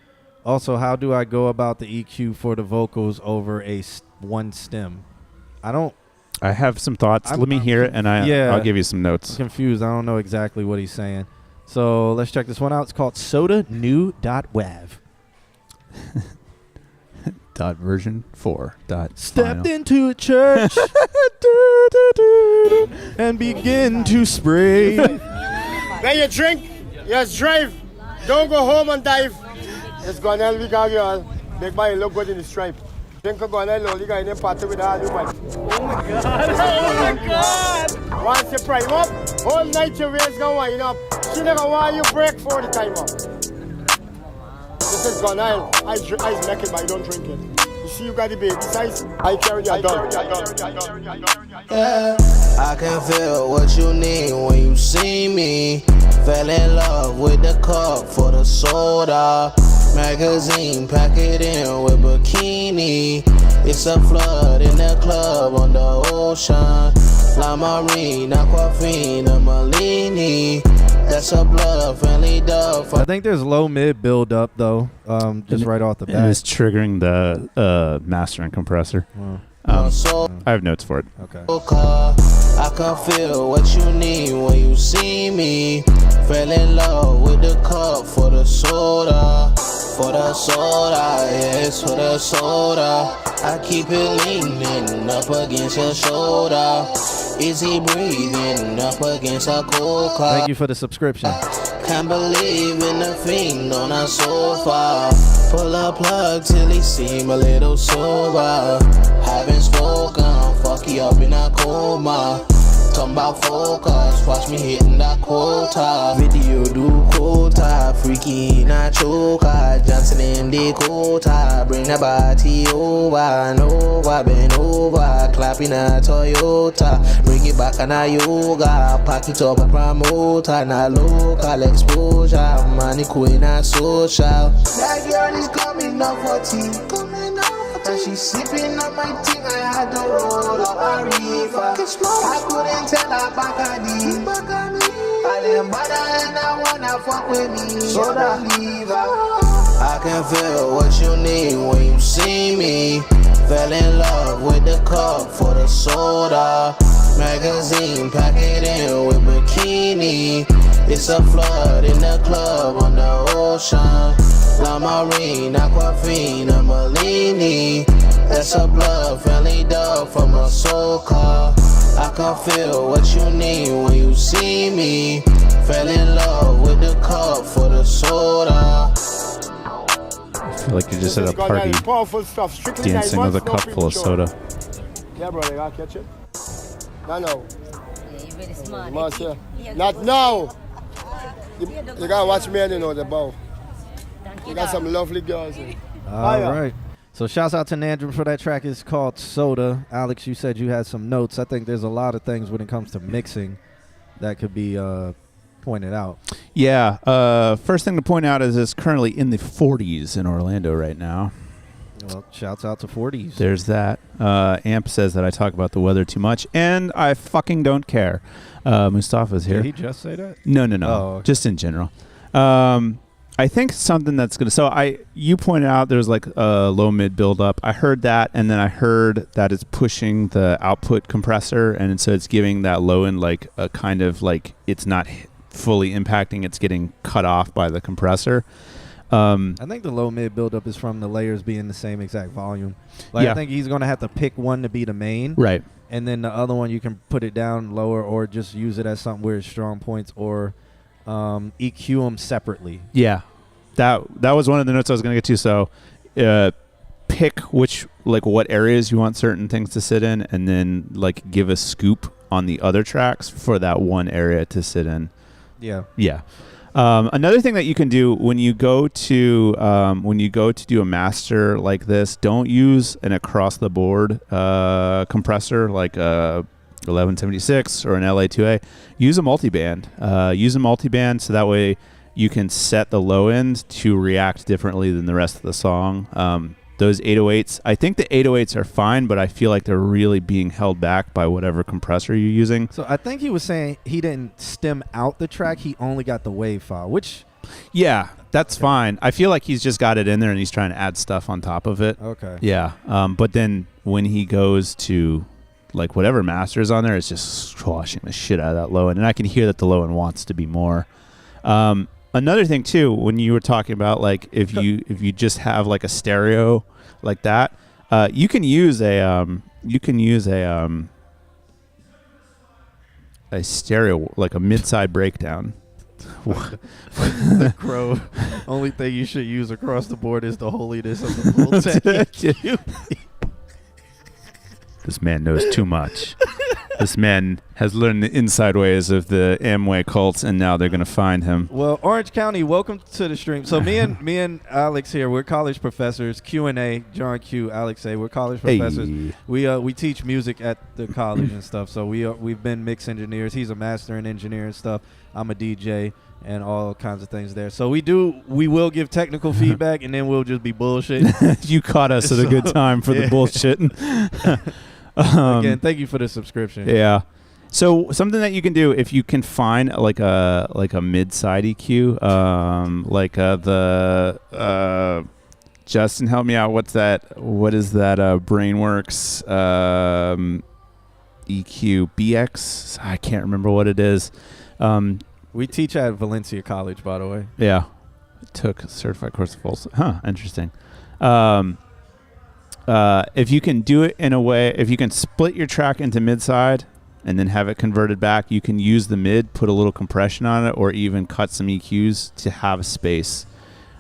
Also, how do I go about the EQ for the vocals over one stem? I have some thoughts. Let me hear it, and I'll give you some notes. I'm confused. I don't know exactly what he's saying. So let's check this one out. It's called sodanew.wav. .version 4. Stepped into a church and begin to spray. When you drink, just drive. Don't go home and dive. It's gonna help you, girl. Make my look good in the stripe. Drink a gun, you got in a party with all you man. Oh my God. Oh my God. Once you prime up, all night your waist gonna wind up. She never want you break for the time up. This is gone, ice make it, but I don't drink it. You see you got the baby size, I carry your dog. Yeah, I can feel what you need when you see me. Fell in love with the cup for the soda. Magazine, pack it in with bikini. It's a flood in the club on the ocean. La Marine, Aquafina, Malini. That's a blood friendly dove. I think there's low mid build up though, just right off the bat. It is triggering the master and compressor. I have notes for it. Okay. I can feel what you need when you see me. Fell in love with the cup for the soda. For the soda, yes, for the soda. I keep it leaning up against your shoulder. Easy breathing up against a cold car. Thank you for the subscription. Can't believe in the fiend on a sofa. Pull a plug till he seem a little sober. Haven't spoken, fuck you up in a coma. Talking about focus, watch me hitting that quota. Video do quota, freaky in a choker. Johnson in the quota, bring the body over. Nova, bend over, clap in a Toyota. Bring it back on a yoga, pack it up a promoter. Na local exposure, money queen a social. That girl is coming up for tea, and she's sipping on my thing. I had to roll up a river. I couldn't tell her Bacardi. I am better and I wanna fuck with me. So that leave her. I can feel what you need when you see me. Fell in love with the cup for the soda. Magazine, pack it in with bikini. It's a flood in the club on the ocean. La Marine, Aquafina, Malini. That's a blood, friendly dog from a soul car. I can feel what you need when you see me. Fell in love with the cup for the soda. I feel like you're just at a party Powerful stuff. Strictly dancing with a diamonds, cup no full of premature. soda. Yeah, brother, you gotta catch it. No. Yeah, you really smart. Must, yeah. Not now. You gotta watch me and you know the bow. You got some lovely girls. All right. So shouts out to Nandrum for that track. It's called Soda. Alex, you said you had some notes. I think there's a lot of things when it comes to mixing that could be pointed out. Yeah. First thing to point out is it's currently in the 40s in Orlando right now. Well, shouts out to 40s. There's that. Amp says that I talk about the weather too much, and I fucking don't care. Mustafa's here. Did he just say that? No. Oh, okay. Just in general. I think something that's gonna. So you pointed out there's like a low mid build up. I heard that, and then I heard that it's pushing the output compressor, and so it's giving that low end like a kind of like it's not fully impacting. It's getting cut off by the compressor. I think the low mid buildup is from the layers being the same exact volume. Like Yeah. I think he's gonna have to pick one to be the main, Right. and then the other one you can put it down lower or just use it as something where it's strong points or EQ them separately. Yeah. That was one of the notes I was going to get to. So pick what areas you want certain things to sit in, and then like give a scoop on the other tracks for that one area to sit in. Yeah. Yeah. Another thing that you can do when you go to do a master like this, don't use an across the board compressor like a 1176 or an LA2A. Use a multiband. So that way you can set the low end to react differently than the rest of the song. Those 808s, I think the 808s are fine, but I feel like they're really being held back by whatever compressor you're using. So I think he was saying he didn't stem out the track. He only got the wave file, which... Yeah, that's fine. I feel like he's just got it in there and he's trying to add stuff on top of it. Okay. Yeah. But then when he goes to like whatever master is on there, it's just squashing the shit out of that low end. And I can hear that the low end wants to be more. Another thing too, when you were talking about like if you just have like a stereo like that, you can use a stereo like a mid-side breakdown. The crow. Only thing you should use across the board is the holiness of the full tech. This man knows too much. This man has learned the inside ways of the Amway cults, and now they're going to find him. Well, Orange County, welcome to the stream. So me and Alex here, we're college professors. QnA, John Q, Alex A. We're college professors. Hey. We teach music at the college and stuff. So we've been mix engineers. He's a master in engineering and stuff. I'm a DJ and all kinds of things there. So we will give technical feedback, and then we'll just be bullshit. You caught us at a good time for the bullshitting. Again, thank you for the subscription. Yeah. So something that you can do if you can find like a mid-side EQ, Justin, help me out. What is that? BrainWorks EQ BX? I can't remember what it is. We teach at Valencia College, by the way. Yeah. Took a certified course of full. Interesting. If you can do it in a way, if you can split your track into mid-side and then have it converted back, you can use the mid, put a little compression on it, or even cut some EQs to have space.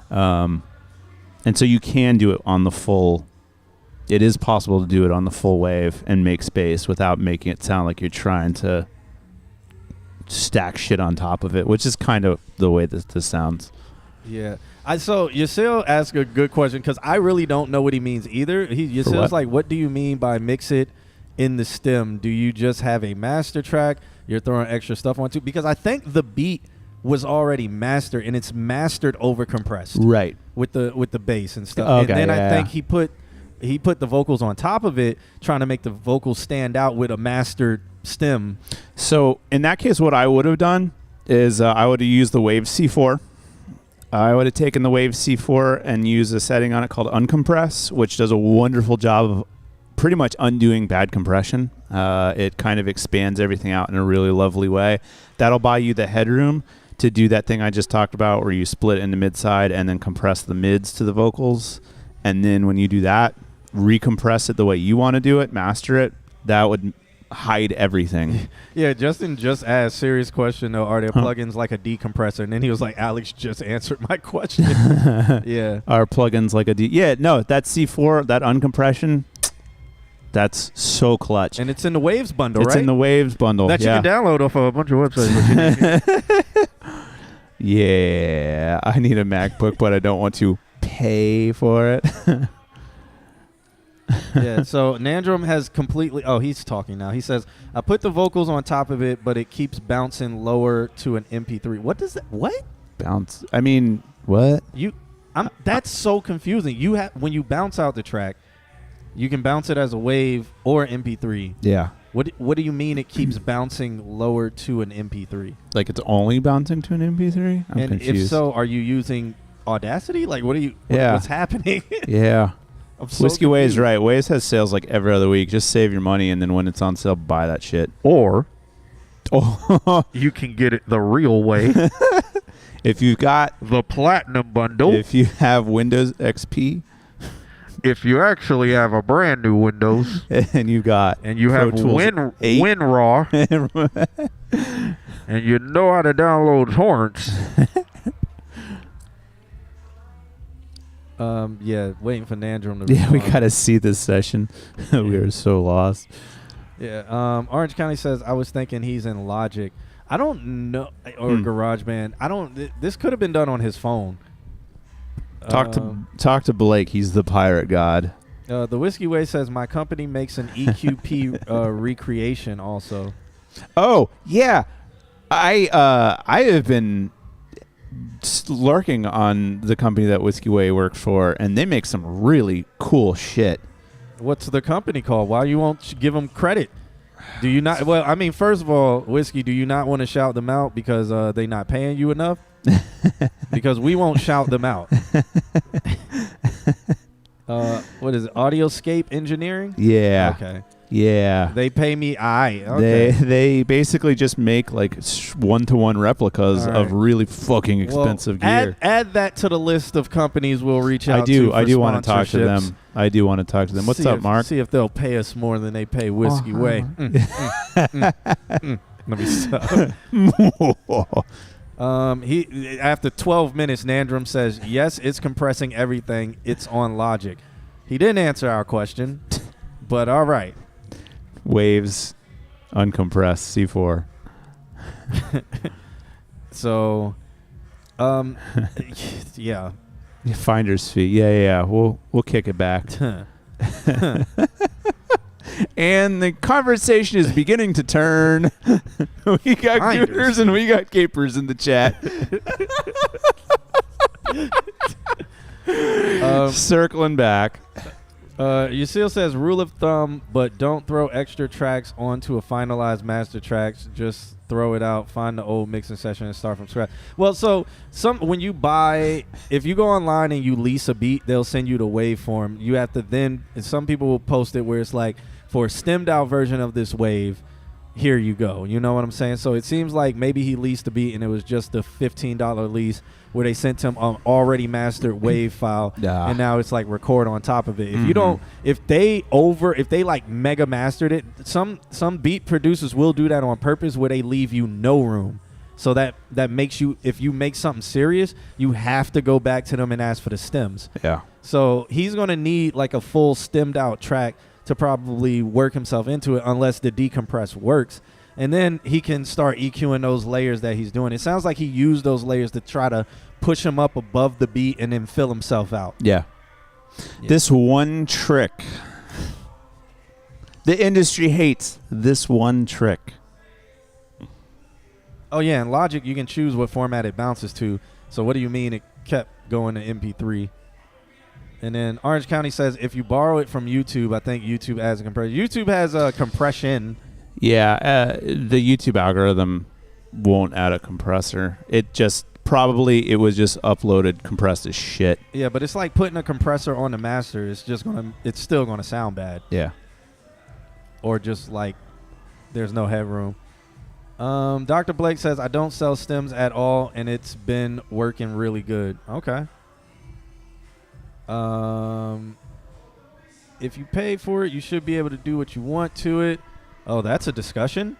And so you can do it on the full. It is possible to do it on the full wave and make space without making it sound like you're trying to stack shit on top of it, which is kind of the way this sounds. Yeah. So Yasil asked a good question because I really don't know what he means either. Yasil's like, what do you mean by mix it in the stem? Do you just have a master track? You're throwing extra stuff onto? Because I think the beat was already mastered and it's mastered over compressed. Right. With the bass and stuff. Okay, and then yeah, I think he put the vocals on top of it, trying to make the vocals stand out with a mastered stem. So in that case, what I would have done is I would have used the Wave C4. I would have taken the Wave C4 and used a setting on it called uncompress, which does a wonderful job of pretty much undoing bad compression. It kind of expands everything out in a really lovely way. That'll buy you the headroom to do that thing I just talked about where you split into mid-side and then compress the mids to the vocals. And then when you do that, recompress it the way you want to do it, master it. That would hide everything. Yeah, Justin just asked serious question though, are there plugins like a decompressor? And then he was like, Alex just answered my question. Yeah. Are plugins like a yeah, no, that C4, that uncompression, that's so clutch. And it's in the Waves bundle, right? It's in the Waves bundle. That you can download off of a bunch of websites. Yeah, I need a MacBook, but I don't want to pay for it. Yeah, so Nandrum has completely... Oh, he's talking now. He says, I put the vocals on top of it, but it keeps bouncing lower to an MP3. What does that... What? Bounce. I mean, what? That's so confusing. When you bounce out the track, you can bounce it as a wave or MP3. Yeah. What do you mean it keeps bouncing lower to an MP3? Like it's only bouncing to an MP3? I'm and confused. if so, are you using Audacity? Like, what's happening? Yeah. So Whiskey Way is right. Waves has sales like every other week. Just save your money, and then when it's on sale, buy that shit. Or you can get it the real way. If you've got the Platinum Bundle. If you have Windows XP. If you actually have a brand new Windows. And you got and you have WinRAR. And you know how to download torrents. Yeah, waiting for Nandrum to respond. We gotta see this session. We are so lost. Yeah. Orange County says, I was thinking he's in Logic. I don't know, or GarageBand. I don't. This could have been done on his phone. Talk to Blake. He's the pirate god. The Whiskey Way says my company makes an EQP recreation also. Oh yeah, I have been lurking on the company that Whiskey Way worked for, and they make some really cool shit. What's the company called? Why you won't give them credit? Do you not? Well, I mean, first of all, Whiskey, do you not want to shout them out because they not paying you enough? Because we won't shout them out. What is it? Audioscape Engineering? Yeah. Okay. Yeah. They pay me. Okay. They basically just make like 1-to-1 replicas of really fucking expensive gear. Add that to the list of companies we'll reach out to. For I do want to talk to sponsorships. them. I do want to talk to them. What's up, Mark? See if they'll pay us more than they pay Whiskey Way. Let me stop. He after 12 minutes, Nandrum says, yes, it's compressing everything. It's on Logic. He didn't answer our question, but all right. Waves, uncompressed, C4. So, yeah. Finder's fee. Yeah. We'll kick it back. And the conversation is beginning to turn. We got gooners and we got capers in the chat. Circling back. Yacil says, rule of thumb, but don't throw extra tracks onto a finalized master tracks. Just throw it out, find the old mixing session, and start from scratch. Well, so when you buy, if you go online and you lease a beat, they'll send you the waveform. You have to then, and some people will post it where it's like, for a stemmed out version of this wave, here you go. You know what I'm saying? So it seems like maybe he leased the beat and it was just a $15 lease where they sent him an already mastered wave file, and now it's like record on top of it. If you don't, if they like mega mastered it, some beat producers will do that on purpose where they leave you no room. So that makes you, if you make something serious, you have to go back to them and ask for the stems. Yeah. So he's going to need like a full stemmed out track to probably work himself into it unless the decompress works. And then he can start EQing those layers that he's doing. It sounds like he used those layers to try to push him up above the beat and then fill himself out. Yeah. This one trick. The industry hates this one trick. Oh, yeah. In Logic, you can choose what format it bounces to. So what do you mean it kept going to MP3? And then Orange County says, if you borrow it from YouTube, I think YouTube adds a compressor. YouTube has a compression. Yeah, the YouTube algorithm won't add a compressor. It just probably it was just uploaded compressed as shit. Yeah, but it's like putting a compressor on the master. It's still gonna sound bad. Yeah. Or just like there's no headroom. Dr. Blake says, I don't sell stems at all, and it's been working really good. Okay. If you pay for it, you should be able to do what you want to it. Oh, that's a discussion?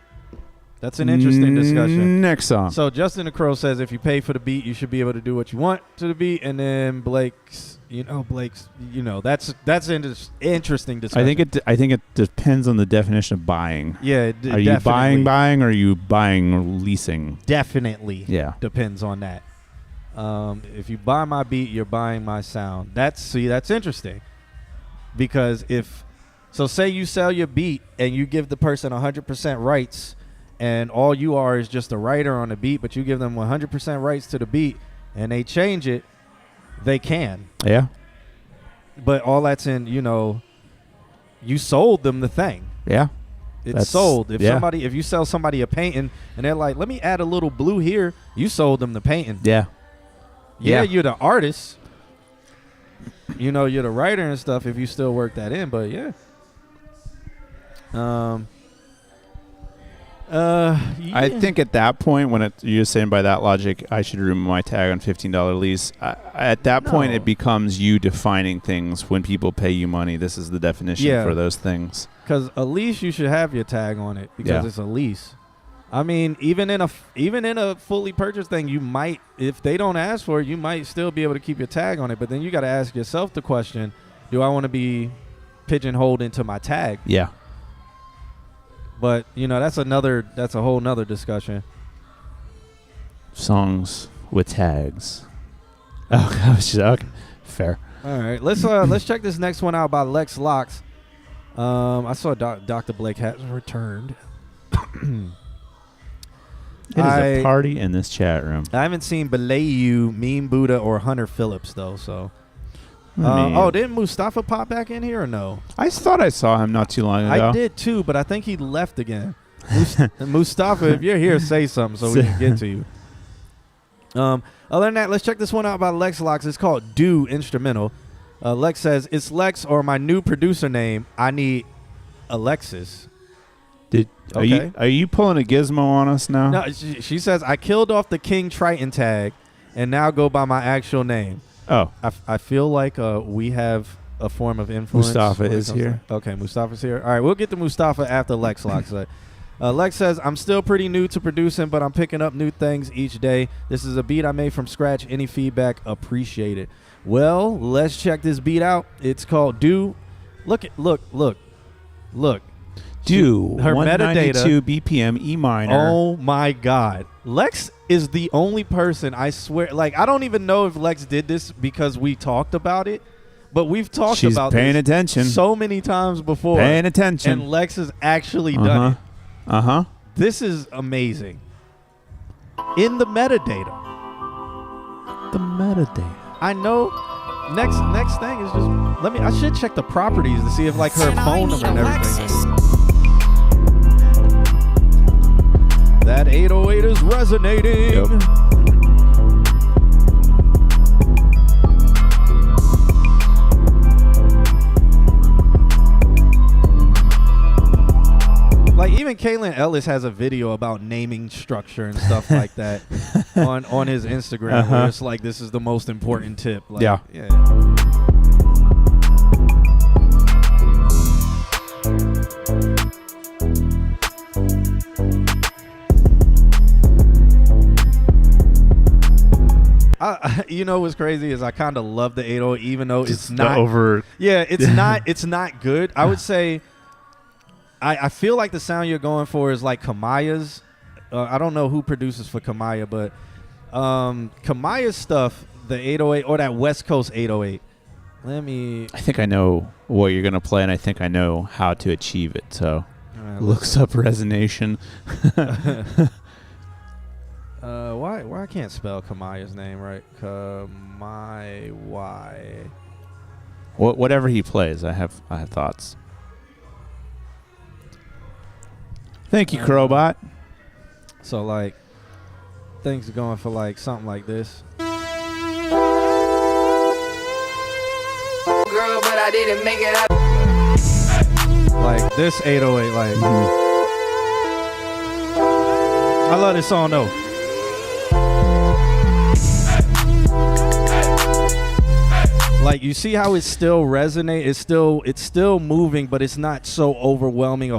That's an interesting discussion. Next song. So Justin the Crow says, if you pay for the beat, you should be able to do what you want to the beat. And then Blake's, that's an interesting discussion. I think it depends on the definition of buying. Yeah. Are you buying, or are you buying or leasing? Definitely. Yeah. Depends on that. If you buy my beat, you're buying my sound. That's interesting. Because say you sell your beat and you give the person 100% rights, and all you are is just a writer on the beat, but you give them 100% rights to the beat and they change it, they can. Yeah. But all that's in, you sold them the thing. Yeah. It's sold. If you sell somebody a painting and they're like, let me add a little blue here, you sold them the painting. Yeah. Yeah, you're the artist. You're the writer and stuff if you still work that in, but yeah. I think at that point, when you're saying by that logic, I should remove my tag on $15 lease. At that point, it becomes you defining things. When people pay you money, this is the definition for those things. Because a lease, you should have your tag on it because it's a lease. I mean, even in a fully purchased thing, you might, if they don't ask for it, you might still be able to keep your tag on it. But then you got to ask yourself the question: do I want to be pigeonholed into my tag? Yeah. But that's a whole nother discussion. Songs with tags. Okay, fair. All right, let's check this next one out by Lex Locks. I saw Dr. Blake has returned. It is a party in this chat room. I haven't seen Belayu, Mean Buddha, or Hunter Phillips though. So. Didn't Mustafa pop back in here or no? I thought I saw him not too long ago. I did too, but I think he left again. Mustafa, if you're here, say something so we can get to you. Other than that, let's check this one out by Lex Locks. It's called Do Instrumental. Lex says, it's Lex or my new producer name. I need Alexis. Are you pulling a gizmo on us now? No, she says, I killed off the King Triton tag and now go by my actual name. Oh. I feel like we have a form of influence. Mustafa is here. Okay, Mustafa's here. All right, we'll get to Mustafa after Lex Locks. Lex says, I'm still pretty new to producing, but I'm picking up new things each day. This is a beat I made from scratch. Any feedback appreciated. Well, let's check this beat out. It's called Do. Look. Do her 192 metadata BPM E minor. Oh my God. Lex is the only person, I swear, like I don't even know if Lex did this because we talked about it, but we've talked about paying this attention so many times before. Paying attention. And Lex has actually done it. Uh-huh. This is amazing. In the metadata. The metadata. I know. Next thing is just I should check the properties to see if like her phone number and everything. That 808 is resonating. Yep. Like even Kaylin Ellis has a video about naming structure and stuff like that on his Instagram where it's like this is the most important tip. Like, yeah. You know what's crazy is I kind of love the 808 even though it's not over. Yeah, it's not good. I would say I feel like the sound you're going for is like Kamaya's. I don't know who produces for Kamaya, but Kamaya's stuff, the 808 or that West Coast 808. I think I know what you're gonna play, and I think I know how to achieve it. So, looks up resonation. Why I can't spell Kamaya's name right? Whatever he plays, I have thoughts. Thank you, Crowbot. So like, things going for like something like this. Girl, but I didn't make it out. Like this 808, like I love this song though. Like you see how it still resonates. It's still moving, but it's not so overwhelming.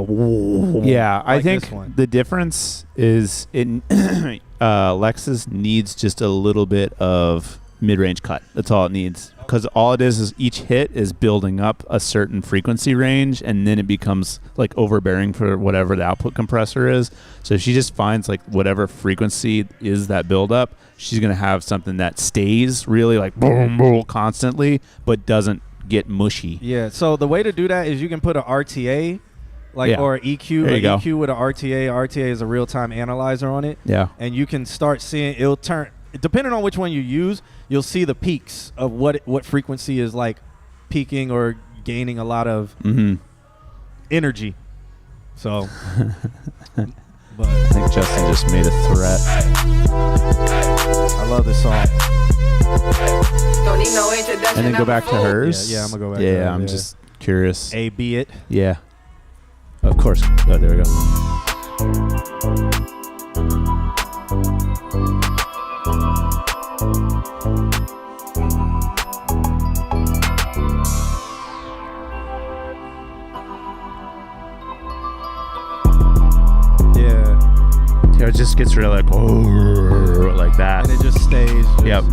Yeah, I like think this one. the difference is Lexus needs just a little bit of mid-range cut. That's all it needs, because all it is each hit is building up a certain frequency range, and then it becomes like overbearing for whatever the output compressor is. So if she just finds like whatever frequency is that buildup, she's gonna have something that stays really like boom boom constantly, but doesn't get mushy. Yeah. So the way to do that is you can put an RTA, or an EQ. There you go. EQ with an RTA. RTA is a real-time analyzer on it. Yeah. And you can start seeing it'll turn. Depending on which one you use, you'll see the peaks of what frequency is like peaking or gaining a lot of energy. So, but I think Justin just made a threat. I love this song. Don't need no introduction. And then go back to hers. Yeah, I'm gonna go back to Yeah, hers, I'm yeah. just curious. A be it. Yeah. Of course. Oh, there we go. Yeah. It just gets real like, oh, like that. And it just stays. Yep.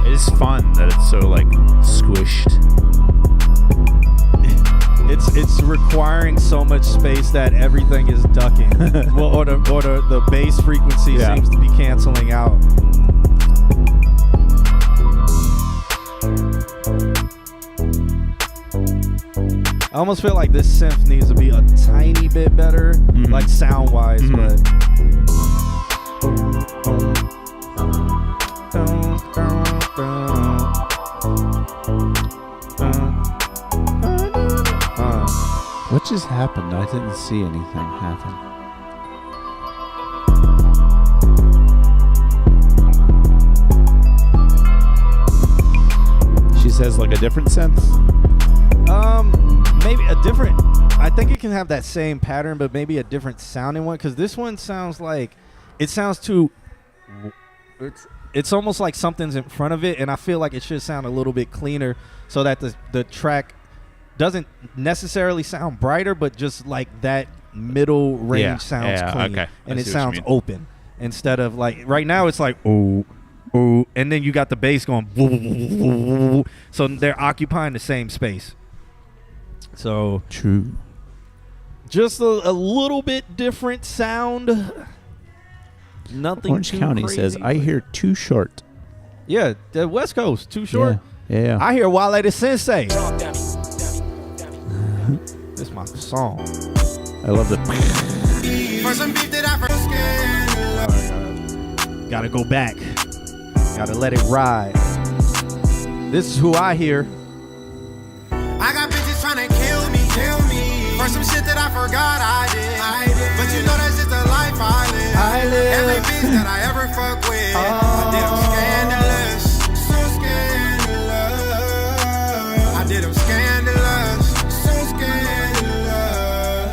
It is fun that it's so like squished. It's requiring so much space that everything is ducking. Well, or the bass frequency seems to be canceling out. I almost feel like this synth needs to be a tiny bit better, like sound-wise, but. What just happened? I didn't see anything happen. She says like a different synth? Maybe a different. I think it can have that same pattern, but maybe a different sounding one. Because this one sounds like it sounds too. It's almost like something's in front of it, and I feel like it should sound a little bit cleaner, so that the track doesn't necessarily sound brighter, but just like that middle range sounds clean, okay. and it sounds open instead of like right now it's like ooh, and then you got the bass going, so they're occupying the same space. So true. Just a little bit different sound. Nothing. Orange too County crazy, says, I hear too short. Yeah, the West Coast, too short. Yeah. I hear Wale the Sensei. This is my song. I love the. Gotta go back. Gotta let it ride. This is who I hear. I got bitches trying to kill me for some shit that I forgot I did. But you know that's just the life I live. Every bitch that I ever fuck with, I did them scandalous, so scandalous. I did them scandalous, so scandalous.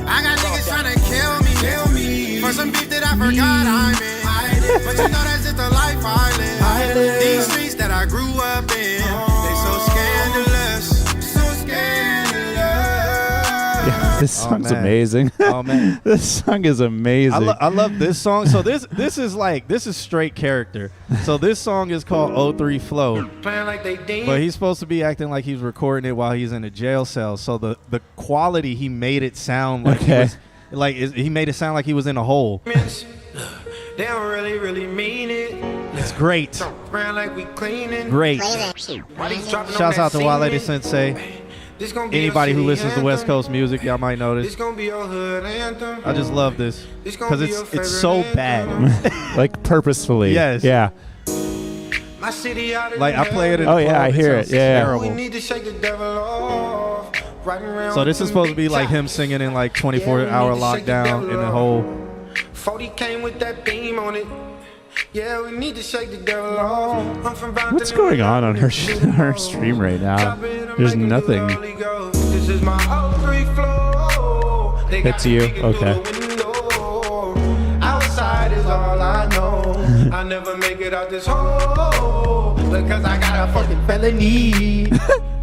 I got niggas trying to kill me for some beef that I forgot I'm in. But you know that's just the life I live. These streets that I grew up in, they so scandalous. This song's amazing. Oh man, this song is amazing. I love this song. So this is straight character. So this song is called O3 Flow. But he's supposed to be acting like he's recording it while he's in a jail cell. So the quality, he made it sound like he made it sound like he was in a hole. They don't really mean it. It's great. Like we cleaning. Great. Shouts out to Wale the Sensei. Anybody who listens to West Coast music, y'all might know this. I just love this because it's so bad. Like purposefully. Yes. Yeah. Like I play it in I hear it. Yeah. We need to shake the devil off. riding around. So this is supposed to be like him singing in like 24-hour lockdown in the whole. 40 came with that beam on it. Yeah, we need to shake the devil off. I'm from What's going on her stream right now? There's nothing. This is my free flow. It's you. Okay. Outside is all I know. I never make it out this hole because I got a fucking felony.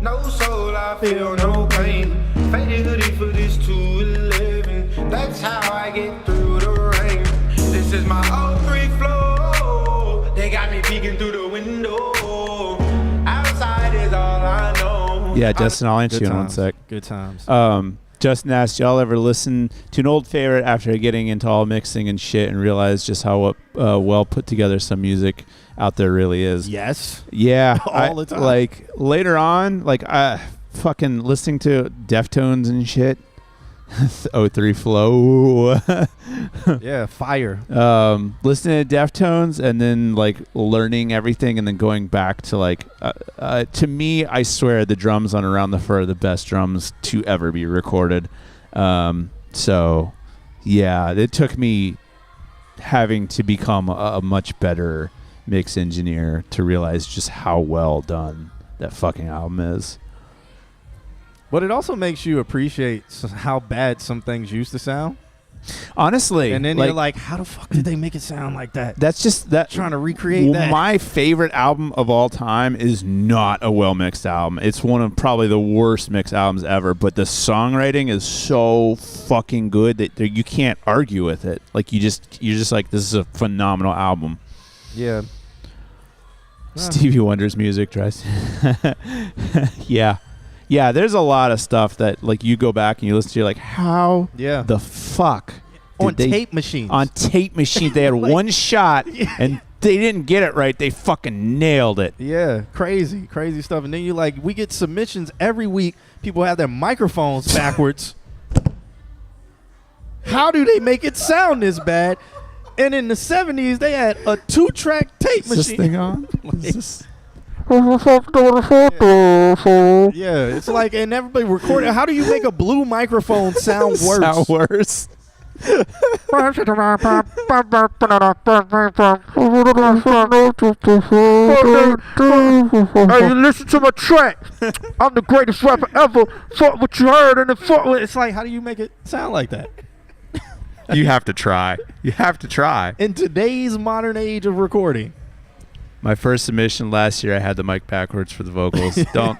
No soul, I feel no pain. Faded hoodie for this 211. That's how I get through the rain. This is my free flow. They got me peeking through the window. Outside is all I know. Yeah, Justin, I'll answer you in one sec. Good times. Justin asked, y'all ever listen to an old favorite after getting into all mixing and shit and realize just how well put together some music out there really is? Yes. Yeah. All the time. Like, later on, like, fucking listening to Deftones and shit. 03 Flow. Yeah, fire. Listening to Deftones and then like learning everything and then going back to like to me, I swear the drums on Around the Fur are the best drums to ever be recorded. So yeah, it took me having to become a much better mix engineer to realize just how well done that fucking album is. But it also makes you appreciate how bad some things used to sound. Honestly. And then you're like, how the fuck did they make it sound like that? That's just that. Trying to recreate that. My favorite album of all time is not a well-mixed album. It's one of probably the worst mixed albums ever. But the songwriting is so fucking good that you can't argue with it. Like you're just like, this is a phenomenal album. Yeah. Stevie Wonder's music tries. Yeah. Yeah, there's a lot of stuff that like you go back and you listen to, you're like, how the fuck on tape machines? On tape machines, they had like, one shot and they didn't get it right. They fucking nailed it. Yeah, crazy stuff. And then you like, we get submissions every week. People have their microphones backwards. How do they make it sound this bad? And in the 70s, they had a 2-track tape machine. Is this thing on? Is this? Yeah, it's like, and everybody recorded. How do you make a blue microphone sound worse? Sound worse. Hey, you listen to my track. I'm the greatest rapper ever. Fuck what you heard and it's like, how do you make it sound like that? You have to try. You have to try. In today's modern age of recording. My first submission last year, I had the mic backwards for the vocals. Don't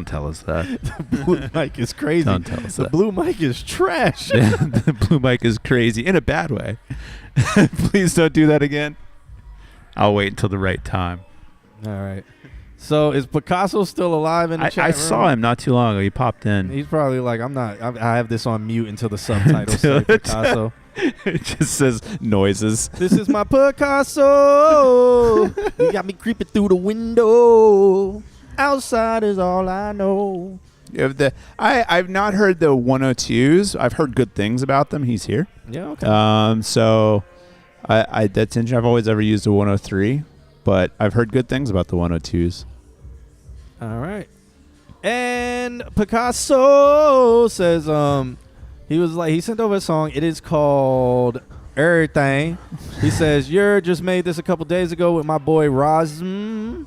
tell us that. The blue mic is crazy. Don't tell us that. The blue mic is trash. Yeah, the blue mic is crazy in a bad way. Please don't do that again. I'll wait until the right time. All right. So is Picasso still alive in the chat room? I saw him not too long ago. He popped in. He's probably like, I have this on mute until the subtitles say Picasso. It just says noises. This is my Picasso. You got me creeping through the window. Outside is all I know. I've not heard the 102s. I've heard good things about them. He's here. Yeah. Okay. So that's interesting. I've always ever used a 103, but I've heard good things about the 102s. All right. And Picasso says, he sent over a song. It is called Everything. He says, just made this a couple days ago with my boy Rozm,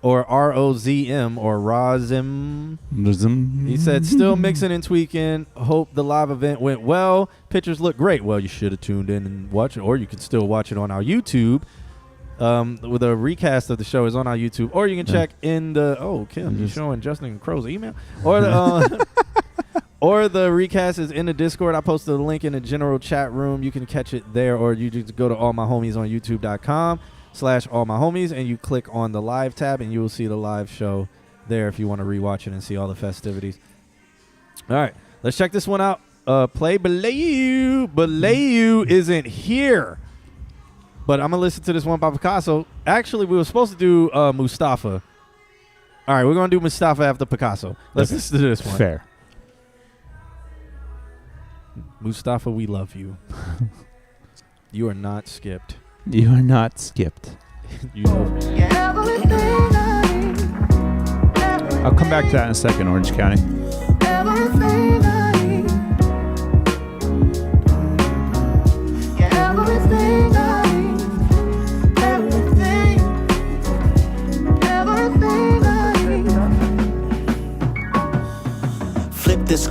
or ROZM, or Rozm. He said, still mixing and tweaking. Hope the live event went well. Pictures look great. Well, you should have tuned in and watched it, or you can still watch it on our YouTube. With a recast of the show is on our YouTube, or you can check in the Kim, you're showing Justin Crow's email, or the or the recast is in the Discord. I posted a link in the general chat room. You can catch it there, or you just go to All My Homies on YouTube.com/allmyhomies, and you click on the live tab, and you will see the live show there if you want to rewatch it and see all the festivities. All right, let's check this one out. Play Belayu. Belayu isn't here. But I'm going to listen to this one by Picasso. Actually, we were supposed to do Mustafa. All right, we're going to do Mustafa after Picasso. Let's listen to this one. Fair. Mustafa, we love you. You are not skipped. You are not skipped. You know. I'll come back to that in a second, Orange County.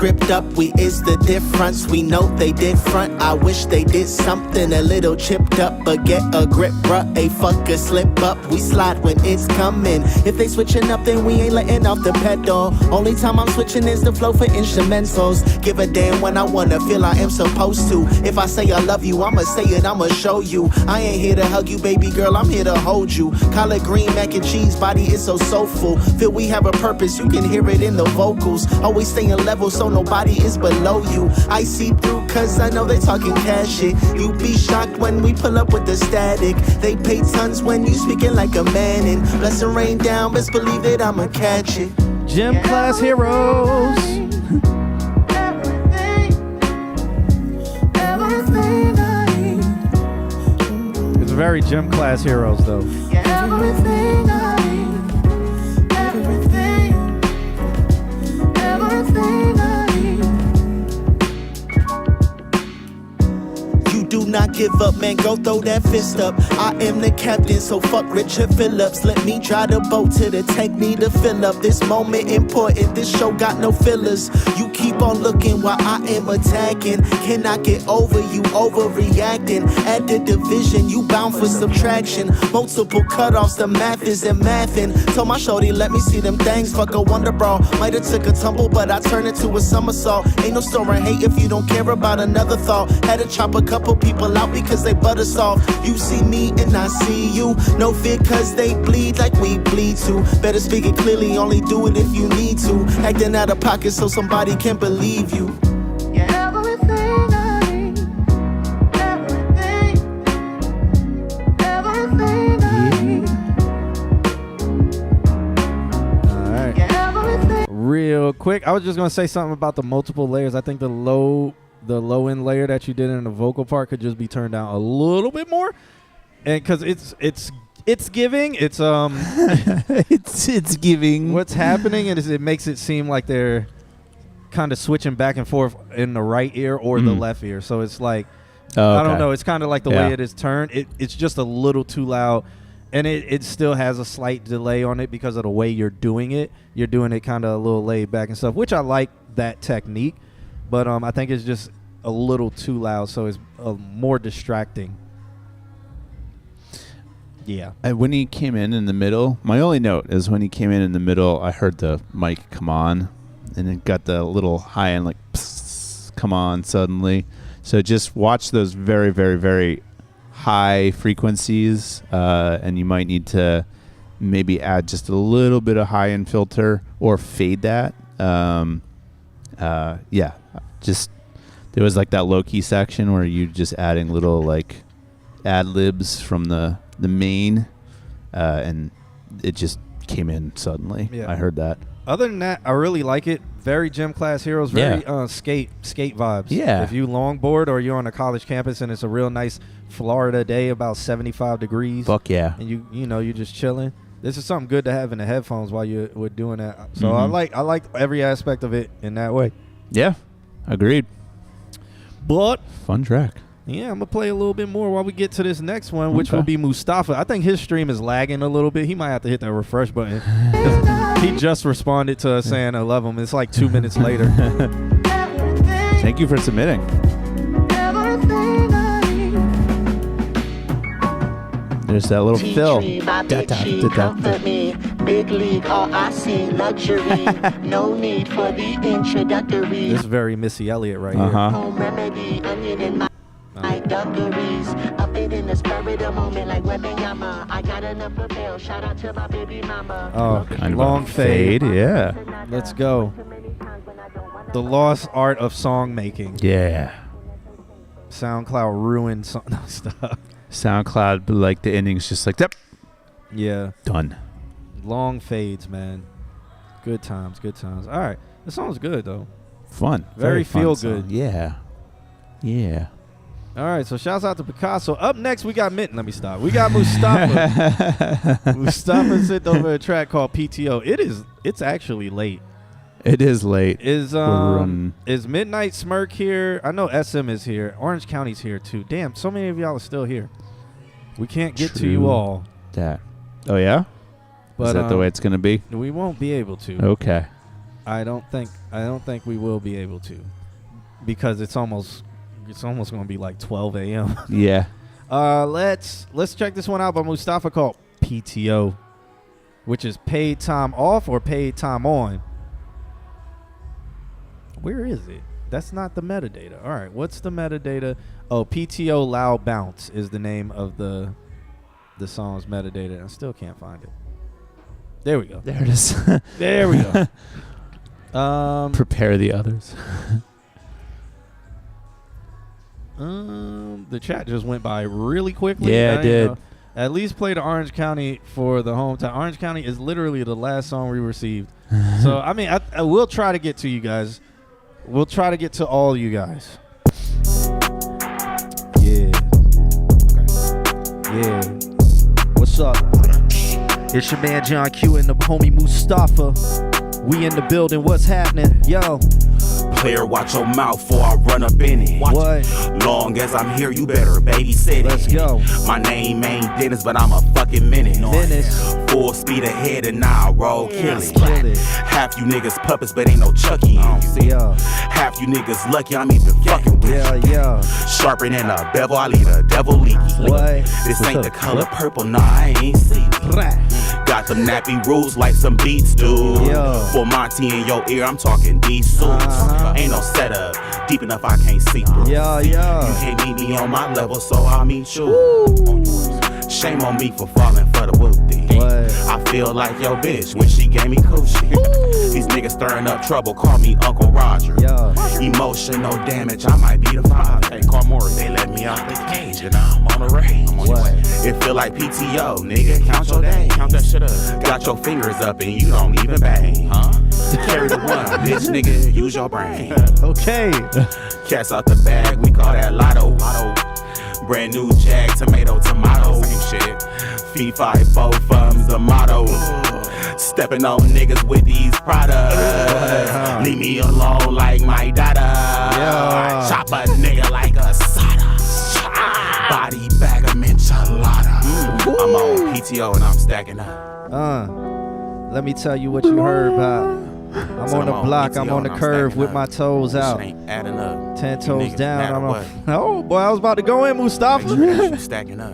script up, we is the difference. We know they did front, I wish they did something a little chipped up. But get a grip, bruh, a fucker slip up. We slide when it's coming. If they switching up, then we ain't letting off the pedal. Only time I'm switching is the flow for instrumentals. Give a damn when I wanna feel I am supposed to. If I say I love you, I'ma say it, I'ma show you. I ain't here to hug you, baby girl, I'm here to hold you. Collard green, mac and cheese, body is so soulful. Feel we have a purpose, you can hear it in the vocals. Always staying level so nobody is below you. I see through cause I know they talking cash shit. You be shocked when we pull up with the static. They pay tons when you speaking like a man. And blessing rain down, best believe that I'ma catch it. Gym class heroes. It's very gym class heroes though. Everything I need, everything I need. You do not give up, man, go throw that fist up. I am the captain, so fuck Richard Phillips. Let me drive the boat to the tank, need to fill up. This moment important, this show got no fillers. You keep on looking while I am attacking. Cannot get over you overreacting. At the division, you bound for subtraction. Multiple cutoffs, the math isn't mathin'. Told my shorty, let me see them things. Fuck a wonder bra. Might have took a tumble, but I turned it to a somersault. Ain't no storing hate if you don't care about another thought. Had to chop a couple people out because they butter soft. You see me and I see you. No fear cause they bleed like we bleed too. Better speak it clearly, only do it if you need to. Acting out of pocket so somebody can believe you. Yeah, everything I need. Everything I need. All right. Real quick, I was just gonna say something about the multiple layers. I think the low end layer that you did in the vocal part could just be turned down a little bit more, and because it's giving, it's it's giving. What's happening is it makes it seem like they're kind of switching back and forth in the right ear or the left ear. So it's like I don't know. It's kind of like the way it is turned. It's just a little too loud, and it still has a slight delay on it because of the way you're doing it. You're doing it kind of a little laid back and stuff, which I like that technique. But I think it's just a little too loud, so it's more distracting. Yeah. And when he came in the middle, my only note is when he came in the middle, I heard the mic come on, and it got the little high end like psst, come on suddenly. So just watch those very, very, very high frequencies, and you might need to maybe add just a little bit of high end filter or fade that. Just there was like that low key section where you just adding little like ad libs from the main, and it just came in suddenly. Yeah. I heard that. Other than that, I really like it. Very gym class heroes. Very skate vibes. Yeah. If you longboard or you're on a college campus and it's a real nice Florida day, about 75 degrees. Fuck yeah. And you're just chilling. This is something good to have in the headphones while you were doing that. So I like every aspect of it in that way. Yeah. Agreed. But fun track. Yeah, I'm gonna play a little bit more while we get to this next one, which will be Mustafa. I think his stream is lagging a little bit. He might have to hit that refresh button. He just responded to us saying I love him. It's like 2 minutes later. Thank you for submitting. There's that little fill. Big league, all I see luxury. No need for the introductory. This is very Missy Elliott right here. Home remedy, onion in my dungarees. Up it in the spirit of moment like Webinyama. I got enough of bill. Shout out to my baby mama. Oh, kind of long fade. Yeah. Let's go. The lost art of song making. Yeah. SoundCloud ruined stuff. SoundCloud, like the ending's just like that. Yeah. Done. Long fades, man. Good times. All right. This song's good, though. Fun. Very feel fun good. Song. Yeah. Yeah. All right. So shouts out to Picasso. Up next, we got Let me stop. We got Mustafa. Mustafa sent over a track called PTO. It's actually late. It is late. Is Midnight Smirk here? I know SM is here. Orange County's here, too. Damn, so many of y'all are still here. We can't get to you all. That. Oh, yeah? But, is that the way it's going to be? We won't be able to. Okay. I don't think we will be able to, because it's almost going to be like 12 a.m. Yeah. Let's check this one out by Mustafa called PTO, which is paid time off or paid time on. Where is it? That's not the metadata. All right, what's the metadata? Oh, PTO Loud Bounce is the name of the song's metadata. I still can't find it. There we go. There it is. There we go. Prepare the others. The chat just went by really quickly. Yeah, it did. At least play the Orange County for the hometown. Orange County is literally the last song we received. So, I mean, I will try to get to you guys. We'll try to get to all you guys. Yeah. Yeah. What's up? It's your man John Q and the homie Mustafa. We in the building. What's happening? Yo. Player, watch your mouth before I run up in it. What? Long as I'm here, you better babysit it. Let's go. My name ain't Dennis, but I'm a fucking menace. Full speed ahead and now roll, kill it. Half you niggas puppets, but ain't no Chucky. Half you niggas lucky, I'm even fucking with yeah. Sharper than a bevel, I leave a devil leaky. What? This ain't the color purple, nah, I ain't see me. Got them nappy rules like some beats do. For Monty in your ear, I'm talking these suits. Ain't no setup, deep enough I can't see through. You can't meet me on my level, so I'll meet you. Shame on me for falling for the whoopty. I feel like your bitch when she gave me coochie. These niggas stirring up trouble, call me Uncle Roger. Emotional damage, I might be the father. Hey, call Maury, they let me out the cage and I'm on the range. It feel like PTO, nigga, count your day. Count that shit up. Got your fingers up and you don't even bang, huh? Carry the one, bitch, nigga, use your brain. Okay. Cats out the bag, we call that lotto. Brand new Jag, tomato. Same shit. Fee 5 both thumbs, the motto. Stepping on niggas with these products. Leave me alone like my daughter. I chop a nigga like a soda. Body bag of enchilada. I'm on PTO and I'm stacking up. Let me tell you what you heard about. I'm on the block, I'm on the curve with my toes out. Ain't adding up. 10 toes down. Oh boy, I was about to go in, Mustafa. Stacking up.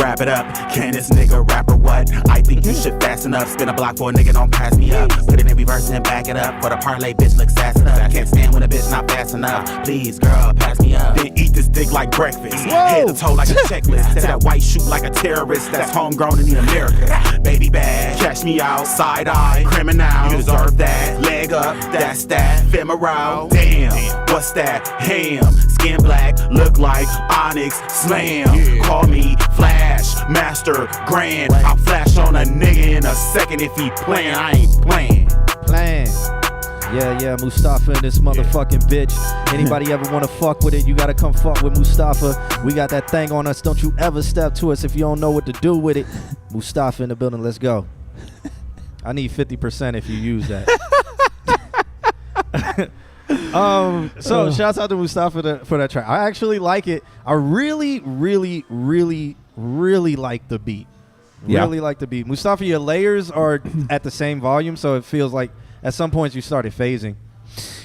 Wrap it up, can this nigga rap or what? I think you should fasten up. Spin a block for a nigga, don't pass me up. Put it in reverse and back it up. For the parlay, bitch, look sass it up. Can't stand when a bitch not fast enough. Please, girl, pass me up. Then eat this dick like breakfast. Head to toe like a checklist. To that white shoot like a terrorist. That's homegrown in the America. Baby bad, catch me out. Side eye, criminal. You deserve that. Leg up, that's that. Femoral, damn, what's that? Ham, skin black, look like Onyx, slam. Call me Flash, Master, Grand. I'll flash on a nigga in a second if he playin'. I ain't playing. Yeah, Mustafa and this motherfucking bitch. Anybody ever want to fuck with it, you got to come fuck with Mustafa. We got that thing on us. Don't you ever step to us if you don't know what to do with it. Mustafa in the building, let's go. I need 50% if you use that. So shouts out to Mustafa for that track. I actually like it. I really like the beat. Really like the beat. Mustafa, your layers are at the same volume, so it feels like at some points you started phasing.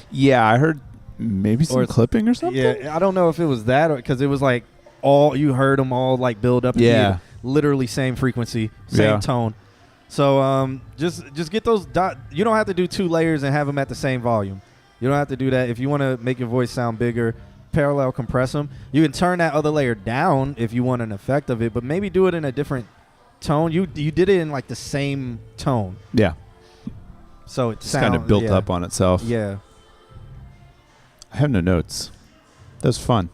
Yeah, I heard maybe some clipping or something. Yeah, I don't know if it was that or because it was like all you heard them all like build up. Yeah, literally same frequency, same tone. So just get those. You don't have to do 2 layers and have them at the same volume. You don't have to do that. If you want to make your voice sound bigger, parallel compress them. You can turn that other layer down if you want an effect of it, but maybe do it in a different tone. You did it in like the same tone. Yeah. So it's kind of built up on itself. Yeah. I have no notes. That was fun.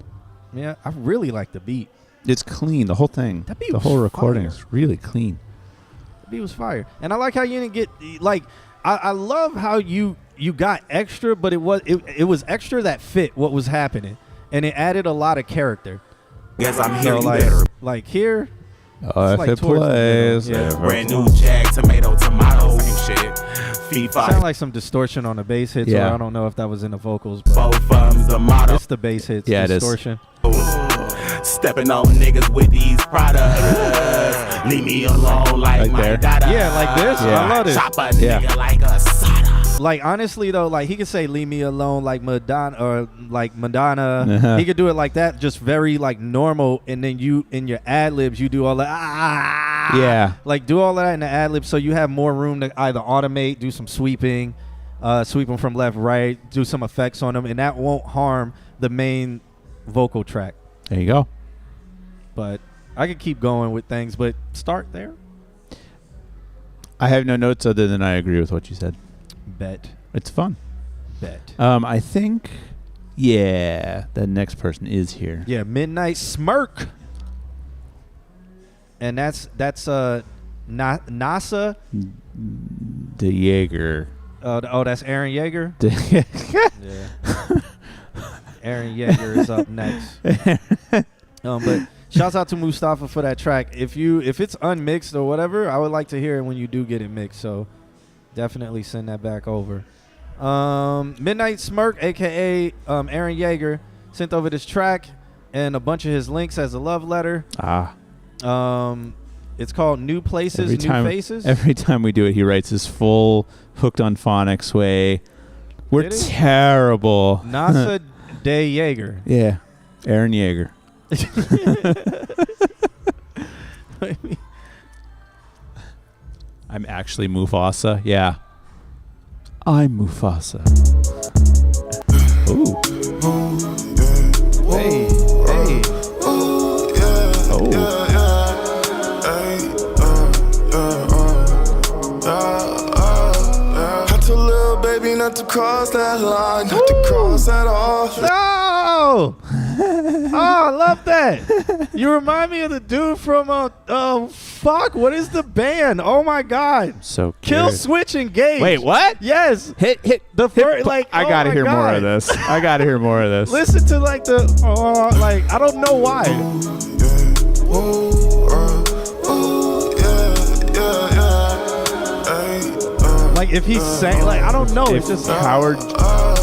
Yeah, I really like the beat. It's clean, the whole thing. That beat the was whole recording fire. is really clean. The beat was fire. And I like how you didn't get like I love how you got extra, but it was extra that fit what was happening. And it added a lot of character. Guess I'm here, so you better. Like here. Oh, if like it plays. Brand new Jag, tomato. Same shit. Fee 5. Sound like some distortion on the bass hits. Yeah. Or I don't know if that was in the vocals. But both thumbs, the motto. It's the bass hits. Yeah, distortion. Stepping on niggas with these products. Leave me alone like my daughter. Yeah, like this. Yeah. I love it. Chop a nigga like a soda. Like honestly though, like he could say "Leave Me Alone" like Madonna or like Madonna. He could do it like that, just very like normal. And then you in your ad libs, you do all that. Yeah. Like do all of that in the ad libs, so you have more room to either automate, do some sweeping, sweep them from left, right, do some effects on them, and that won't harm the main vocal track. There you go. But I could keep going with things, but start there. I have no notes other than I agree with what you said. Bet. It's fun. Bet. I think, yeah, the next person is here. Yeah, Midnight Smirk. And that's NASA. De Jaeger. That's Aaron Yeager? Yeah. Aaron Yeager is up next. But shouts out to Mustafa for that track. If it's unmixed or whatever, I would like to hear it when you do get it mixed. So definitely send that back over. Midnight Smirk, aka Aaron Yeager, sent over this track and a bunch of his links as a love letter. It's called New Places, New Faces. Every time we do it, he writes his full Hooked on Phonics way. We're terrible. NASA De Jaeger. Yeah, Aaron Yeager. I'm actually Mufasa. Yeah. I'm Mufasa. Ooh. Hey. Had to little baby not to cross that line, not to cross at all. No! Oh, I love that. You remind me of the dude from what is the band? Oh my god. So Kill curious. Switch Engage. Wait, what? Yes. Hit the first like I gotta hear more of this. I gotta hear more of this. Listen to like the like I don't know why. Like if he sang, like I don't know. It's just Howard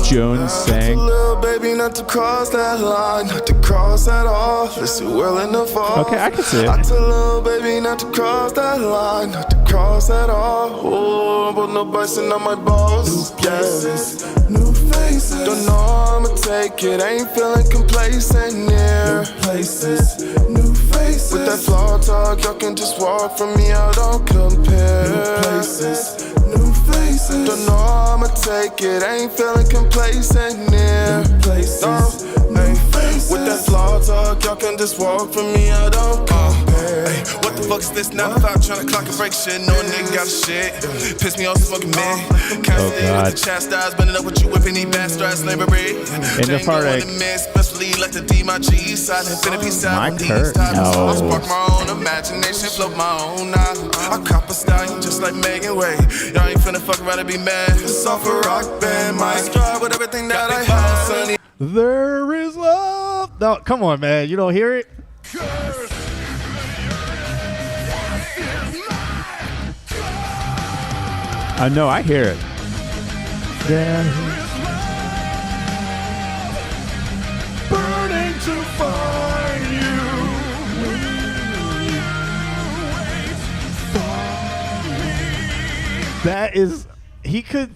Jones sang. Little baby not to cross that line, not to cross at all. Listen, well in the fall. Okay, I can see it. I tell little baby not to cross that line, not to cross at all. Oh, but no busting on my balls. Yes. New faces. Don't know how I'ma take it. Ain't feeling complacent. Near new places, new faces. With that flaw talk, y'all can just walk from me. I don't compare. New places. New faces. Don't know how I'ma take it. Ain't feeling complacent. Near new places. New faces. With that flaw talk, y'all can just walk from me. I don't compare. What the fuck is this? 9 to 5 tryna clock and break shit. No nigga got a shit. Piss me off smoking man. Can't stay with the chastise. Bending up with you whipping these bad strides. Slavery. In the heartache. Especially like the D, my G side. Infinity side. My Kurt. No. I spark my own imagination. Float my own knowledge. I cop a stallion just like Megan Way. Y'all ain't finna fuck around and be mad. It's off a rock band. My strive with everything that I have. Sonny. There is love. No, come on, man. You don't hear it? No, I hear it. Burning to find you. That is, he could.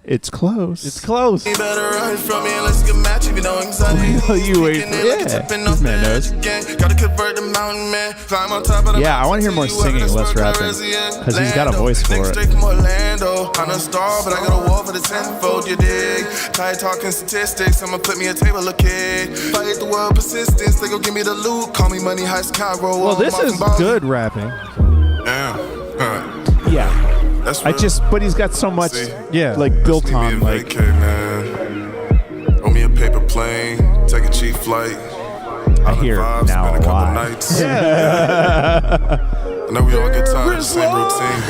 It's close. It's close. You better run from me and let's get match if you know anxiety. You wait. Yeah. This man knows. Gotta convert the mountain man. Climb on top of the Yeah, I want to hear more singing, less rapping. Because he's got a voice for it. Straight from Orlando. I'm a star, but I got a wall for the tenfold, you dig? Tired talking statistics, I'ma put me a table, look kid. Fight the world persistence, they gon' give me the loot. Call me money, high Cairo. Well, this is good rapping. Yeah. That's but he's got so much, yeah, like built on, like. Vacay, man. Owe me a paper plane, take a cheap flight. I hear it now a lot. I know we all get tired of the same routine.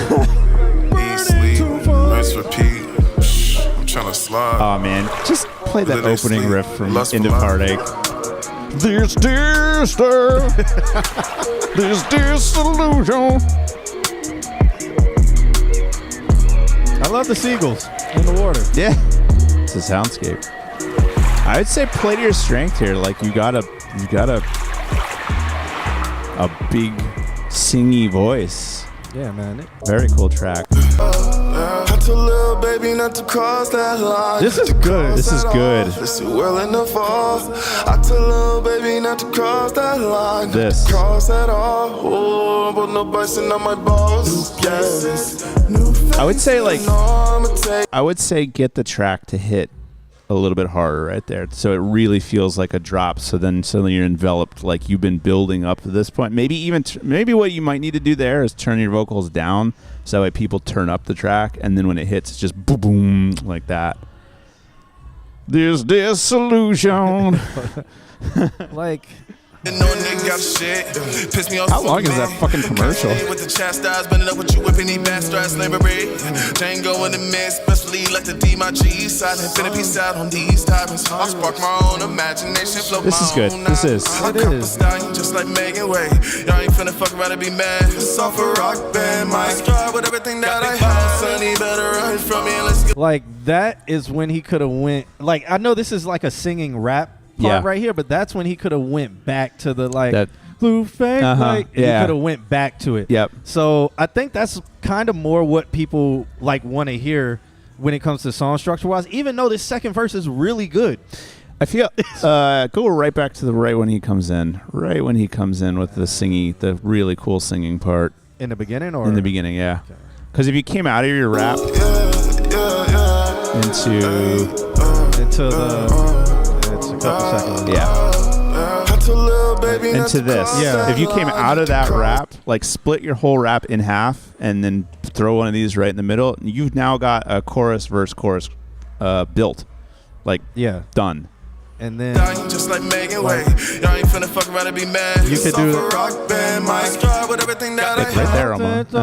Eat, sleep, rinse, repeat. Shh, I'm trying to slide. Oh man, just play that opening riff from End of Heartache. This disillusion. I love the seagulls in the water. Yeah, it's a soundscape. I would say play to your strength here. Like you got a big singy voice. Yeah, man. Very cool track. Had told little baby not to cross that line. This is good. This is good. This is well in the fall. I told little baby not to cross that line. This. Not to cross at all. Oh, but no bison on my balls. Yes. I would say get the track to hit a little bit harder right there, so it really feels like a drop. So then suddenly you're enveloped, like you've been building up to this point. Maybe even maybe what you might need to do there is turn your vocals down, so that way people turn up the track, and then when it hits, it's just boom, boom like that. This disillusion. Like. No nigga got shit. Piss me off. How long is that fucking commercial? With the chastise, bending up with you whipping these bad stripes, slavery. Django in the mix, especially like the D, my G side. Infinite peace out on these tyrants. I spark my own imagination, flow This is good. This is. It is. Just like Megan Way. Y'all ain't finna fuck around and be mad. It's off a rock band, my strive with everything that I have. Sonny, better run from me and let's get. Like, that is when he could have went. Like, I know this is like a singing rap part right here, but that's when he could have went back to the like that blue fake like he could have went back to it. Yep. So I think that's kind of more what people like want to hear when it comes to song structure wise, even though this second verse is really good. I feel go right back to the right when he comes in with the really cool singing part In the beginning or in the beginning, yeah. Because if you came out of your rap into the it's a couple seconds. Yeah. Into this. Yeah. If you came out of that rap, like split your whole rap in half and then throw one of these right in the middle, you've now got a chorus, verse, chorus built. Like, done. And then just like Megan Way. Y'all ain't finna fuck around and be mad. You could do it. Rock band, my strive with everything that Like right there almost.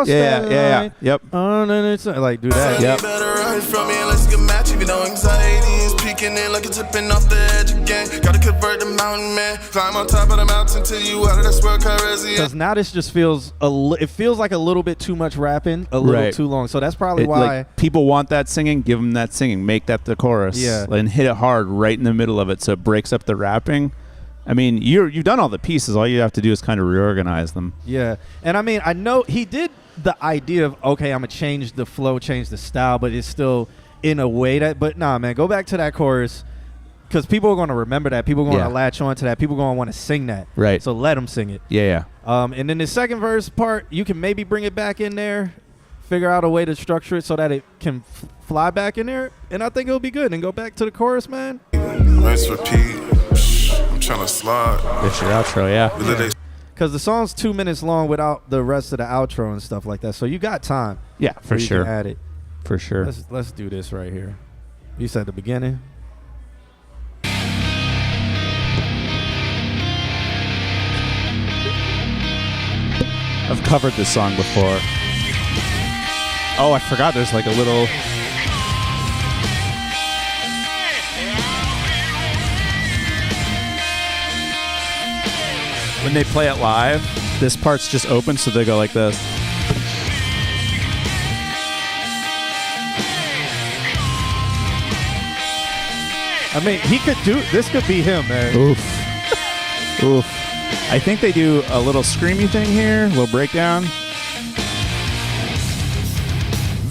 Yep. Yep. Like do that. Yep. Better run from me and let's get matched. If you know anxiety is peeking in like it's tipping off the edge again. Gotta convert the mountain man. Climb on top of the mountain till you out of that square Carezia. Because now this just feels it feels like a little bit too much rapping, a little too long. So that's probably why like, people want that singing. Give them that singing. Make that the chorus. Yeah. And hit it hard right in the middle of it, so it breaks up the rapping. I mean, you've done all the pieces. All you have to do is kind of reorganize them. Yeah, and I mean, I know he did the idea of okay, I'm gonna change the flow, change the style, but it's still in a way that. But nah, man, go back to that chorus because people are gonna remember that. People are gonna latch on to that. People are gonna want to sing that. Right. So let them sing it. Yeah. And then the second verse part, you can maybe bring it back in there, figure out a way to structure it so that it can fly back in there, and I think it'll be good. And go back to the chorus, man. Let's repeat. I'm trying to slide. It's your outro, yeah. Because the song's 2 minutes long without the rest of the outro and stuff like that. So you got time. Yeah, for sure. You can add it. For sure. Let's do this right here. You said the beginning. I've covered this song before. Oh, I forgot there's like a little... When they play it live, this part's just open, so they go like this. I mean, he could do... This could be him, man. Oof. Oof. I think they do a little screamy thing here, a little breakdown.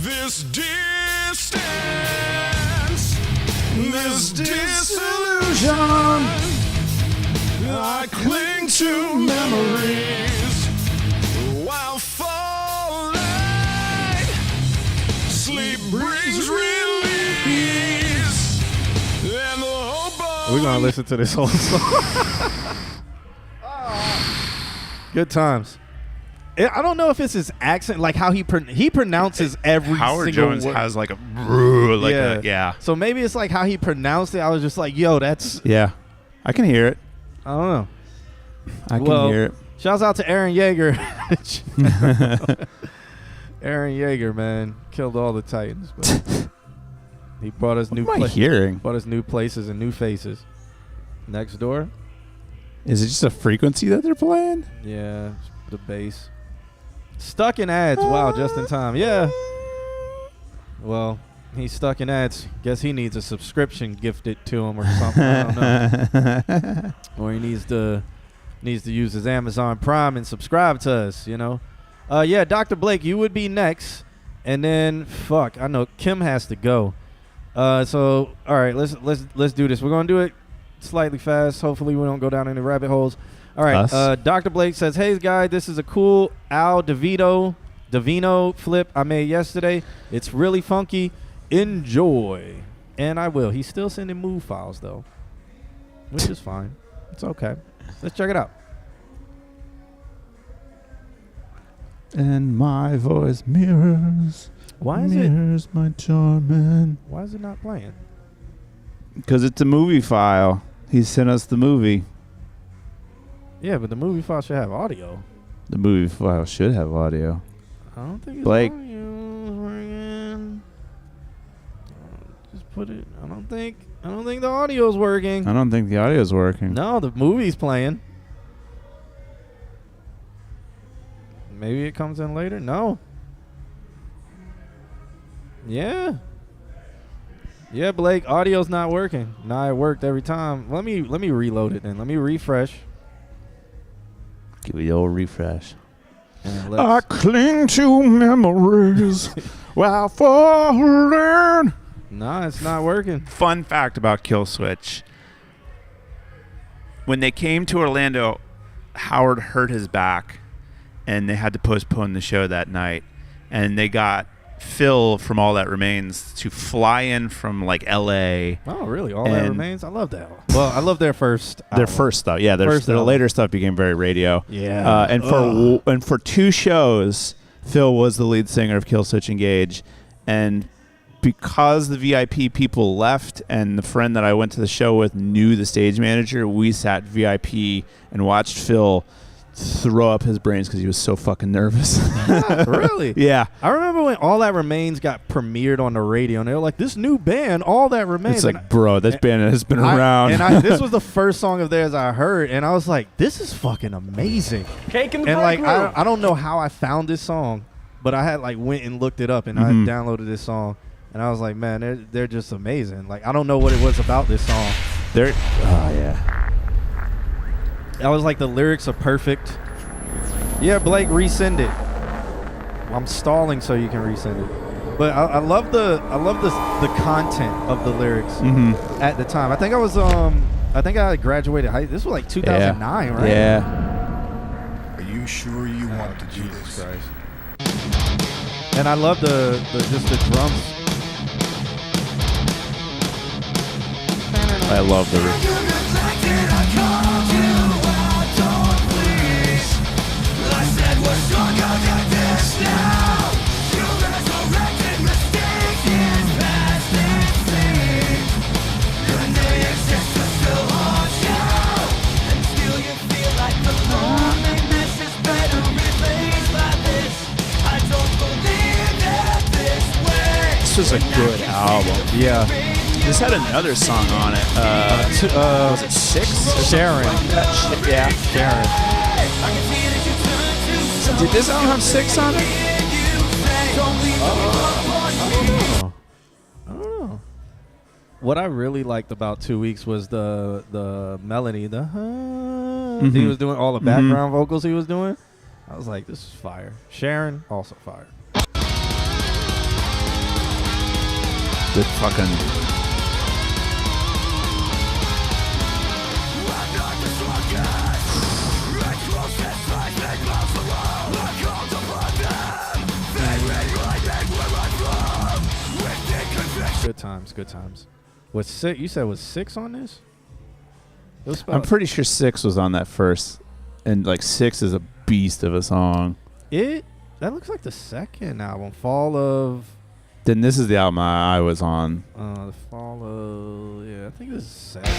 This distance, this disillusion, I cling to memories while falling. Sleep brings release, and the hope of We're going to listen to this whole song. Good times. I don't know if it's his accent, like how he pronounces every Howard single Jones word. has like a yeah. So maybe it's like how he pronounced it. I was just like, yo, that's... Yeah. I can hear it. I don't know. I can hear it. Shouts out to Aaron Yeager. Aaron Yeager, man, killed all the Titans. But he brought us new Brought us new places and new faces. Next door. Is it just a frequency that they're playing? Yeah, the bass. Stuck in ads. Wow, just in time. Yeah. Well, he's stuck in ads. Guess he needs a subscription gifted to him or something. I don't know. Or he needs to use his Amazon Prime and subscribe to us, you know. Yeah, Dr. Blake, you would be next. And then fuck, I know Kim has to go. So all right, let's do this. We're gonna do it slightly fast. Hopefully we don't go down any rabbit holes. All right. Dr. Blake says, "Hey guys, this is a cool Al Davino flip I made yesterday. It's really funky. Enjoy." And I will. He's still sending move files though, which is fine. It's okay. Let's check it out. And my voice mirrors my torment. Why is it not playing? Because it's a movie file. He sent us the movie. Yeah, but the movie file should have audio. The movie file should have audio. I don't think it's Blake. working. Just put it. I don't think the audio's working. I don't think the audio's working. No, the movie's playing. Maybe it comes in later. No. Yeah, Blake, audio's not working. Nah, it worked every time. Let me reload it then. Let me refresh. Give it the old refresh. And I cling to memories while falling. Nah, it's not working. Fun fact about Killswitch. When they came to Orlando, Howard hurt his back, and they had to postpone the show that night. And they got Phil from All That Remains to fly in from like LA. Oh, really? All That Remains? I love that. Well, I love their first album. Their first stuff. Yeah, their later stuff became very radio. Yeah. And for 2 shows, Phil was the lead singer of Killswitch Engage. And because the VIP people left and the friend that I went to the show with knew the stage manager, we sat VIP and watched Phil throw up his brains because he was so fucking nervous. Really? Yeah. I remember when All That Remains got premiered on the radio, and they were like, "This new band, All That Remains." It's like, bro, this band has been around. This was the first song of theirs I heard, and I was like, "This is fucking amazing." Cake in the and break like, room. I don't know how I found this song, but I had like went and looked it up, and I downloaded this song, and I was like, "Man, they're just amazing." Like, I don't know what it was about this song. I was like, the lyrics are perfect. Yeah, Blake, resend it. I'm stalling so you can resend it. But I love the content of the lyrics at the time. I think I graduated high. This was like 2009, right? Yeah. Are you sure you want to do this? Christ. And I love the drums. I love the This was a good album. Yeah. This had another song on it. Was it 6? Sharon. Yeah. Sharon. Did this album have 6 on it? I don't know. What I really liked about 2 Weeks was the melody, he was doing all the background vocals he was doing. I was like, this is fire. Sharon, also fire. Good fucking. Good times. Was 6? You said was 6 on this? I'm pretty sure 6 was on that first, and like 6 is a beast of a song. That looks like the second album, Fall of. Then this is the album I was on. The Fall of. Yeah, I think this is 7.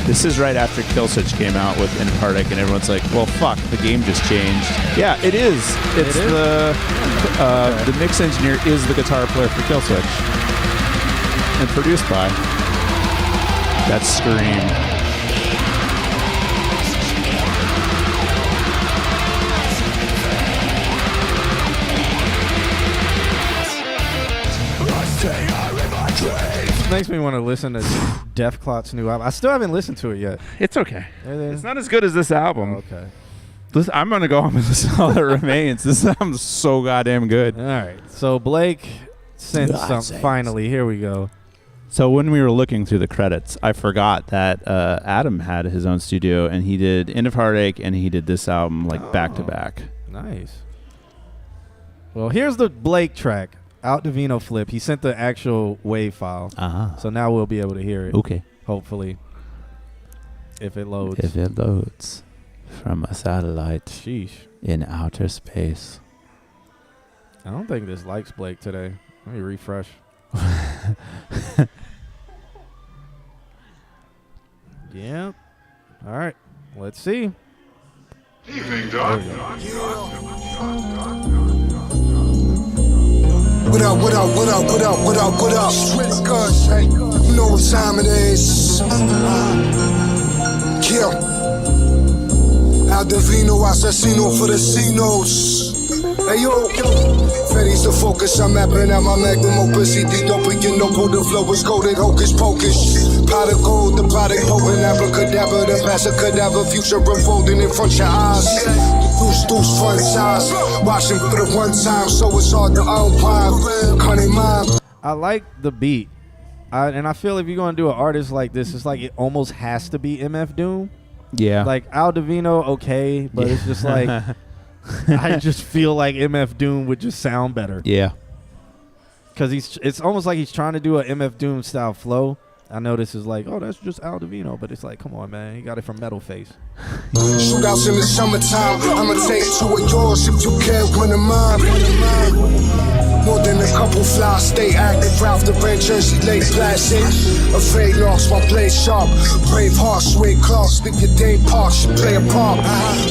This is right after Killswitch came out with Antarctic, and everyone's like, well, fuck, the game just changed. Yeah, it is. It's the mix engineer is the guitar player for Killswitch. And produced by that Scream. This makes me want to listen to Def Clot's new album. I still haven't listened to it yet. It's okay. It's not as good as this album. Oh, okay. Listen, I'm gonna go on with this all that remains. This sounds so goddamn good. All right. So Blake sent something. Finally, here we go. So when we were looking through the credits, I forgot that Adam had his own studio, and he did End of Heartache, and he did this album back to back. Nice. Well, here's the Blake track, Out Divino Flip. He sent the actual WAV file. So now we'll be able to hear it. Okay. Hopefully. If it loads. If it loads from a satellite in outer space. I don't think this likes Blake today. Let me refresh. Yep. All right. Let's see. Evening, Doc. What up, what up, what up, what up, what up, what up? Street guns, hey. You know what time it is. Kill. Al Divino Assassino for the C-Notes. Hey yo, Fetty's the focus, I'm mapping out my magnum opus. CD open, you know who the flow is golden, hocus pocus. Pot of gold, the product potent, abracadabra, the pass a cadaver, future unfolding in front your eyes. Deuce front size, watching for the one time, so it's hard to unwind. Cunning mind. I like the beat, and I feel if you're gonna do an artist like this, it's like it almost has to be MF Doom. Yeah. Like Al Divino, okay, but it's just like I just feel like MF Doom would just sound better. Yeah. Because it's almost like he's trying to do a MF Doom style flow. I know this is like, oh, that's just Al Divino, but it's like, come on, man, he got it from Metal Face. Shootouts in the summertime, I'ma take two of yours if you can't win a mine. More than a couple flies, stay active. Ralph the Brand Jersey, late plastic. Afraid lost, my blade sharp. Brave heart, suede cloth, sleep your day park, should play a part.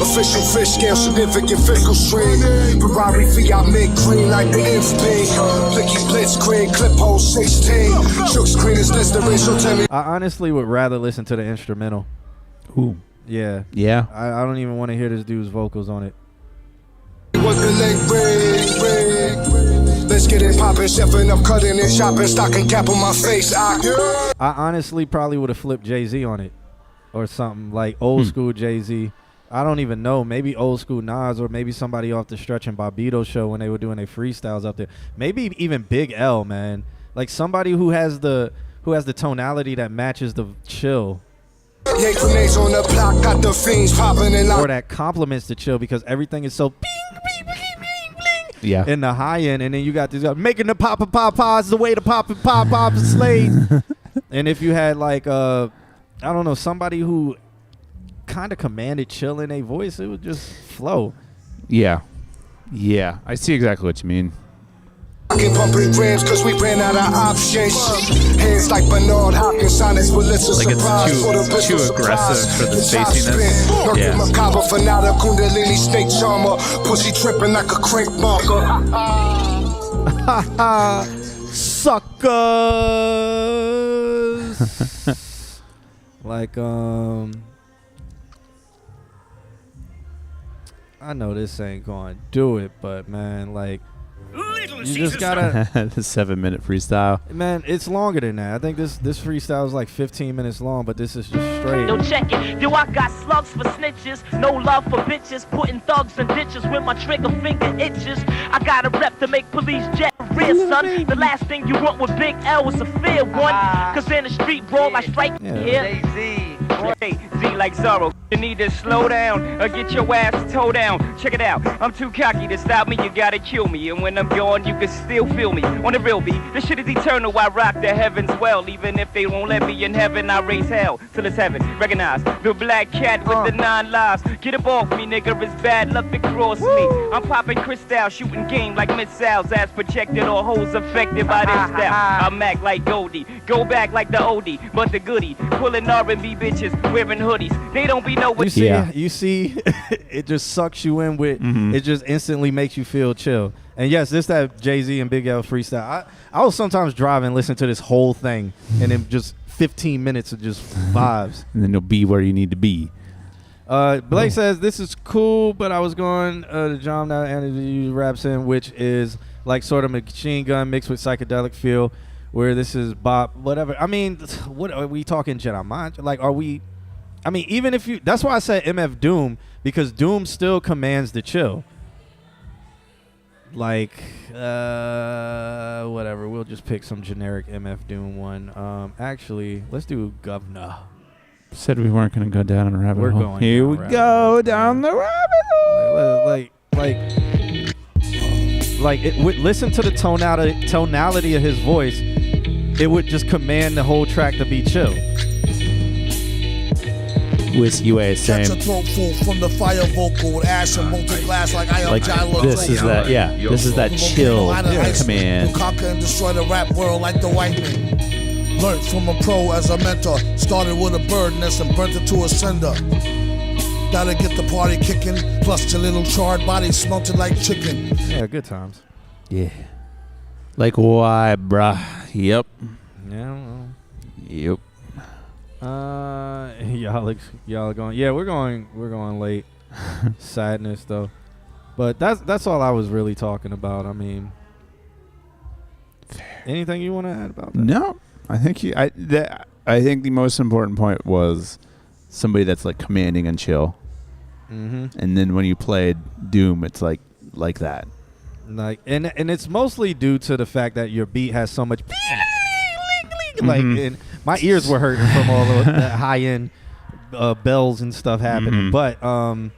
Official fish scale, significant fiscal stream. Ferrari Fiat mid green like the inf pink. Blicky blitz green, clip hole 16. Shook screen is less than racial, tell me. I honestly would rather listen to the instrumental. Ooh. Yeah. Yeah. I don't even want to hear this dude's vocals on it. What the leg rig. Let's get it poppin', chefing up, cutting and chopping, stocking cap on my face. I honestly probably would have flipped Jay-Z on it or something like old school Jay-Z. I don't even know. Maybe old school Nas or maybe somebody off the Stretch and Bobbito show when they were doing their freestyles up there. Maybe even Big L, man. Like somebody who has the tonality that matches the chill. Yeah, grenades on the block, got the fiends popping and or that complements the chill because everything is so bing, bing, bing, bing, bling. Yeah. In the high end, and then you got these guys making the pop the way to pop and slay. And if you had like I don't know, somebody who kind of commanded chill in a voice, it would just flow. Yeah. Yeah. I see exactly what you mean. Pumping grams cause we ran out of options. Hands like Bernard Hopkins, sonnets with lists of surprise. It's too aggressive for the spaciness. Yeah. Macabre for not a Kundalini snake charmer. Pussy tripping like a crank marker. Suckers. Like I know this ain't gonna do it, but man, like you just gotta the 7-minute freestyle. Man, it's longer than that. I think this freestyle is like 15 minutes long, but this is just straight. Yo, check it. Yo, I got slugs for snitches, no love for bitches, putting thugs in ditches with my trigger finger itches. I got a rep to make police jet real, son. The last thing you want with Big L is a fair one, cause in the street brawl I strike Jay-Z. Z like Zorro. You need to slow down or get your ass toe down. Check it out. I'm too cocky to stop me. You gotta kill me. And when I'm gone, you can still feel me. On the real beat, this shit is eternal. I rock the heavens well. Even if they won't let me in heaven, I raise hell till it's heaven. Recognize the black cat with the 9 lives. Get up off me, nigga. It's bad luck to cross me. I'm popping crystal, shooting game like missiles. As projected or hoes affected by this style. I'm act like Goldie. Go back like the oldie, but the goodie. Pulling R&B bitches, wearing hoodies. They don't be no. You see, it just sucks you in with. It just instantly makes you feel chill. And yes, this that Jay-Z and Big L freestyle. I will sometimes drive and listen to this whole thing, and then just 15 minutes of just vibes. And then you'll be where you need to be. Blake says this is cool, but I was going to John now and raps in, which is like sort of Machine Gun mixed with psychedelic feel, where this is bop, whatever. I mean, what are we talking Jedi mind? Like, are we I mean, even if you, that's why I said MF Doom, because Doom still commands the chill. Like, whatever. We'll just pick some generic MF Doom one. Actually, let's do Governor. Said we weren't going to go down a rabbit hole. We're going. Here we go down the rabbit hole. Listen to the tonality of his voice. It would just command the whole track to be chill. Whiskey Way, same. Catch a throat full from the fire vocal with ash and molten glass like I am John Locke. This is that, yeah. This is that chill command. Conquer and destroy the rap world like the white man. Learned from a pro as a mentor. Started with a bird nest and burnt it to a cinder. Gotta get the party kicking. Plus your little charred body smelted like chicken. Yeah, good times. Yeah. Like why, bruh? Yep. Yeah, well. Yep. Y'all are going. Yeah, we're going late. Sadness though, but that's all I was really talking about. I mean, anything you want to add about that? No, I think I think the most important point was somebody that's like commanding and chill. Mm-hmm. And then when you played Doom, it's like that. Like and it's mostly due to the fact that your beat has so much like and my ears were hurting from all of that high end bells and stuff happening. But and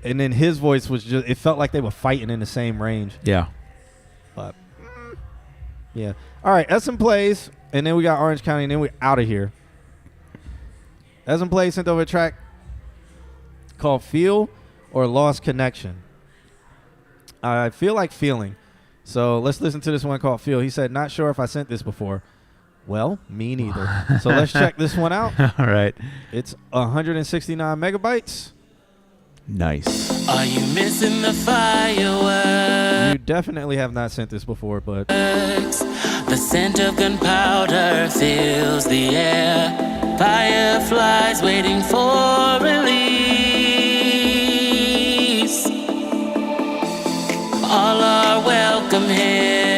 then his voice was just, it felt like they were fighting in the same range. Yeah. But yeah. All right, Essen plays, and then we got Orange County, and then we're out of here. Essen plays sent over a track called Feel or Lost Connection. I feel like feeling. So let's listen to this one called Feel. He said, not sure if I sent this before. Well, me neither. So let's check this one out. All right. It's 169 megabytes. Nice. Are you missing the fireworks? You definitely have not sent this before, but the scent of gunpowder fills the air. Fireflies waiting for release. All are welcome here.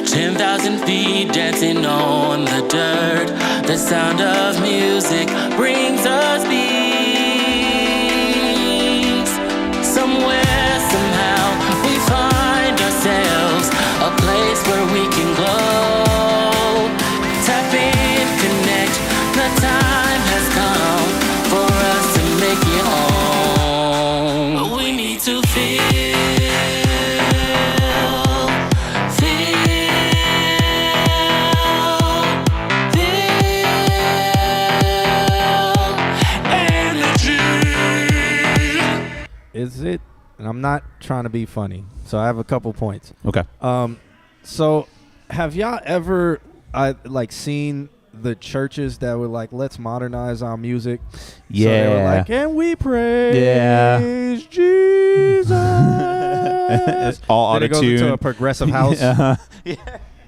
10,000 feet dancing on the dirt. The sound of music brings us peace. Somewhere, somehow, we find ourselves a place where we can glow. Tap in, connect. The time has come for us to make it home. We need to feel. is it? And I'm not trying to be funny, so I have a couple points. Okay. So have y'all ever seen the churches that were like, let's modernize our music? Yeah. So they were like, and we praise Jesus. It's all then it goes into a progressive house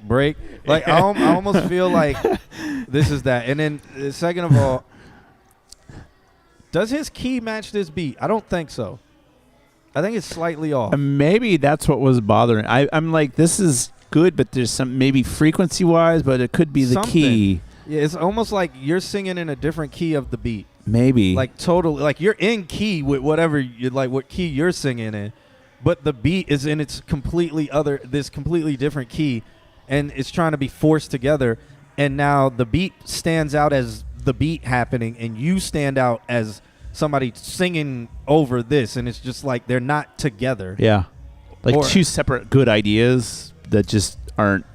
break. Like I almost feel like this is that. And then second of all, does his key match this beat? I don't think so. I think it's slightly off. Maybe that's what was bothering. I'm like, this is good, but there's some maybe frequency-wise, but it could be the key. Yeah, it's almost like you're singing in a different key of the beat. Maybe. Like totally, like you're in key with whatever you like, what key you're singing in, but the beat is in its completely different key, and it's trying to be forced together. And now the beat stands out as the beat happening, and you stand out as somebody singing over this, and it's just like they're not together. Yeah. Like two separate good ideas that just aren't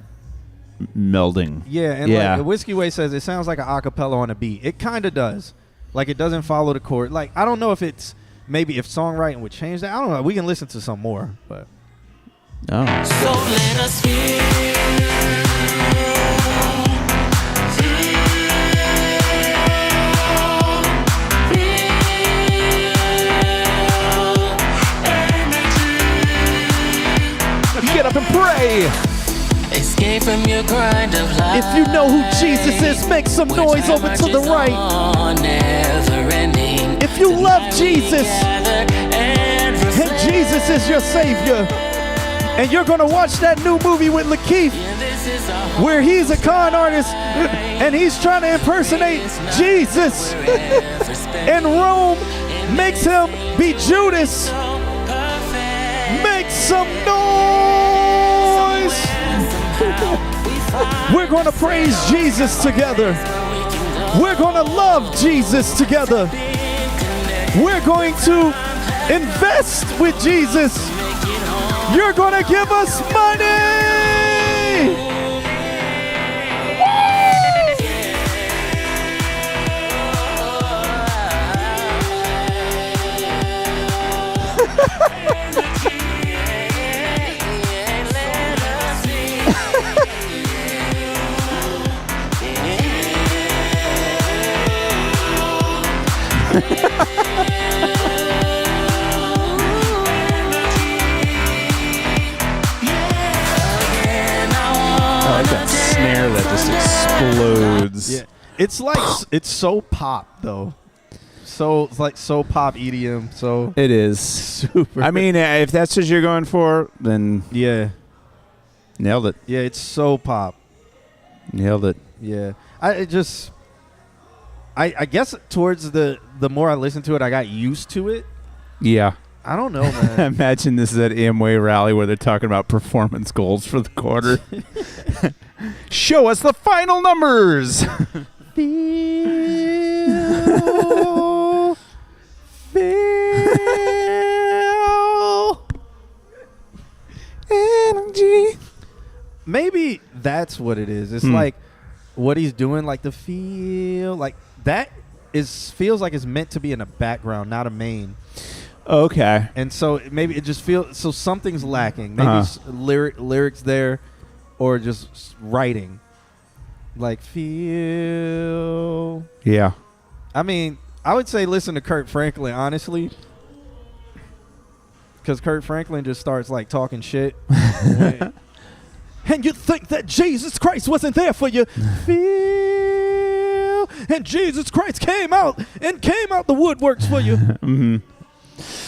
melding. Yeah, and like Whiskey Way says, it sounds like an acapella on a beat. It kind of does. Like it doesn't follow the chord. Like I don't know if it's maybe if songwriting would change that. I don't know. We can listen to some more, but oh. So let us feel. Get up and pray. Escape from your grind of life. If you know who Jesus is, make some noise over to the right. If you love Jesus and Jesus is your Savior, and you're going to watch that new movie with Lakeith, where he's a con artist and he's trying to impersonate Jesus. And Rome makes him be Judas. Make some noise. We're going to praise Jesus together. We're going to love Jesus together. We're going to invest with Jesus. You're going to give us money. I like that snare that just explodes. Yeah, it's like it's so pop though. So it's like so pop EDM. So It is. super. I mean, if that's what you're going for, then yeah, nailed it. yeah, it's so pop. Nailed it. Yeah, I guess towards the more I listened to it, I got used to it. Yeah. I don't know, man. Imagine this is at Amway rally where they're talking about performance goals for the quarter. Show us the final numbers. Feel energy. Maybe that's what it is. It's like what he's doing, like the feel, like that feels like it's meant to be in the background, not a main. Okay. And so maybe it just feels so something's lacking. Maybe lyrics there, or just writing. Like feel. Yeah. I mean, I would say listen to Kurt Franklin, honestly. Because Kurt Franklin just starts like talking shit. And you think that Jesus Christ wasn't there for you. Feel. And Jesus Christ came out the woodworks for you. Mm-hmm.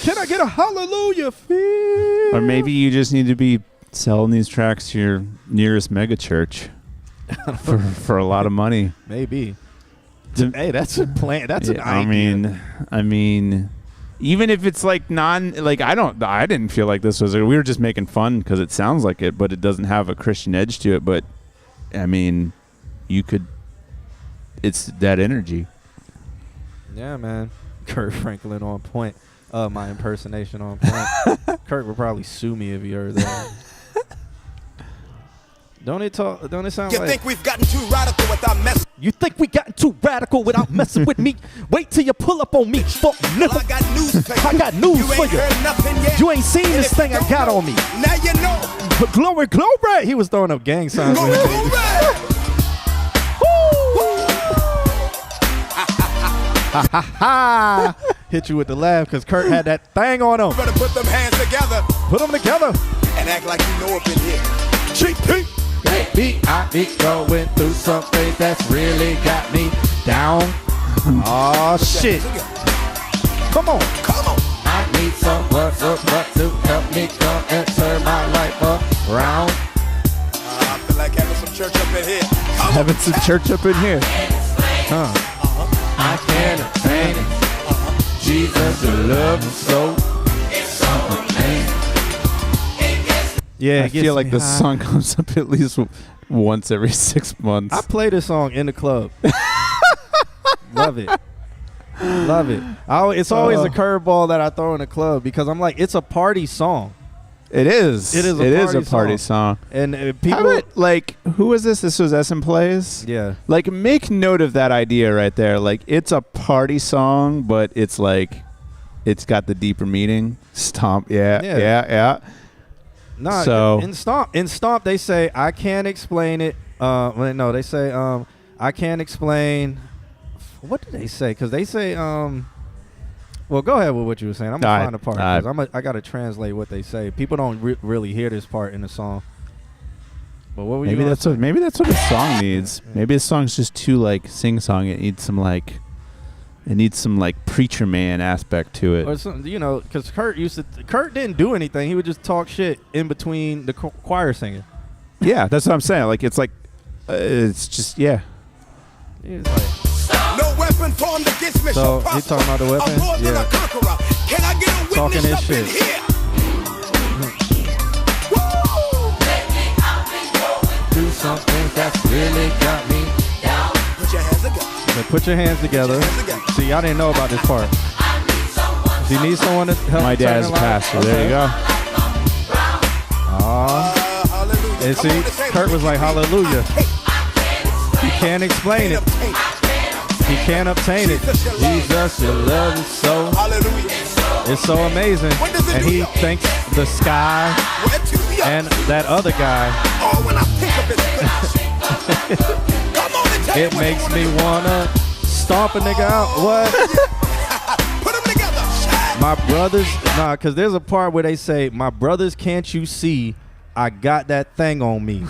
Can I get a hallelujah? Feel. Or maybe you just need to be selling these tracks to your nearest mega church for a lot of money. Maybe. Hey, that's a plan. That's an idea. I mean, even if it's like I didn't feel like this was. We were just making fun because it sounds like it, but it doesn't have a Christian edge to it. But I mean, you could. It's that energy. Yeah, man. Kurt Franklin on point. My impersonation on point. Kurt would probably sue me if he heard that. Don't it sound like... You think we've gotten too radical without messing? You think we gotten too radical without messing with me? Wait till you pull up on me. Fuck nigga. I got news for you. I got news You for ain't you. heard nothing yet. You ain't seen this thing I got on me. Now you know. But glory, glory. He was throwing up gang signs. Glory, Ha ha ha! Hit you with the laugh because Kurt had that thing on him. Better put them hands together. Put them together. And act like you know up in here. GP. Baby, I be going through something that's really got me down. Oh shit. Come on. Come on. I need someone to help me come and turn my life around. I feel like having some church up in here. Having some church up in here. Huh. I can't explain it. Jesus, your love is so. Yeah, I feel like this song comes up at least once every 6 months. I play this song in the club. Love it. Love it. It's always a curveball that I throw in the club because I'm like, it's a party song. It is. It is a party song. And people who was this? This was SM Plays? Yeah. Like, make note of that idea right there. Like, it's a party song, but it's like, it's got the deeper meaning. Stomp. Yeah. No, so in Stomp they say I can't explain it. They say I can't explain. What did they say? Because they say well, go ahead with what you were saying. I'm gonna find the part because I gotta translate what they say. People don't really hear this part in the song. But what were maybe that's what the song needs. Maybe the song's just too like sing song. It needs some preacher man aspect to it. Or something, because Kurt didn't do anything. He would just talk shit in between the choir singing. Yeah, that's what I'm saying. Like it's just yeah. He's like, No weapon formed against me so shall he prosper. talking about the weapon? I'm more than a conqueror. Can I get a witness Talking his up in shit. here? Do something that's really got me down. Put your hands together. So put your hands together. See, y'all didn't know about this part. Do you need someone to help? My dad's turn a it live? pastor. There you go. Aw. And see, Kurt was like, hallelujah. He can't explain it. He can't obtain it. Jesus, your love is so. It's so amazing. And he thanks the sky and that other guy. It makes me wanna stomp a nigga out. What? My brothers, nah, because there's a part where they say, my brothers, can't you see I got that thing on me?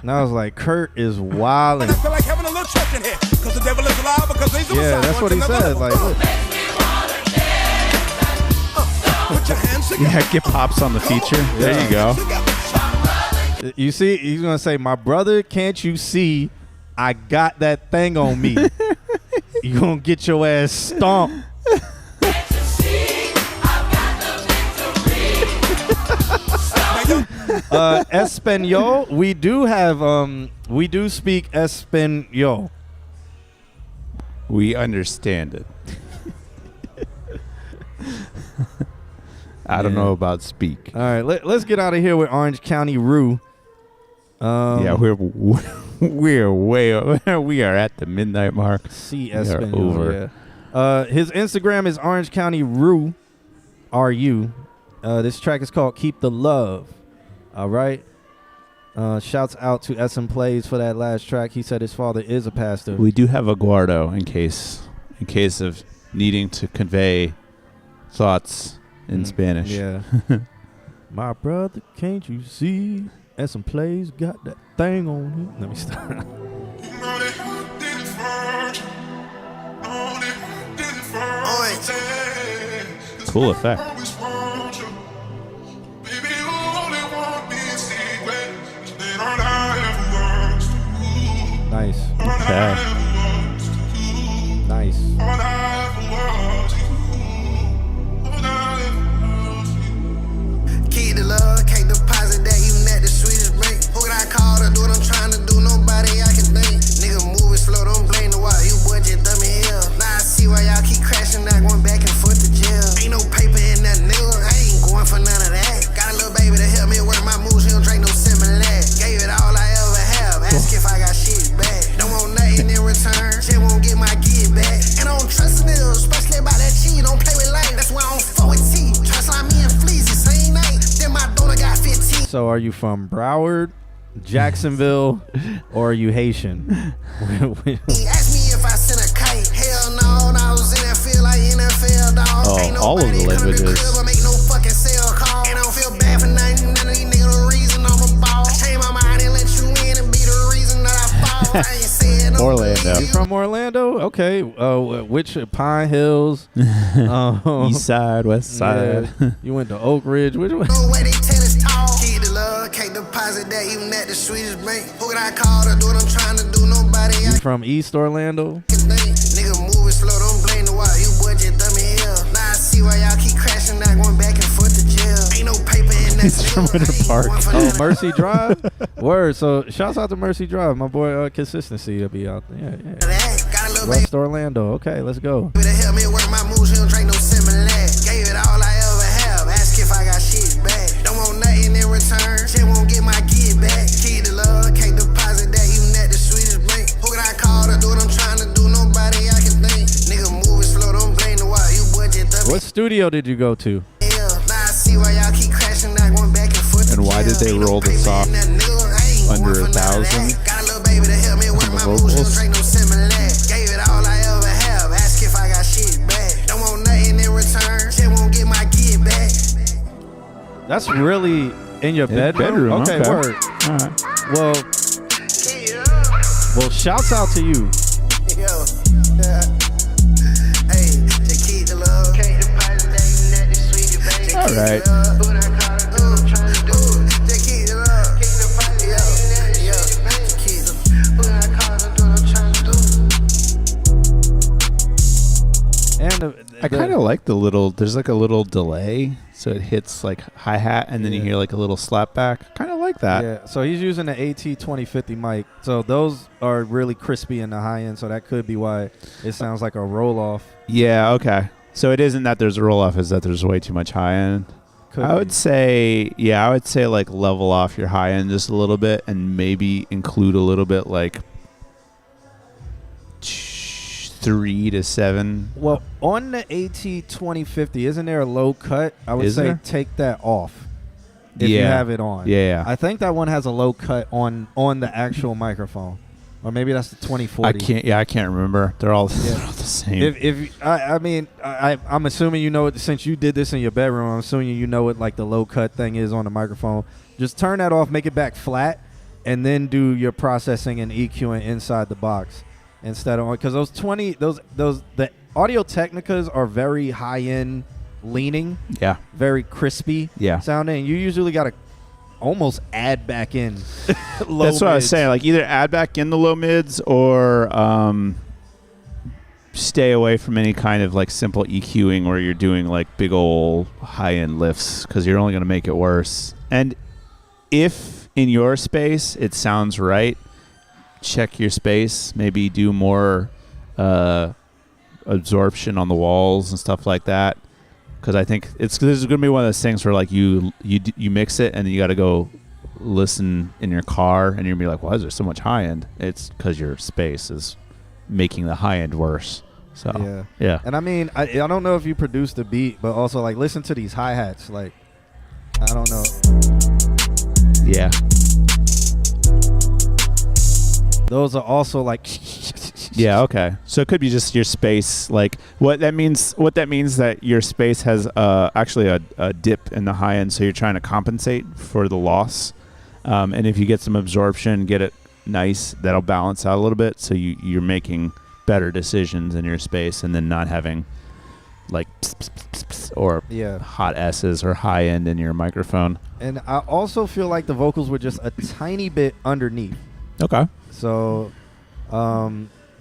And I was like, Kurt is wilding. I feel like having a little church in here, because the devil is alive, because he's Yeah, that's what he said. Like, look. Put your hands together. Yeah, get pops on the feature. There you go. You see, he's gonna say, my brother, can't you see I got that thing on me? You gonna get your ass stomped. Espanol, we do speak Espanol. We understand it. I don't know about speak. All right, let's get out of here with Orange County Rue. Yeah, we're way we are at the midnight mark. See We are Espanol. over. Yeah. His Instagram is Orange County Rue. RU. This track is called Keep the Love. All right. Shouts out to SM Plays for that last track. He said his father is a pastor. We do have a Guardo in case of needing to convey thoughts in Spanish. Yeah. My brother, can't you see? SM Plays got that thing on him. Let me start. Cool effect. Nice. Okay. Nice. Keep the love, can't deposit that even at the sweetest bank. Who can I call to do what I'm trying to do? Nobody I can think. Nigga moving slow, don't blame the why. You budget dummy hell. Now I see why y'all keep crashing, not going back and forth to jail. Ain't no paper in that nigga, I ain't going for none of that. Got a little baby to help me work my moves, he don't drink no Similac. Gave it all I ever have, ask if I got shit back. Don't want nothing in return, just won't get my get back. And I don't trust a nigga, especially about that cheese. Don't play with life, that's why I don't fuck with T. Trust like me and Fleazy, same night. Then my donor got 15. So are you from Broward, Jacksonville, or are you Haitian? He asked me if I sent a kite. Hell no, I was in that field like NFL dog. Oh, all of the languages. I make no fucking sale call. And I don't feel bad for nothing. None of these niggas the reason I'm a ball. I changed my mind and let you in and be the reason that I fall. I ain't saying no. Orlando. You from Orlando? Okay. Which Pine Hills? East side, west side. Yeah. You went to Oak Ridge. Which one? No way they tell us tall. Keep the love, can't deposit that even at the sweetest bank. Who can I call to do what I'm trying to do? Nobody I You from East Orlando? can think. Nigga moving slow, don't blame the why. You budget dummy hell. Now I see why y'all keep crashing, not going back and forth to jail. Ain't no paper in that He's from Winter Park. Oh, Mercy Drive? Word. So shouts out to Mercy Drive. My boy Consistency will be out there. Yeah. West Orlando. Okay, let's go. To help me work my moves, he don't drink no Similac. Gave it all I ever have, ask if I got shit back. Don't want nothing in return, just won't get my get back. Keep the love, can't deposit that even at the sweetest bank. Who can I call to do what I'm trying to do? Nobody I can think. Nigga moving slow, don't blame the why. You budget dummy. What studio did you go to? Now I see why y'all keep crashing, not going back and forth. And why did they roll this off under 1,000? Got a little baby to help me work my moves, he don't drink no Similac. Gave it all I ever have, ask if I got shit back. Don't want nothing in return, just won't get my get back. That's really in your bedroom? Okay, okay. word. All right. Well, shouts out to you. Yo, hey, just keep the love. Can't deposit that even at the sweetie, baby. All right. I kind of like the little. There's like a little delay, so it hits like hi hat, and then you hear like a little slap back. Kind of like that. Yeah. So he's using the AT2050 mic. So those are really crispy in the high end. So that could be why it sounds like a roll off. Yeah. Okay. So it isn't that there's a roll off; is that there's way too much high end. I would say like level off your high end just a little bit, and maybe include a little bit like 3 to 7. Well, on the AT2050, isn't there a low cut? I would say take that off if you have it on. Yeah. I think that one has a low cut on the actual microphone. Or maybe that's the 2040. I can't remember. They're all, they're all the same. I'm assuming you know it since you did this in your bedroom. I'm assuming you know what like the low cut thing is on the microphone. Just turn that off, make it back flat, and then do your processing and EQing inside the box instead of because the Audio Technicas are very high end leaning. Yeah. Very crispy. Yeah. Sounding. You usually got to almost add back in low That's what I was mids. saying. Like either add back in the low mids or stay away from any kind of like simple EQing where you're doing like big old high end lifts because you're only going to make it worse. And if in your space it sounds right, check your space. Maybe do more absorption on the walls and stuff like that. Because I think this is going to be one of those things where like you mix it and then you got to go listen in your car and you're going to be like, why is there so much high end? It's because your space is making the high end worse. So yeah. And I mean, I don't know if you produced the beat, but also like listen to these hi hats. Like I don't know. Yeah. Those are also like. Yeah, okay. So it could be just your space. Like what that means that your space has actually a dip in the high end, so you're trying to compensate for the loss. And if you get some absorption, get it nice, that'll balance out a little bit. So you're making better decisions in your space, and then not having like or hot S's or high end in your microphone. And I also feel like the vocals were just a tiny bit underneath. Okay. So.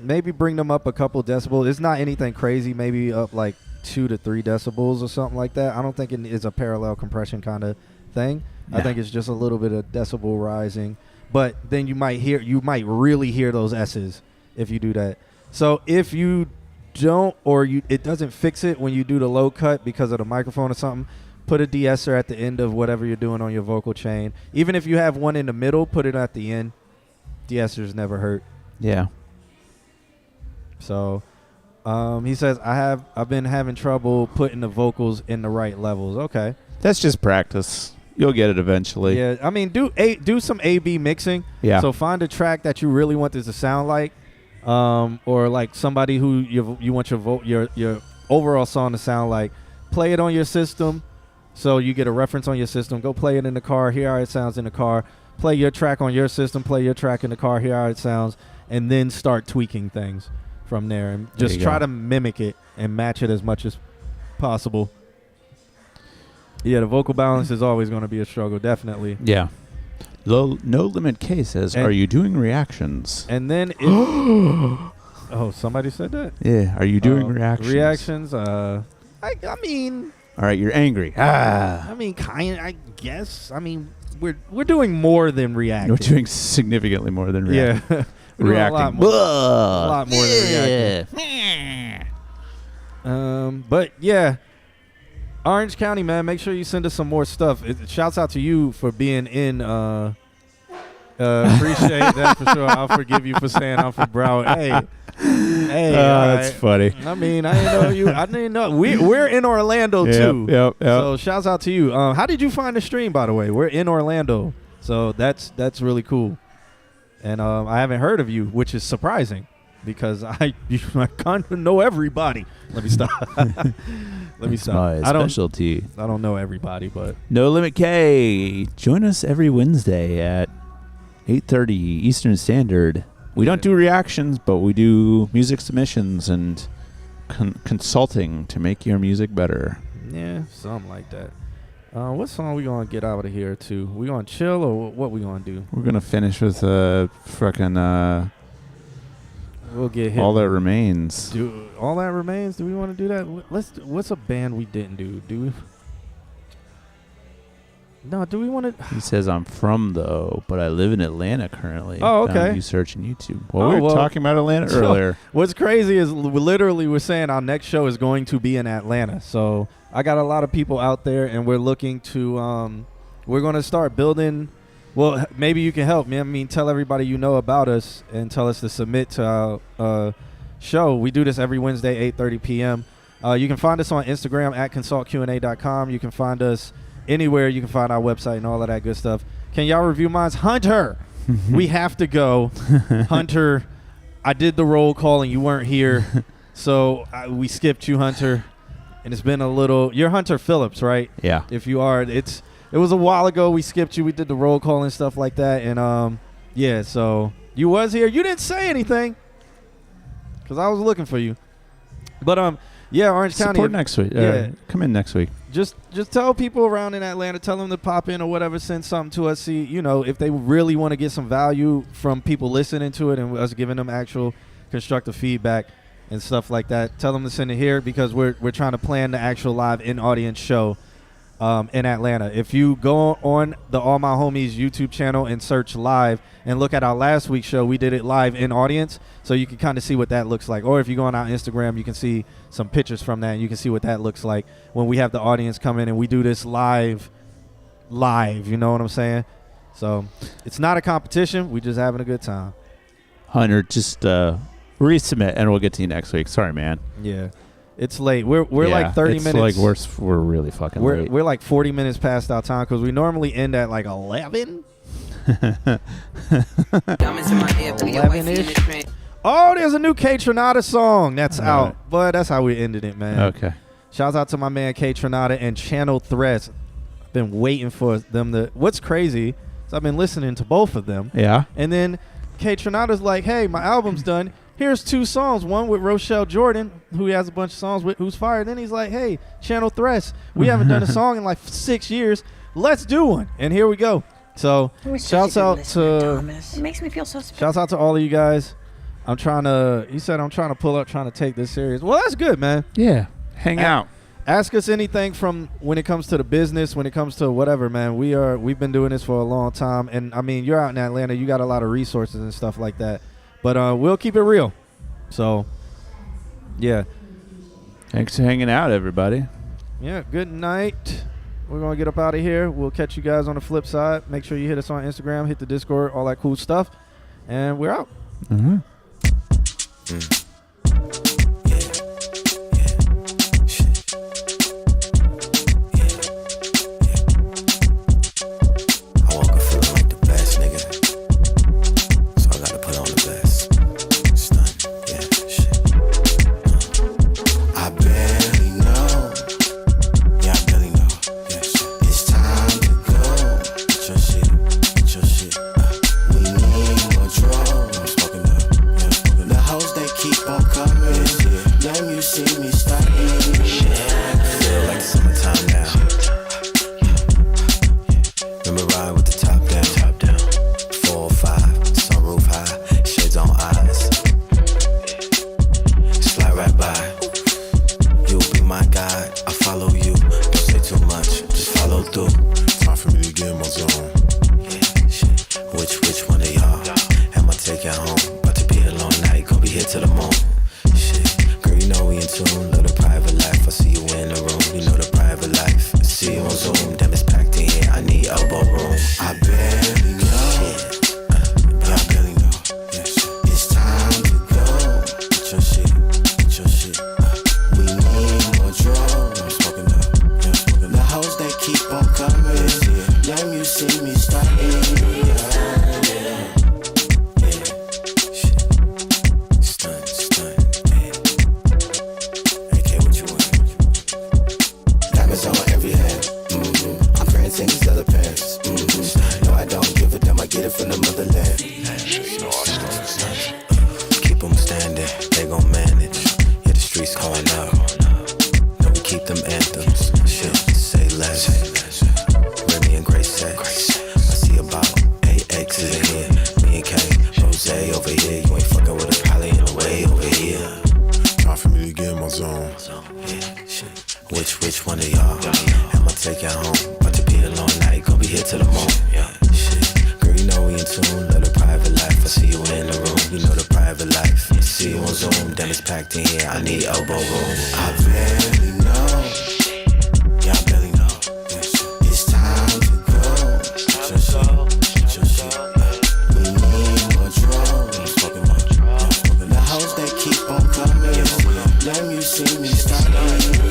Maybe bring them up a couple decibels. It's not anything crazy. Maybe up like 2 to 3 decibels or something like that. I don't think it is a parallel compression kind of thing. Yeah. I think it's just a little bit of decibel rising. But then you might really hear those S's if you do that. So if you don't it doesn't fix it when you do the low cut because of the microphone or something, put a de-esser at the end of whatever you're doing on your vocal chain. Even if you have one in the middle, put it at the end. De-essers never hurt. Yeah. So he says I've been having trouble putting the vocals in the right levels. Okay. That's just practice. You'll get it eventually. Yeah, I mean do some A/B mixing. Yeah. So find a track that you really want this to sound like, or like somebody who you want your overall song to sound like. Play it on your system, so you get a reference on your system. Go play it in the car. Hear how it sounds in the car. Play your track on your system. Play your track in the car. Hear how it sounds, and then start tweaking things from there, and just try to mimic it and match it as much as possible. Yeah, the vocal balance is always going to be a struggle, definitely. Yeah. No Limit K says, are you doing reactions? And then oh, somebody said that? Yeah, are you doing reactions? Reactions, I mean... All right, you're angry. I mean, I guess. I mean, we're doing more than reacting. We're doing significantly more than reacting. Yeah. Reacting. A lot more than reacting. But yeah, Orange County, man, make sure you send us some more stuff. Shouts out to you for being in. Appreciate that for sure. I'll forgive you for saying I'm from Broward. Hey, that's funny. I mean, I didn't know you. I didn't know we're in Orlando too. Yep. So shouts out to you. How did you find the stream, by the way? We're in Orlando, so that's really cool. And I haven't heard of you, which is surprising because I kind of know everybody. Let me stop. Let me stop. My specialty. I don't know everybody, but No Limit K. Join us every Wednesday at 8:30 Eastern Standard. We don't do reactions, but we do music submissions and consulting to make your music better. Yeah, something like that. What song we gonna get out of here to? We gonna chill or what we gonna do? We're gonna finish with a fucking We'll get hit. All that remains. All that remains. Do we want to do that? What's a band we didn't do? Do we? No. Do we want to? He says I'm from though, but I live in Atlanta currently. Oh, okay. Found you searching YouTube. Well, we were talking about Atlanta earlier. What's crazy is we're saying our next show is going to be in Atlanta. So I got a lot of people out there, and we're looking to. We're going to start building. Well, maybe you can help me. I mean, tell everybody you know about us and tell us to submit to our show. We do this every Wednesday, 8:30 p.m. You can find us on Instagram at consultqna.com. You can find us anywhere. You can find our website and all of that good stuff. Can y'all review mine? Hunter, we have to go. Hunter, I did the roll call and you weren't here, so we skipped you, Hunter. And it's been a little. You're Hunter Phillips, right? Yeah. If you are, It was a while ago. We skipped you. We did the roll call and stuff like that. And, yeah, so you was here. You didn't say anything because I was looking for you. But, yeah, Orange County. Support next week. Yeah. Come in next week. Just tell people around in Atlanta, tell them to pop in or whatever, send something to us. See, if they really want to get some value from people listening to it and us giving them actual constructive feedback and stuff like that, tell them to send it here because we're trying to plan the actual live in-audience show. In Atlanta. If you go on the All My Homies YouTube channel and search live and look at our last week's show, we did it live in audience, so you can kind of see what that looks like. Or if you go on our Instagram, you can see some pictures from that and you can see what that looks like when we have the audience come in and we do this live, you know what I'm saying? So it's not a competition, we just having a good time. Hunter, just resubmit and we'll get to you next week. Sorry, man. Yeah. It's late. We're like 30 minutes. Like we're really fucking late. We're like 40 minutes past our time because we normally end at like 11. 11-ish. Oh, there's a new K Tronada song that's out. Right. But that's how we ended it, man. Okay. Shouts out to my man K Tronada and Channel Threats. I've been waiting for them to. What's crazy is I've been listening to both of them. Yeah. And then K Tronada's like, hey, my album's done. Here's 2 songs, one with Rochelle Jordan, who he has a bunch of songs with, who's fired. Then he's like, hey, Channel Threats, we haven't done a song in like 6 years. Let's do one. And here we go. So shouts out to It makes me feel so special. shouts out to all of you guys. He said I'm trying to pull up, trying to take this serious. Well, that's good, man. Yeah. Hang out. Ask us anything from when it comes to the business, when it comes to whatever, man. We've been doing this for a long time. And I mean, you're out in Atlanta, you got a lot of resources and stuff like that. But we'll keep it real. So, yeah. Thanks for hanging out, everybody. Yeah, good night. We're going to get up out of here. We'll catch you guys on the flip side. Make sure you hit us on Instagram, hit the Discord, all that cool stuff. And we're out. Mm-hmm. Over here, you ain't fucking with a pilot in a way. need to get in my zone. Yeah, shit. Which one of y'all? I'ma take you home. About to be a long night, gonna be here till the morning. Yeah, shit. Girl, you know we in tune. Love the private life. I see you in the room. You know the private life. I see you on Zoom. Then it's packed in here. I need elbow room. I barely know. Yeah, I barely know. It's time to go. Get your shit. We need more drugs. The hoes that keep on coming. Let you see me stop.